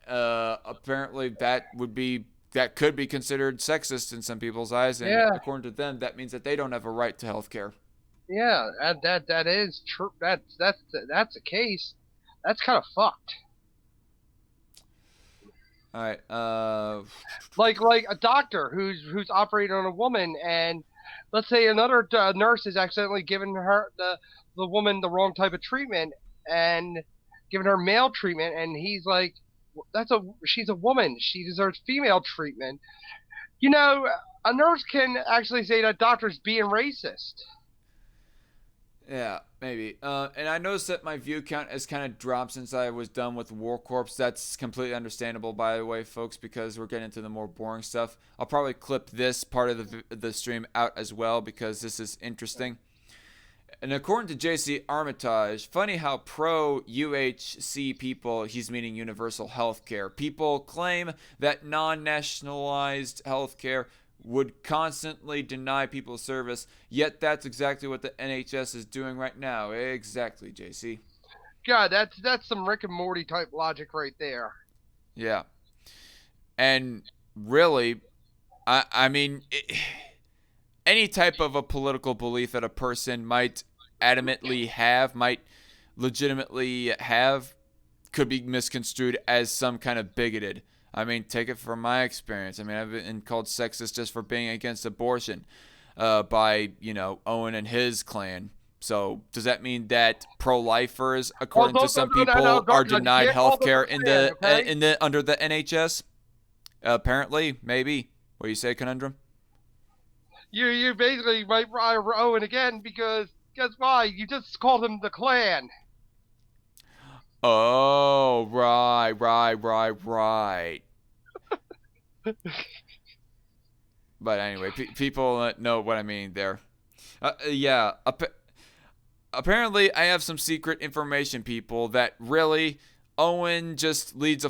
Apparently, that could be considered sexist in some people's eyes, and according to them, that means that they don't have a right to health care. Yeah, that is true. That's a case. That's kind of fucked. All right. Like a doctor who's operating on a woman, and let's say another nurse is accidentally giving her the woman the wrong type of treatment and giving her male treatment, and he's like, she's a woman. She deserves female treatment. You know, a nurse can actually say that doctor's being racist. Yeah, maybe. And I noticed that my view count has kind of dropped since I was done with Warcorpse. That's completely understandable, by the way, folks, because we're getting into the more boring stuff. I'll probably clip this part of the stream out as well because this is interesting. And according to JC Armitage, funny how pro-UHC people, he's meaning universal health care, people claim that non-nationalized health care would constantly deny people service, yet that's exactly what the NHS is doing right now. Exactly, JC. God, that's some Rick and Morty type logic right there. Yeah. And really, I mean, any type of a political belief that a person might adamantly have, might legitimately have, could be misconstrued as some kind of bigoted. I mean, take it from my experience. I mean, I've been called sexist just for being against abortion by, Owen and his clan. So does that mean that pro-lifers, according to some people, are denied health care under the NHS? Apparently, maybe. What do you say, Conundrum? You basically might Owen again because guess why? You just called him the Klan. Oh, right. But anyway, people know what I mean there. Yeah. Apparently, I have some secret information, people, that really Owen just leads a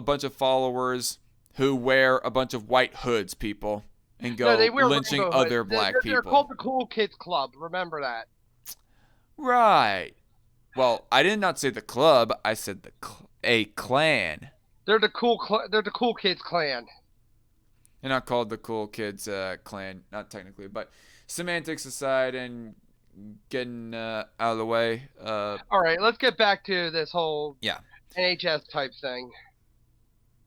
bunch of followers who wear a bunch of white hoods, people, and go lynching other black people. They're called the Cool Kids Club. Remember that. Right. Well, I did not say the club. I said a clan. They're the Cool Kids Clan. They're not called the Cool Kids Clan, not technically, but semantics aside and getting out of the way. All right, let's get back to this whole NHS type thing.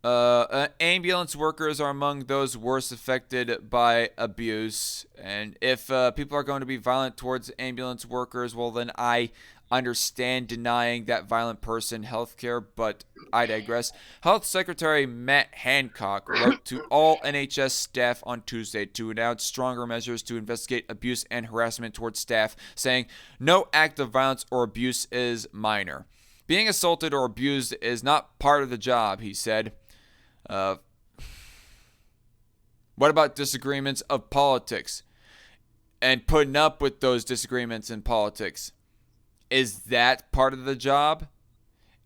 Ambulance workers are among those worst affected by abuse, and if people are going to be violent towards ambulance workers, well, then I understand denying that violent person health care, but I digress. Health Secretary Matt Hancock wrote to all NHS staff on Tuesday to announce stronger measures to investigate abuse and harassment towards staff, saying no act of violence or abuse is minor. Being assaulted or abused is not part of the job, he said. What about disagreements of politics and putting up with those disagreements in politics? Is that part of the job?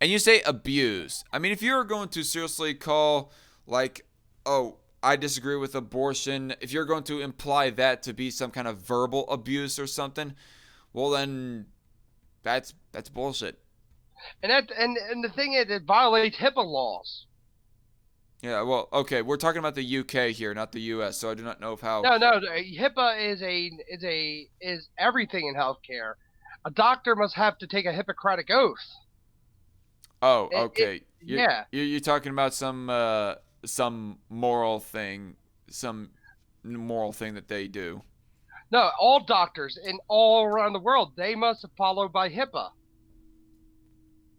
And you say abuse. I mean, if you're going to seriously call, like, oh, I disagree with abortion, if you're going to imply that to be some kind of verbal abuse or something, well, then that's bullshit. And the thing is, it violates HIPAA laws. Yeah, well, okay, we're talking about the UK here, not the US, so I do not know of how. No, HIPAA is everything in healthcare. A doctor must have to take a Hippocratic oath. Oh, okay. You're talking about some moral thing, that they do. No, all doctors in all around the world, they must follow by HIPAA.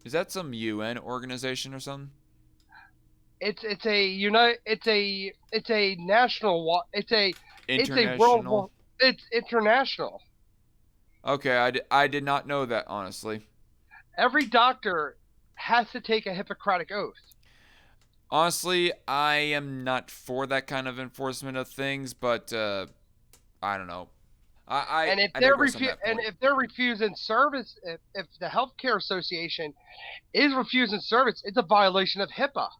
Is that some UN organization or something? It's a national. It's a world. It's international. Okay, I did not know that, honestly. Every doctor has to take a Hippocratic oath. Honestly, I am not for that kind of enforcement of things, but I don't know. If they're refusing service, if the Healthcare Association is refusing service, it's a violation of HIPAA.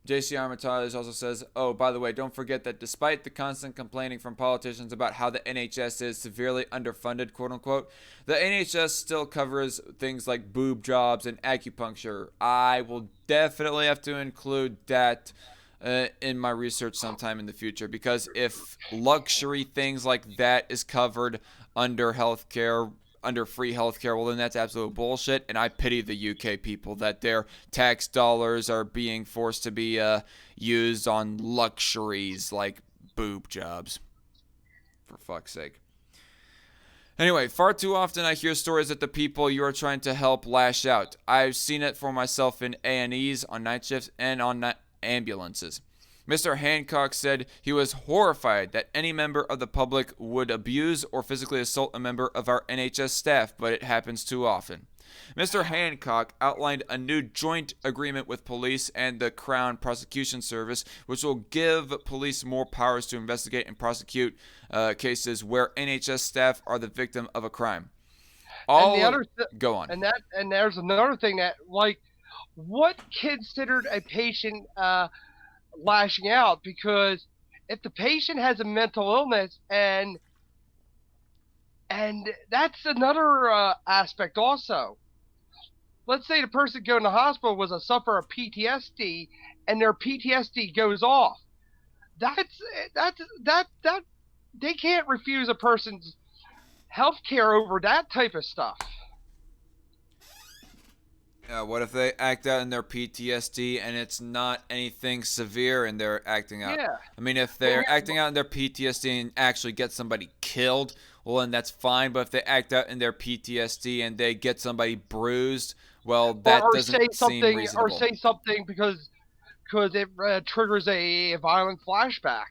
JC Armitage also says, oh, by the way, don't forget that despite the constant complaining from politicians about how the NHS is severely underfunded, quote unquote, the NHS still covers things like boob jobs and acupuncture. I will definitely have to include that in my research sometime in the future, because if luxury things like that is covered under healthcare, under free healthcare, well, then that's absolute bullshit, and I pity the UK people that their tax dollars are being forced to be used on luxuries like boob jobs. For fuck's sake. Anyway, far too often I hear stories that the people you are trying to help lash out. I've seen it for myself in A&Es, on night shifts, and on ambulances. Mr. Hancock said he was horrified that any member of the public would abuse or physically assault a member of our NHS staff, but it happens too often. Mr. Hancock outlined a new joint agreement with police and the Crown Prosecution Service, which will give police more powers to investigate and prosecute cases where NHS staff are the victim of a crime. Go on. And there's another thing that, like, what considered a patient lashing out? Because if the patient has a mental illness, and that's another aspect also. Let's say the person going to the hospital was a sufferer of PTSD, and their PTSD goes off. That they can't refuse a person's health care over that type of stuff. Yeah, what if they act out in their PTSD and it's not anything severe and they're acting out? Yeah. I mean, if they're acting out in their PTSD and actually get somebody killed, well, then that's fine. But if they act out in their PTSD and they get somebody bruised, well, that doesn't seem reasonable. Or say something because it triggers a violent flashback.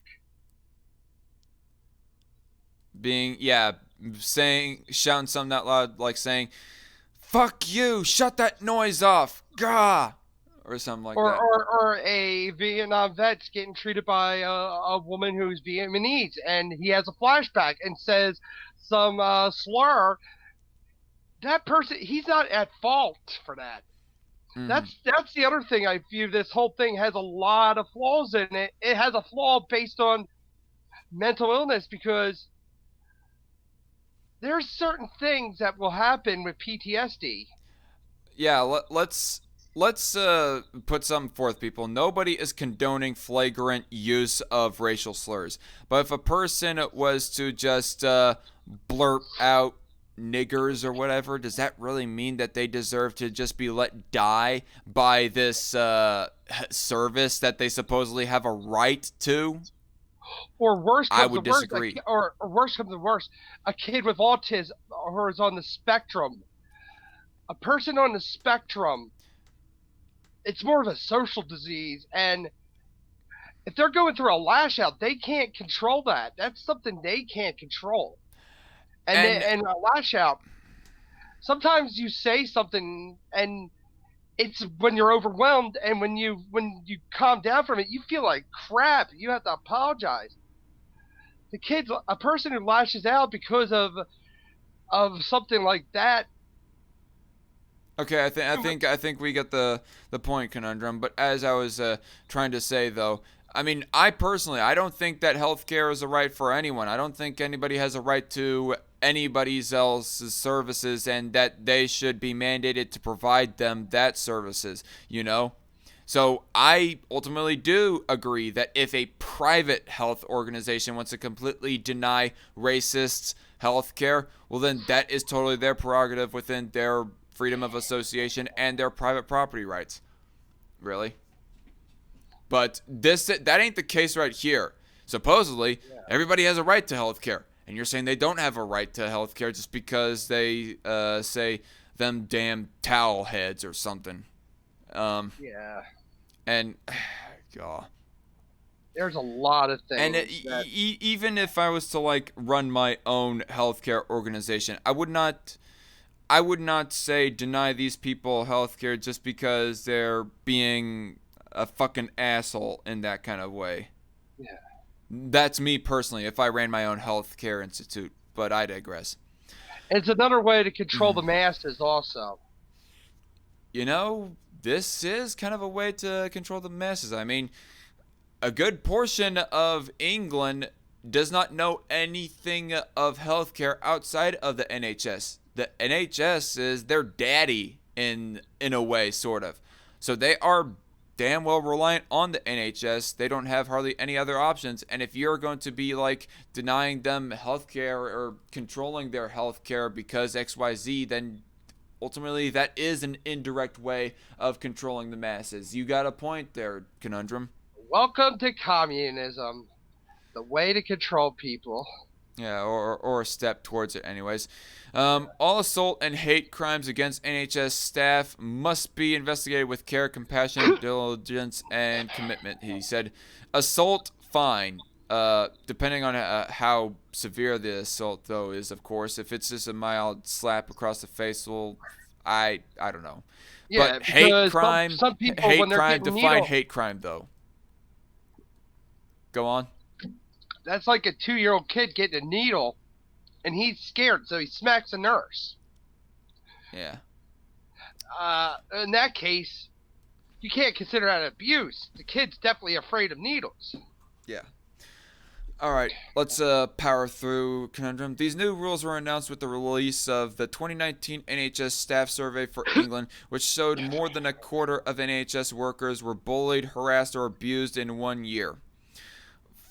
Shouting something out loud, like saying, "Fuck you! Shut that noise off!" Gah! Or something like that. Or a Vietnam vet's getting treated by a woman who's Vietnamese, and he has a flashback and says some slur. That person, he's not at fault for that. Mm-hmm. That's the other thing I view. This whole thing has a lot of flaws in it. It has a flaw based on mental illness, because there's certain things that will happen with PTSD. Yeah, let's put something forth, people. Nobody is condoning flagrant use of racial slurs. But if a person was to just blurt out niggers or whatever, does that really mean that they deserve to just be let die by this service that they supposedly have a right to? Or worse comes I would disagree. Or worse comes to worse, a kid with autism or is on the spectrum. A person on the spectrum, it's more of a social disease, and if they're going through a lash out, they can't control that. That's something they can't control. And a lash out, sometimes you say something and it's when you're overwhelmed, and when you calm down from it, you feel like crap. You have to apologize. A person who lashes out because of something like that. Okay, I think we get the point, Conundrum. But as I was trying to say, though, I mean, I don't think that healthcare is a right for anyone. I don't think anybody has a right to anybody else's services, and that they should be mandated to provide them that services, you know? So I ultimately do agree that if a private health organization wants to completely deny racists healthcare, well, then that is totally their prerogative within their freedom of association and their private property rights. Really? But that ain't the case right here. Supposedly, everybody has a right to healthcare. And you're saying they don't have a right to healthcare just because they say them damn towel heads or something. Yeah. And, God. There's a lot of things. And even if I was to like run my own healthcare organization, I would not say deny these people healthcare just because they're being a fucking asshole in that kind of way. Yeah. That's me personally if I ran my own healthcare institute, but I digress. It's another way to control the masses also. You know, this is kind of a way to control the masses. I mean, a good portion of England does not know anything of healthcare outside of the NHS. The NHS is their daddy in a way, sort of. So they are damn well reliant on the NHS. They don't have hardly any other options. And if you're going to be like denying them healthcare or controlling their healthcare because XYZ, then ultimately that is an indirect way of controlling the masses. You got a point there, Conundrum. Welcome to communism. The way to control people. Yeah, or a step towards it, anyways. All assault and hate crimes against NHS staff must be investigated with care, compassion, diligence, and commitment, he said. Assault, fine. Depending on how severe the assault, though, is, of course. If it's just a mild slap across the face, well, I don't know. Yeah, But hate crime, some people, hate when they're crime, getting define needled, hate crime, though. Go on. that's like a 2-year-old kid getting a needle, and he's scared, so he smacks a nurse. Yeah. In that case, you can't consider that abuse. The kid's definitely afraid of needles. Yeah. All right, let's power through conundrum. These new rules were announced with the release of the 2019 NHS staff survey for England, which showed more than a quarter of NHS workers were bullied, harassed, or abused in 1 year.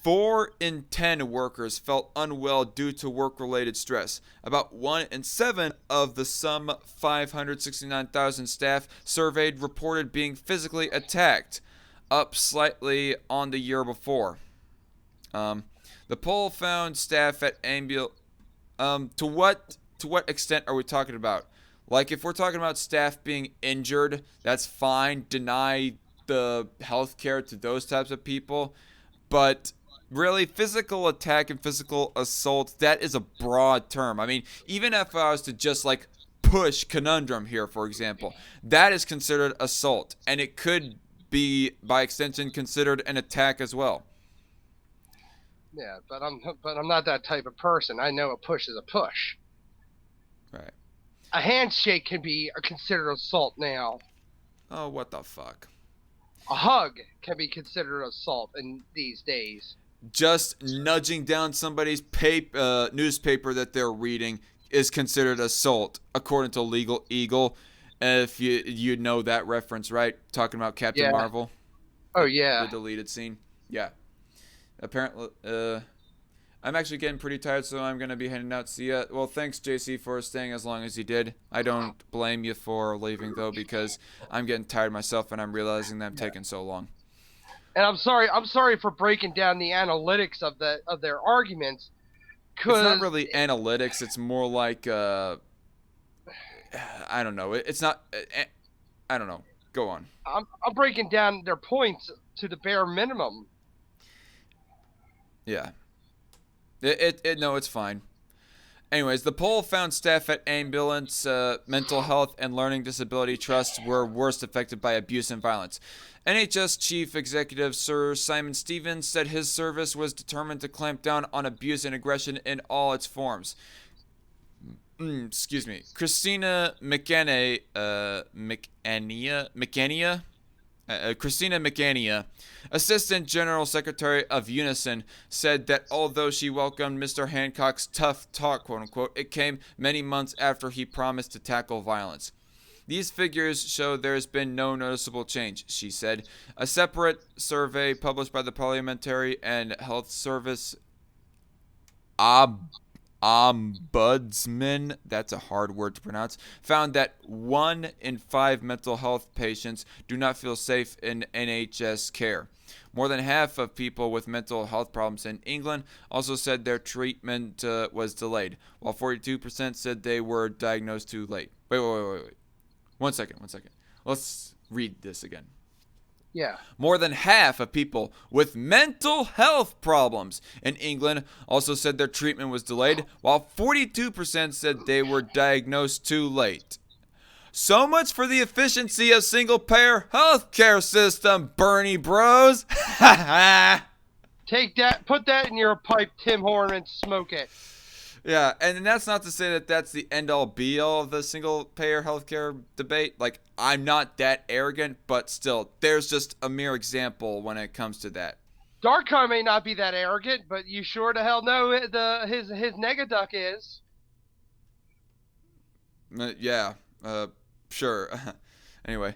4 in 10 workers felt unwell due to work-related stress. About 1 in 7 of the some 569,000 staff surveyed reported being physically attacked, up slightly on the year before. The poll found staff at to what extent are we talking about? Like, if we're talking about staff being injured, that's fine. Deny the health care to those types of people. But really, physical attack and physical assault, that is a broad term. I mean, even if I was to just, like, push conundrum here, for example, that is considered assault. And it could be, by extension, considered an attack as well. Yeah, but I'm not that type of person. I know a push is a push. Right. A handshake can be considered assault now. Oh, what the fuck? A hug can be considered assault in these days. Just nudging down somebody's newspaper that they're reading is considered assault, according to Legal Eagle. If you know that reference, right? Talking about Captain Marvel. Oh, yeah. The deleted scene. Yeah. Apparently, I'm actually getting pretty tired, so I'm going to be heading out. See ya. Well, thanks, JC, for staying as long as you did. I don't blame you for leaving, though, because I'm getting tired myself, and I'm realizing that I'm taking so long. And I'm sorry for breaking down the analytics of their arguments. It's not really analytics. It's more like, I don't know. It's not, I don't know. Go on. I'm breaking down their points to the bare minimum. Yeah. No, it's fine. Anyways, the poll found staff at ambulance, mental health, and learning disability trusts were worst affected by abuse and violence. NHS Chief Executive Sir Simon Stevens said his service was determined to clamp down on abuse and aggression in all its forms. Christina Christina McAnea, Assistant General Secretary of Unison, said that although she welcomed Mr. Hancock's tough talk, quote-unquote, it came many months after he promised to tackle violence. These figures show there has been no noticeable change, she said. A separate survey published by the Parliamentary and Health Service Ombudsman, that's a hard word to pronounce, found that 1 in 5 mental health patients do not feel safe in NHS care. More than half of people with mental health problems in England also said their treatment was delayed, while 42% said they were diagnosed too late. Wait. One second. Let's read this again. Yeah. More than half of people with mental health problems in England also said their treatment was delayed, while 42% said they were diagnosed too late. So much for the efficiency of single-payer healthcare system, Bernie Bros. Take that, put that in your pipe, Tim Horn, and smoke it. Yeah, and that's not to say that that's the end-all be-all of the single-payer healthcare debate. Like, I'm not that arrogant, but still, there's just a mere example when it comes to that. Darko may not be that arrogant, but you sure to hell know his negaduck is. Yeah, sure. Anyway,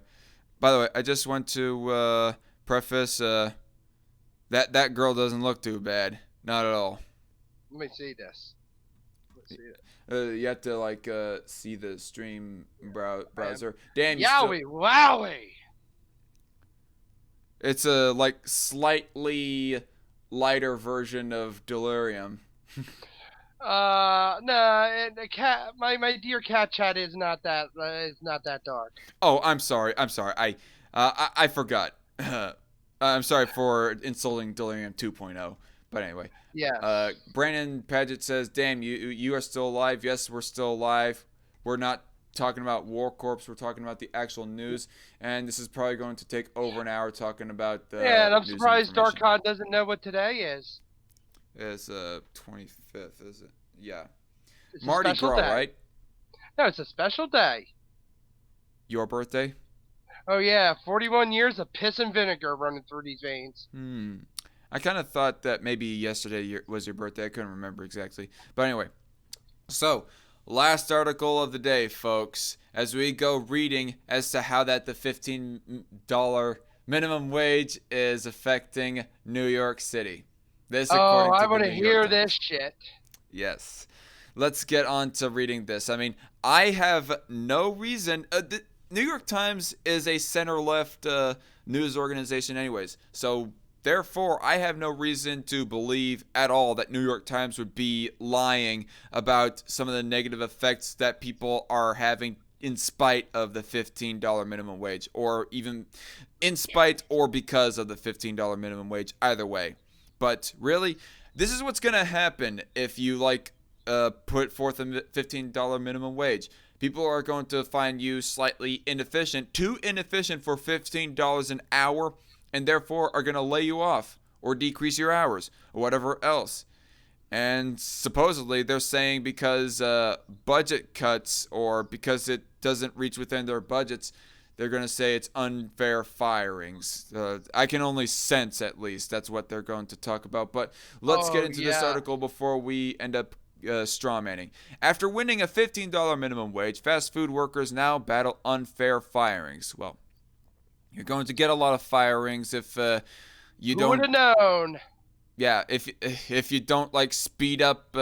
by the way, I just want to preface that girl doesn't look too bad. Not at all. Let me see this. You have to see the stream browser. Damn, Wowie! It's a slightly lighter version of Delirium. No, the cat. My dear cat chat is not that dark. Oh, I'm sorry. I forgot. I'm sorry for insulting Delirium 2.0. But anyway, Yes. Brandon Paget says, "Damn, you are still alive." Yes, we're still alive. We're not talking about Warcorpse. We're talking about the actual news, and this is probably going to take over an hour talking about Yeah, and I'm news and surprised information. Darkon doesn't know what today is. It's 25th, is it? Yeah. It's a Mardi special Gras, day. right? No, it's a special day. Your birthday? Oh yeah, 41 years of piss and vinegar running through these veins. I kind of thought that maybe yesterday was your birthday. I couldn't remember exactly. But anyway, so last article of the day, folks, as we go reading as to how that the $15 minimum wage is affecting New York City. This according to I the want to New York hear Times. this shit. Yes. Let's get on to reading this. I mean, I have no reason. The New York Times is a center-left news organization anyways. So, therefore, I have no reason to believe at all that New York Times would be lying about some of the negative effects that people are having in spite of the $15 minimum wage, or even in spite or because of the $15 minimum wage, either way. But really, this is what's going to happen if you put forth a $15 minimum wage. People are going to find you slightly inefficient, too inefficient for $15 an hour, and therefore are going to lay you off or decrease your hours or whatever else. And supposedly they're saying because budget cuts or because it doesn't reach within their budgets, they're going to say it's unfair firings. I can only sense, at least, that's what they're going to talk about. But let's get into this article before we end up strawmanning. After winning a $15 minimum wage, fast food workers now battle unfair firings. Well, you're going to get a lot of firings if you don't. Who would have known? Yeah, if you don't speed up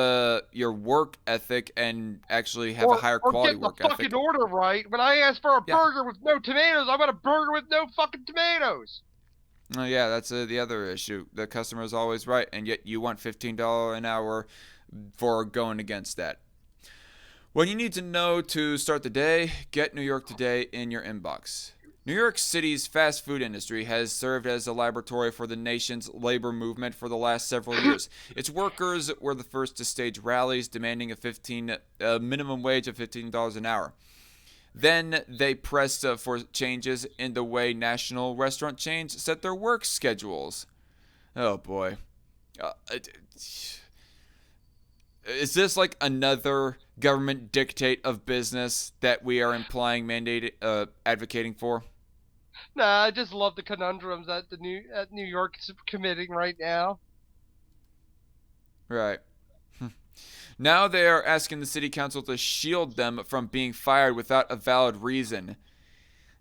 your work ethic and actually have a higher quality work ethic. Or get the fucking order right. When I ask for a burger with no tomatoes, I want a burger with no fucking tomatoes. Oh yeah, that's the other issue. The customer is always right, and yet you want $15 an hour for going against that. What you need to know to start the day, get New York Today in your inbox. New York City's fast food industry has served as a laboratory for the nation's labor movement for the last several years. Its workers were the first to stage rallies demanding a minimum wage of $15 an hour. Then they pressed for changes in the way national restaurant chains set their work schedules. Oh boy. Is this like another government dictate of business that we are implying advocating for? Nah, I just love the conundrums that New York's committing right now. Right. Now they are asking the city council to shield them from being fired without a valid reason.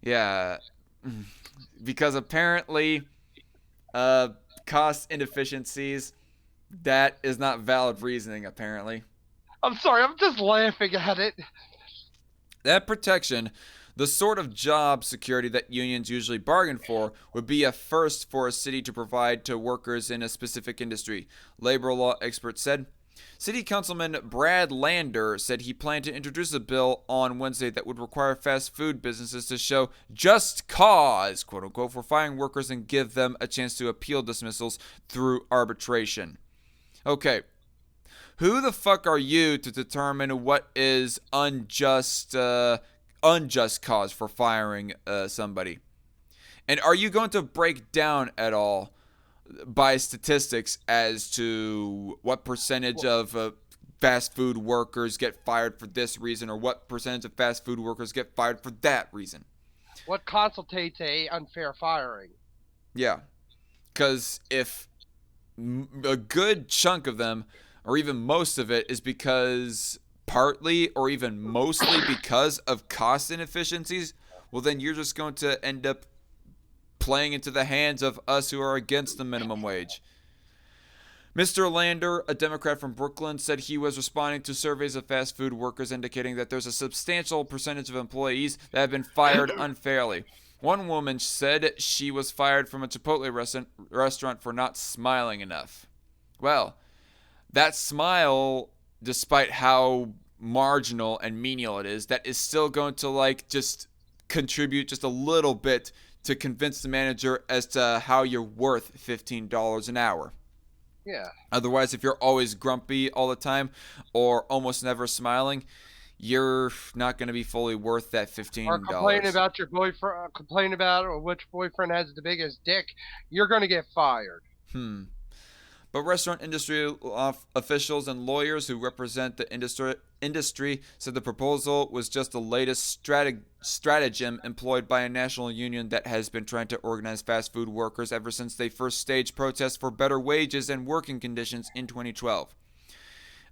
Yeah. Because apparently cost inefficiencies, that is not valid reasoning, apparently. I'm sorry, I'm just laughing at it. That protection, the sort of job security that unions usually bargain for, would be a first for a city to provide to workers in a specific industry, labor law experts said. City Councilman Brad Lander said he planned to introduce a bill on Wednesday that would require fast food businesses to show just cause, quote unquote, for firing workers and give them a chance to appeal dismissals through arbitration. Okay. Who the fuck are you to determine what is unjust cause for firing somebody? And are you going to break down at all by statistics as to what percentage of fast food workers get fired for this reason, or what percentage of fast food workers get fired for that reason? What constitutes a unfair firing? Yeah, because if a good chunk of them, or even most of it, is because partly or even mostly because of cost inefficiencies, well then you're just going to end up playing into the hands of us who are against the minimum wage. Mr. Lander, a Democrat from Brooklyn, said he was responding to surveys of fast food workers indicating that there's a substantial percentage of employees that have been fired unfairly. One woman said she was fired from a Chipotle restaurant for not smiling enough. Well, that smile despite how marginal and menial it is, that is still going to like just contribute just a little bit to convince the manager as to how you're worth $15 an hour. Yeah. Otherwise, if you're always grumpy all the time or almost never smiling, you're not going to be fully worth that $15. Or complain about your boyfriend, complain about which boyfriend has the biggest dick, you're going to get fired. But restaurant industry officials and lawyers who represent the industry said the proposal was just the latest stratagem employed by a national union that has been trying to organize fast food workers ever since they first staged protests for better wages and working conditions in 2012.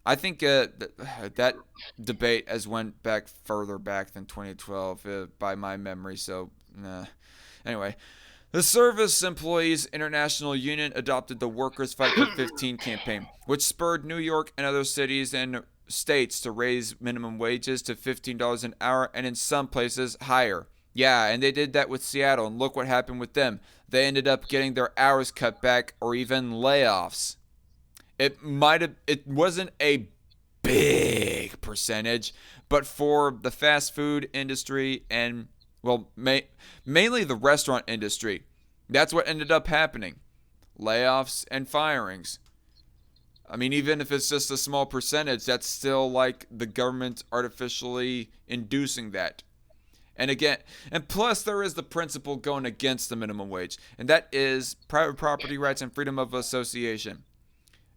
I think that debate has went back further back than 2012 by my memory. So, anyway. The Service Employees International Union adopted the Workers' Fight for 15 campaign, which spurred New York and other cities and states to raise minimum wages to $15 an hour and in some places higher. Yeah, and they did that with Seattle, and look what happened with them. They ended up getting their hours cut back or even layoffs. It wasn't a big percentage, but for the fast food industry and mainly the restaurant industry, that's what ended up happening. Layoffs and firings. I mean, even if it's just a small percentage, that's still like the government artificially inducing that. And again, and plus there is the principle going against the minimum wage, and that is private property rights and freedom of association.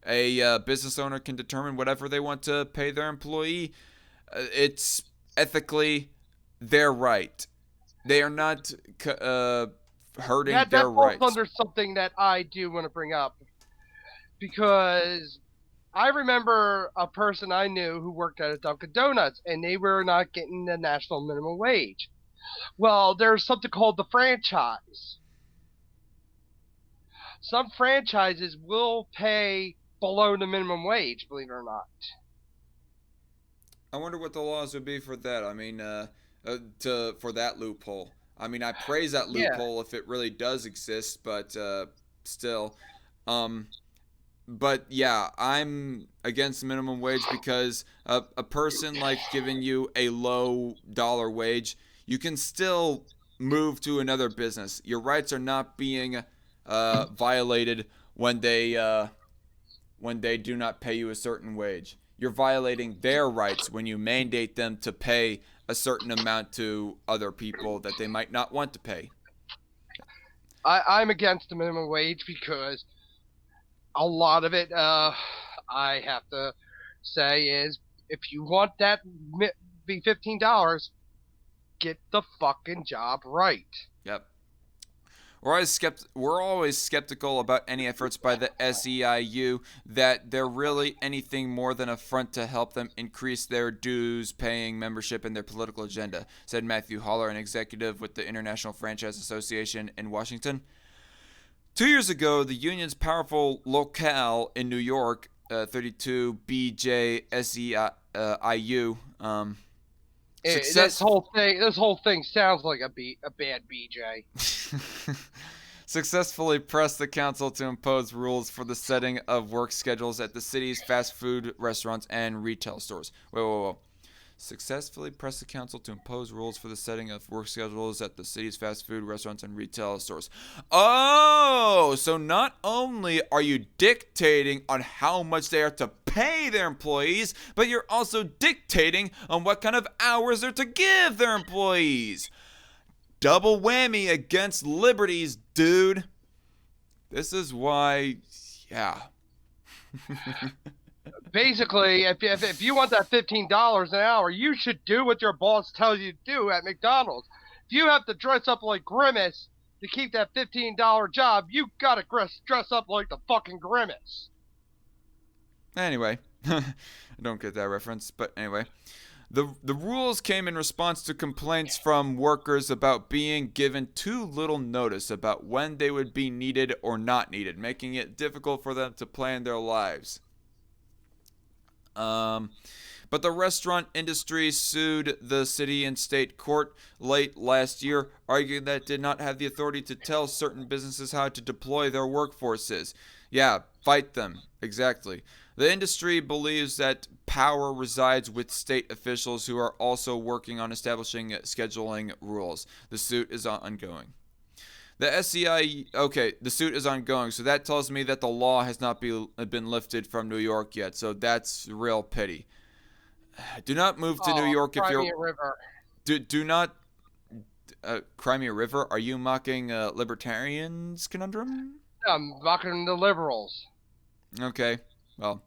A business owner can determine whatever they want to pay their employee. It's ethically their right. They are not hurting their rights. That falls under something that I do want to bring up. Because I remember a person I knew who worked at a Dunkin' Donuts, and they were not getting the national minimum wage. Well, there's something called the franchise. Some franchises will pay below the minimum wage, believe it or not. I wonder what the laws would be for that. I mean, for that loophole. I mean, I praise that loophole if it really does exist, but still. But yeah, I'm against minimum wage because a person like giving you a low dollar wage, you can still move to another business. Your rights are not being violated when they do not pay you a certain wage. You're violating their rights when you mandate them to pay a certain amount to other people that they might not want to pay. I'm against the minimum wage because a lot of it, I have to say, is if you want that be $15, get the fucking job right. Yep. We're always skeptical about any efforts by the SEIU that they're really anything more than a front to help them increase their dues paying membership in their political agenda, said Matthew Haller, an executive with the International Franchise Association in Washington. 2 years ago, the union's powerful locale in New York, 32 BJSEIU, this whole thing sounds like a bad BJ. Successfully pressed the council to impose rules for the setting of work schedules at the city's fast food restaurants and retail stores. Whoa. Successfully pressed the council to impose rules for the setting of work schedules at the city's fast food restaurants and retail stores. Oh, so not only are you dictating on how much they are to pay their employees, but you're also dictating on what kind of hours they're to give their employees. Double whammy against liberties, dude. This is why, yeah. Basically, if you want that $15 an hour, you should do what your boss tells you to do at McDonald's. If you have to dress up like Grimace to keep that $15 job, you gotta dress up like the fucking Grimace. Anyway, I don't get that reference, but anyway. The rules came in response to complaints from workers about being given too little notice about when they would be needed or not needed, making it difficult for them to plan their lives. But the restaurant industry sued the city and state court late last year, arguing that it did not have the authority to tell certain businesses how to deploy their workforces. Yeah, fight them. Exactly. The industry believes that power resides with state officials who are also working on establishing scheduling rules. The suit is ongoing. The SEI, okay, the suit is ongoing, so that tells me that the law has not been lifted from New York yet, so that's real pity. Do not move to New York if you're... Crimea River. Do not... Crimea River? Are you mocking libertarians' conundrum? I'm mocking the liberals. Okay, well...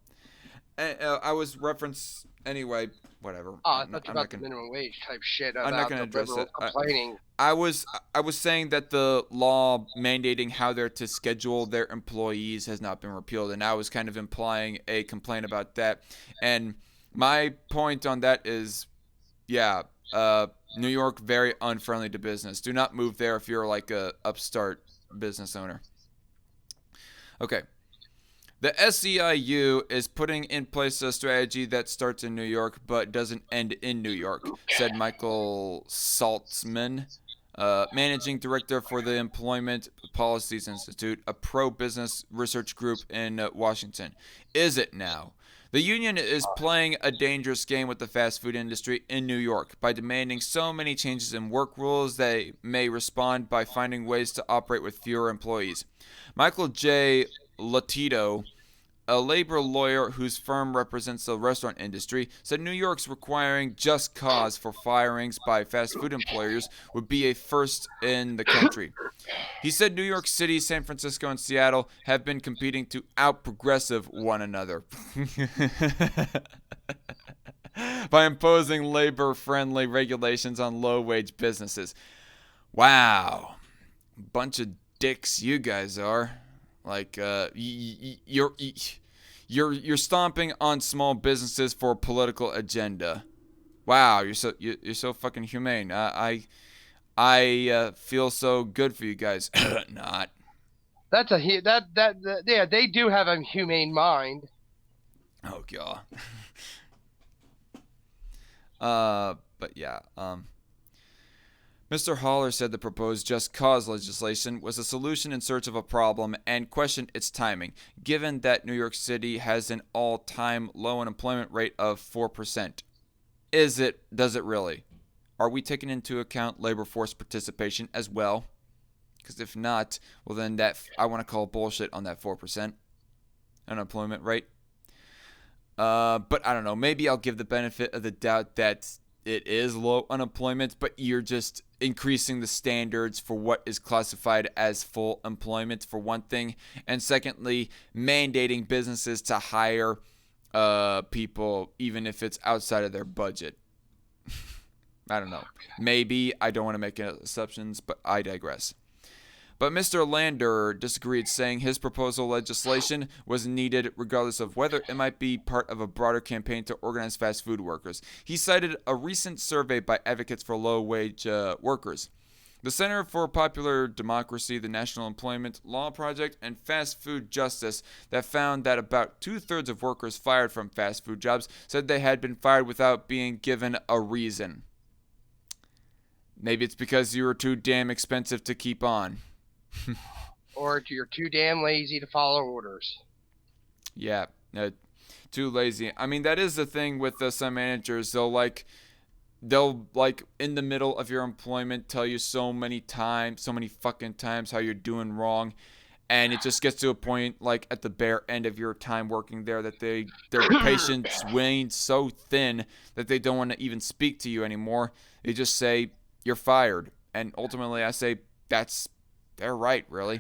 I was referenced... Anyway, whatever. I thought you about the minimum wage type shit about I'm not going to address it. Complaining. I was saying that the law mandating how they're to schedule their employees has not been repealed, and I was kind of implying a complaint about that. And my point on that is, yeah, New York, very unfriendly to business. Do not move there if you're like a upstart business owner. Okay. The SEIU is putting in place a strategy that starts in New York but doesn't end in New York, said Michael Saltzman, managing director for the Employment Policies Institute, a pro-business research group in Washington. Is it now? The union is playing a dangerous game with the fast food industry in New York by demanding so many changes in work rules they may respond by finding ways to operate with fewer employees. Michael J. Latito, a labor lawyer whose firm represents the restaurant industry, said New York's requiring just cause for firings by fast food employers would be a first in the country. He said New York City, San Francisco, and Seattle have been competing to out-progressive one another by imposing labor-friendly regulations on low-wage businesses. Wow. Bunch of dicks you guys are. Like, you're stomping on small businesses for a political agenda. Wow, you're so fucking humane. I feel so good for you guys. Not. That's yeah, they do have a humane mind. Oh god. But yeah. Mr. Haller said the proposed Just Cause legislation was a solution in search of a problem and questioned its timing, given that New York City has an all-time low unemployment rate of 4%. Does it really? Are we taking into account labor force participation as well? Because if not, well then I want to call bullshit on that 4% unemployment rate. But I don't know, maybe I'll give the benefit of the doubt that it is low unemployment, but you're just increasing the standards for what is classified as full employment, for one thing, and secondly, mandating businesses to hire people even if it's outside of their budget. I don't know. Maybe. I don't want to make assumptions, but I digress. But Mr. Lander disagreed, saying his proposal legislation was needed regardless of whether it might be part of a broader campaign to organize fast food workers. He cited a recent survey by advocates for low-wage workers. The Center for Popular Democracy, the National Employment Law Project, and Fast Food Justice that found that about 2/3 of workers fired from fast food jobs said they had been fired without being given a reason. Maybe it's because you were too damn expensive to keep on. Or you're too damn lazy to follow orders. Yeah, too lazy. I mean, that is the thing with some managers. They'll in the middle of your employment tell you so many fucking times how you're doing wrong, and it just gets to a point like at the bare end of your time working there that their patience wanes so thin that they don't want to even speak to you anymore. They just say you're fired, and ultimately I say they're right, really.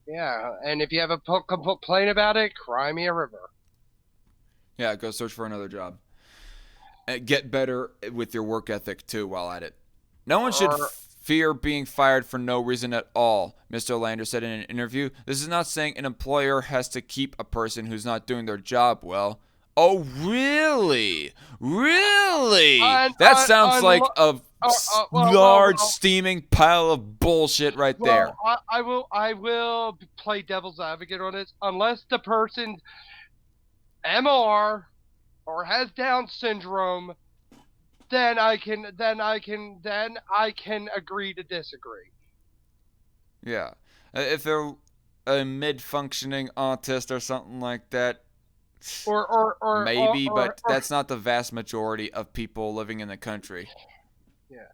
Yeah, and if you have a complaint about it, cry me a river. Yeah, go search for another job. And get better with your work ethic, too, while at it. No one should fear being fired for no reason at all, Mr. Lander said in an interview. This is not saying an employer has to keep a person who's not doing their job well. Oh, really? Really? That sounds like a large steaming pile of bullshit right there. I will play devil's advocate on this. Unless the person's MR or has Down syndrome, then I can agree to disagree. Yeah. If they're a mid-functioning autist or something like that, maybe, but that's not the vast majority of people living in the country. Yeah.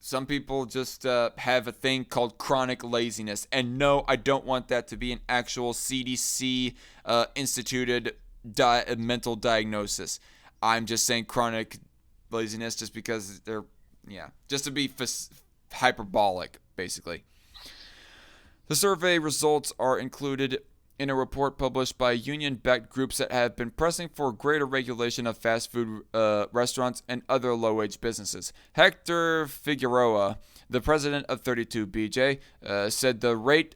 Some people just have a thing called chronic laziness. And no, I don't want that to be an actual CDC instituted mental diagnosis. I'm just saying chronic laziness just because they're, just to be hyperbolic, basically. The survey results are included in a report published by union-backed groups that have been pressing for greater regulation of fast food restaurants and other low-wage businesses. Hector Figueroa, the president of 32BJ, said the rate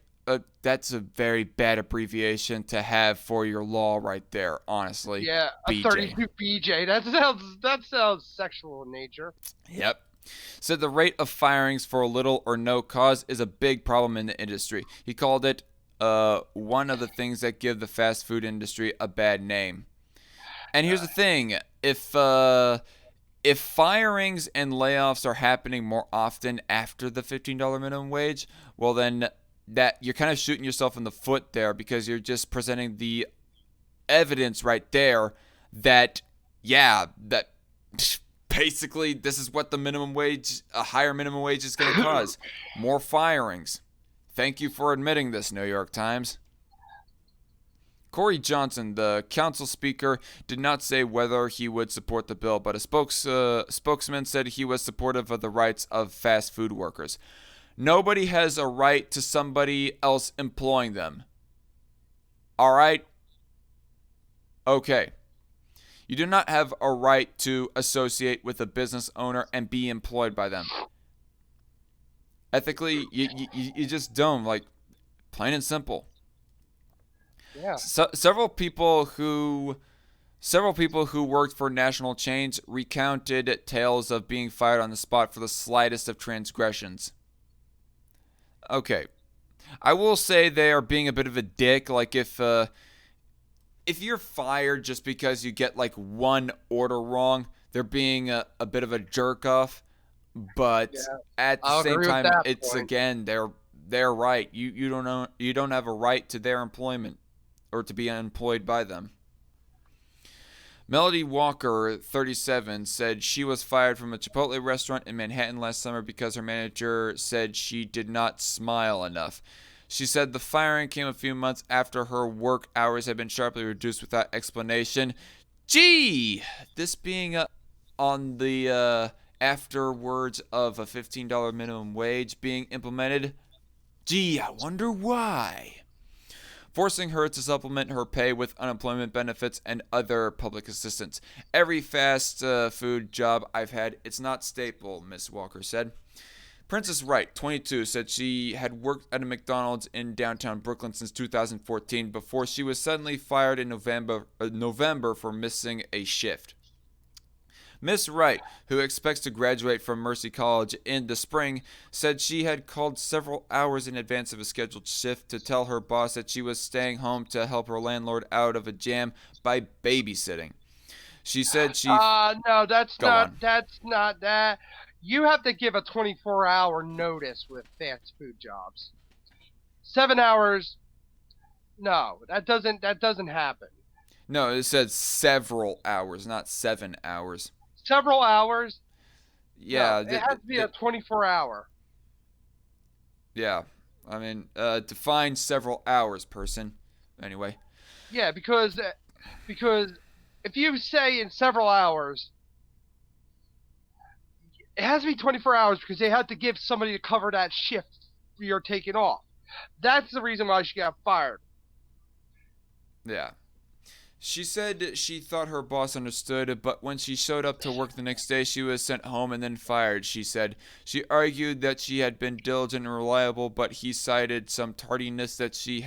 that's a very bad abbreviation to have for your law right there, honestly. Yeah, a 32BJ. That sounds sexual in nature. Yep. Said the rate of firings for little or no cause is a big problem in the industry. He called it one of the things that give the fast food industry a bad name. And here's the thing: if firings and layoffs are happening more often after the $15 minimum wage, well then that you're kind of shooting yourself in the foot there, because you're just presenting the evidence right there that basically this is what a higher minimum wage is going to cause. More firings. Thank you for admitting this, New York Times. Corey Johnson, the council speaker, did not say whether he would support the bill, but a spokesman said he was supportive of the rights of fast food workers. Nobody has a right to somebody else employing them. All right? Okay. You do not have a right to associate with a business owner and be employed by them. Ethically, you just don't, like, plain and simple. Yeah. Several people who worked for National Change recounted tales of being fired on the spot for the slightest of transgressions. Okay. I will say they are being a bit of a dick. Like, if you're fired just because you get like one order wrong, they're being a bit of a jerk off. But at the same time, it's point. Again, they're right. You don't have a right to their employment or to be employed by them. Melody Walker, 37, said she was fired from a Chipotle restaurant in Manhattan last summer because her manager said she did not smile enough. She said the firing came a few months after her work hours had been sharply reduced without explanation. Gee! This being on the afterwards of a $15 minimum wage being implemented. Gee, I wonder why. Forcing her to supplement her pay with unemployment benefits and other public assistance. Every fast food job I've had, it's not staple, Miss Walker said. Princess Wright, 22, said she had worked at a McDonald's in downtown Brooklyn since 2014 before she was suddenly fired in November for missing a shift. Miss Wright, who expects to graduate from Mercy College in the spring, said she had called several hours in advance of a scheduled shift to tell her boss that she was staying home to help her landlord out of a jam by babysitting. She said she... No, that's not that. You have to give a 24-hour notice with fast food jobs. 7 hours... No, that doesn't happen. No, it said several hours, not 7 hours. Several hours? Yeah. No, it has to be a 24-hour. Yeah. I mean, define several hours, person. Anyway. Yeah, because if you say in several hours, it has to be 24 hours because they have to give somebody to cover that shift you're taking off. That's the reason why she got fired. Yeah. She said she thought her boss understood, but when she showed up to work the next day, she was sent home and then fired, she said. She argued that she had been diligent and reliable, but he cited some tardiness that she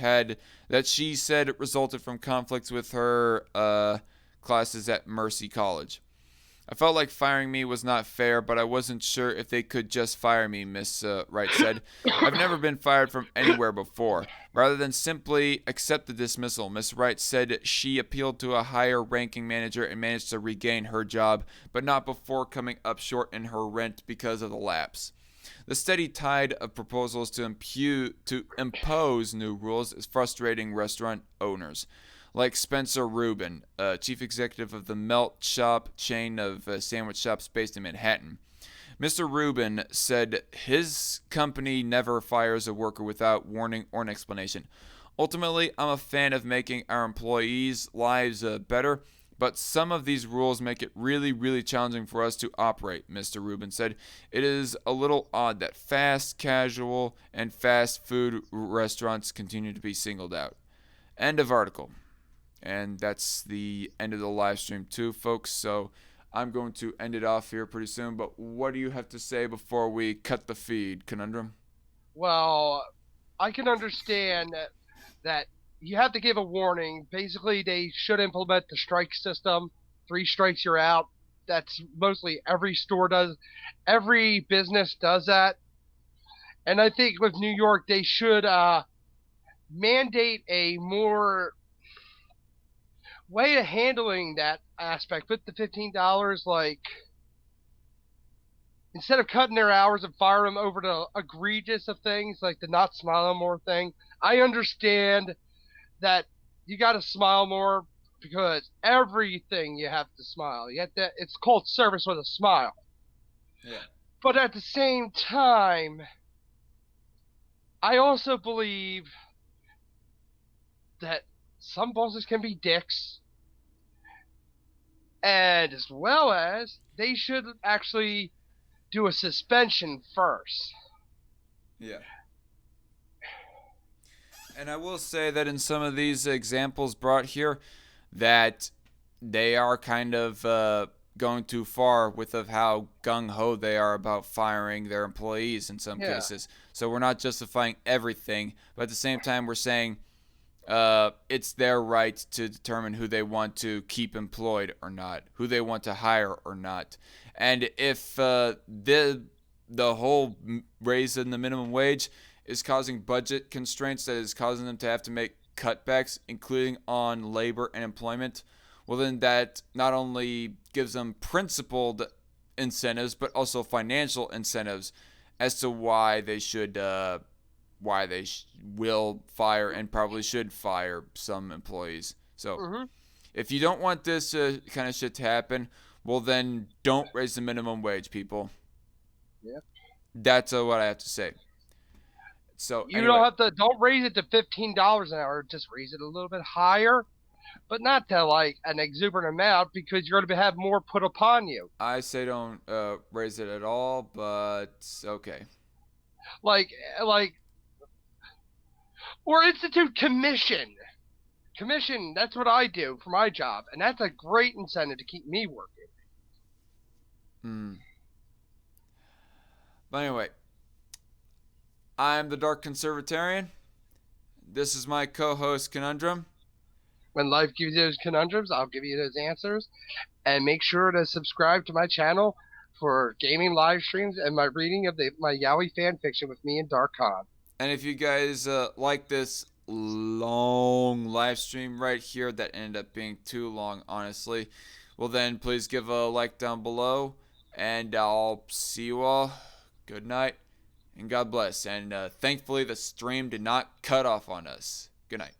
said resulted from conflicts with her classes at Mercy College. I felt like firing me was not fair, but I wasn't sure if they could just fire me, Miss Wright said. I've never been fired from anywhere before. Rather than simply accept the dismissal, Miss Wright said she appealed to a higher ranking manager and managed to regain her job, but not before coming up short in her rent because of the lapse. The steady tide of proposals to impose new rules is frustrating restaurant owners, like Spencer Rubin, chief executive of the Melt Shop chain of sandwich shops based in Manhattan. Mr. Rubin said his company never fires a worker without warning or an explanation. Ultimately, I'm a fan of making our employees' lives better, but some of these rules make it really, really challenging for us to operate, Mr. Rubin said. It is a little odd that fast, casual, and fast food restaurants continue to be singled out. End of article. And that's the end of the live stream too, folks. So I'm going to end it off here pretty soon. But what do you have to say before we cut the feed, Conundrum? Well, I can understand that you have to give a warning. Basically, they should implement the strike system. 3 strikes, you're out. That's mostly every store does. Every business does that. And I think with New York, they should mandate a more way of handling that aspect with the $15, like instead of cutting their hours and fire them over to egregious of things like the not smiling more thing. I understand that you got to smile more because everything you have to smile. You have to, it's called service with a smile. Yeah. But at the same time, I also believe that some bosses can be dicks, and as well as they should actually do a suspension first. Yeah. And I will say that in some of these examples brought here, that they are kind of going too far with of how gung-ho they are about firing their employees in some cases. So we're not justifying everything, but at the same time we're saying it's their right to determine who they want to keep employed or not, who they want to hire or not. And if the whole raise in the minimum wage is causing budget constraints that is causing them to have to make cutbacks, including on labor and employment, well then that not only gives them principled incentives, but also financial incentives as to why they should will fire and probably should fire some employees. So if you don't want this kind of shit to happen, well then don't raise the minimum wage, people. Yeah. That's what I have to say. So you anyway, don't raise it to $15 an hour, just raise it a little bit higher, but not to like an exuberant amount because you're going to have more put upon you. I say don't raise it at all, but okay. Like or institute commission. Commission, that's what I do for my job, and that's a great incentive to keep me working. But anyway, I'm the Dark Conservatarian. This is my co-host Conundrum. When life gives you those conundrums, I'll give you those answers. And make sure to subscribe to my channel for gaming live streams and my reading of my Yaoi fan fiction with me and Dark Khan. And if you guys like this long live stream right here that ended up being too long, honestly, well then please give a like down below, and I'll see you all. Good night, and God bless. And thankfully the stream did not cut off on us. Good night.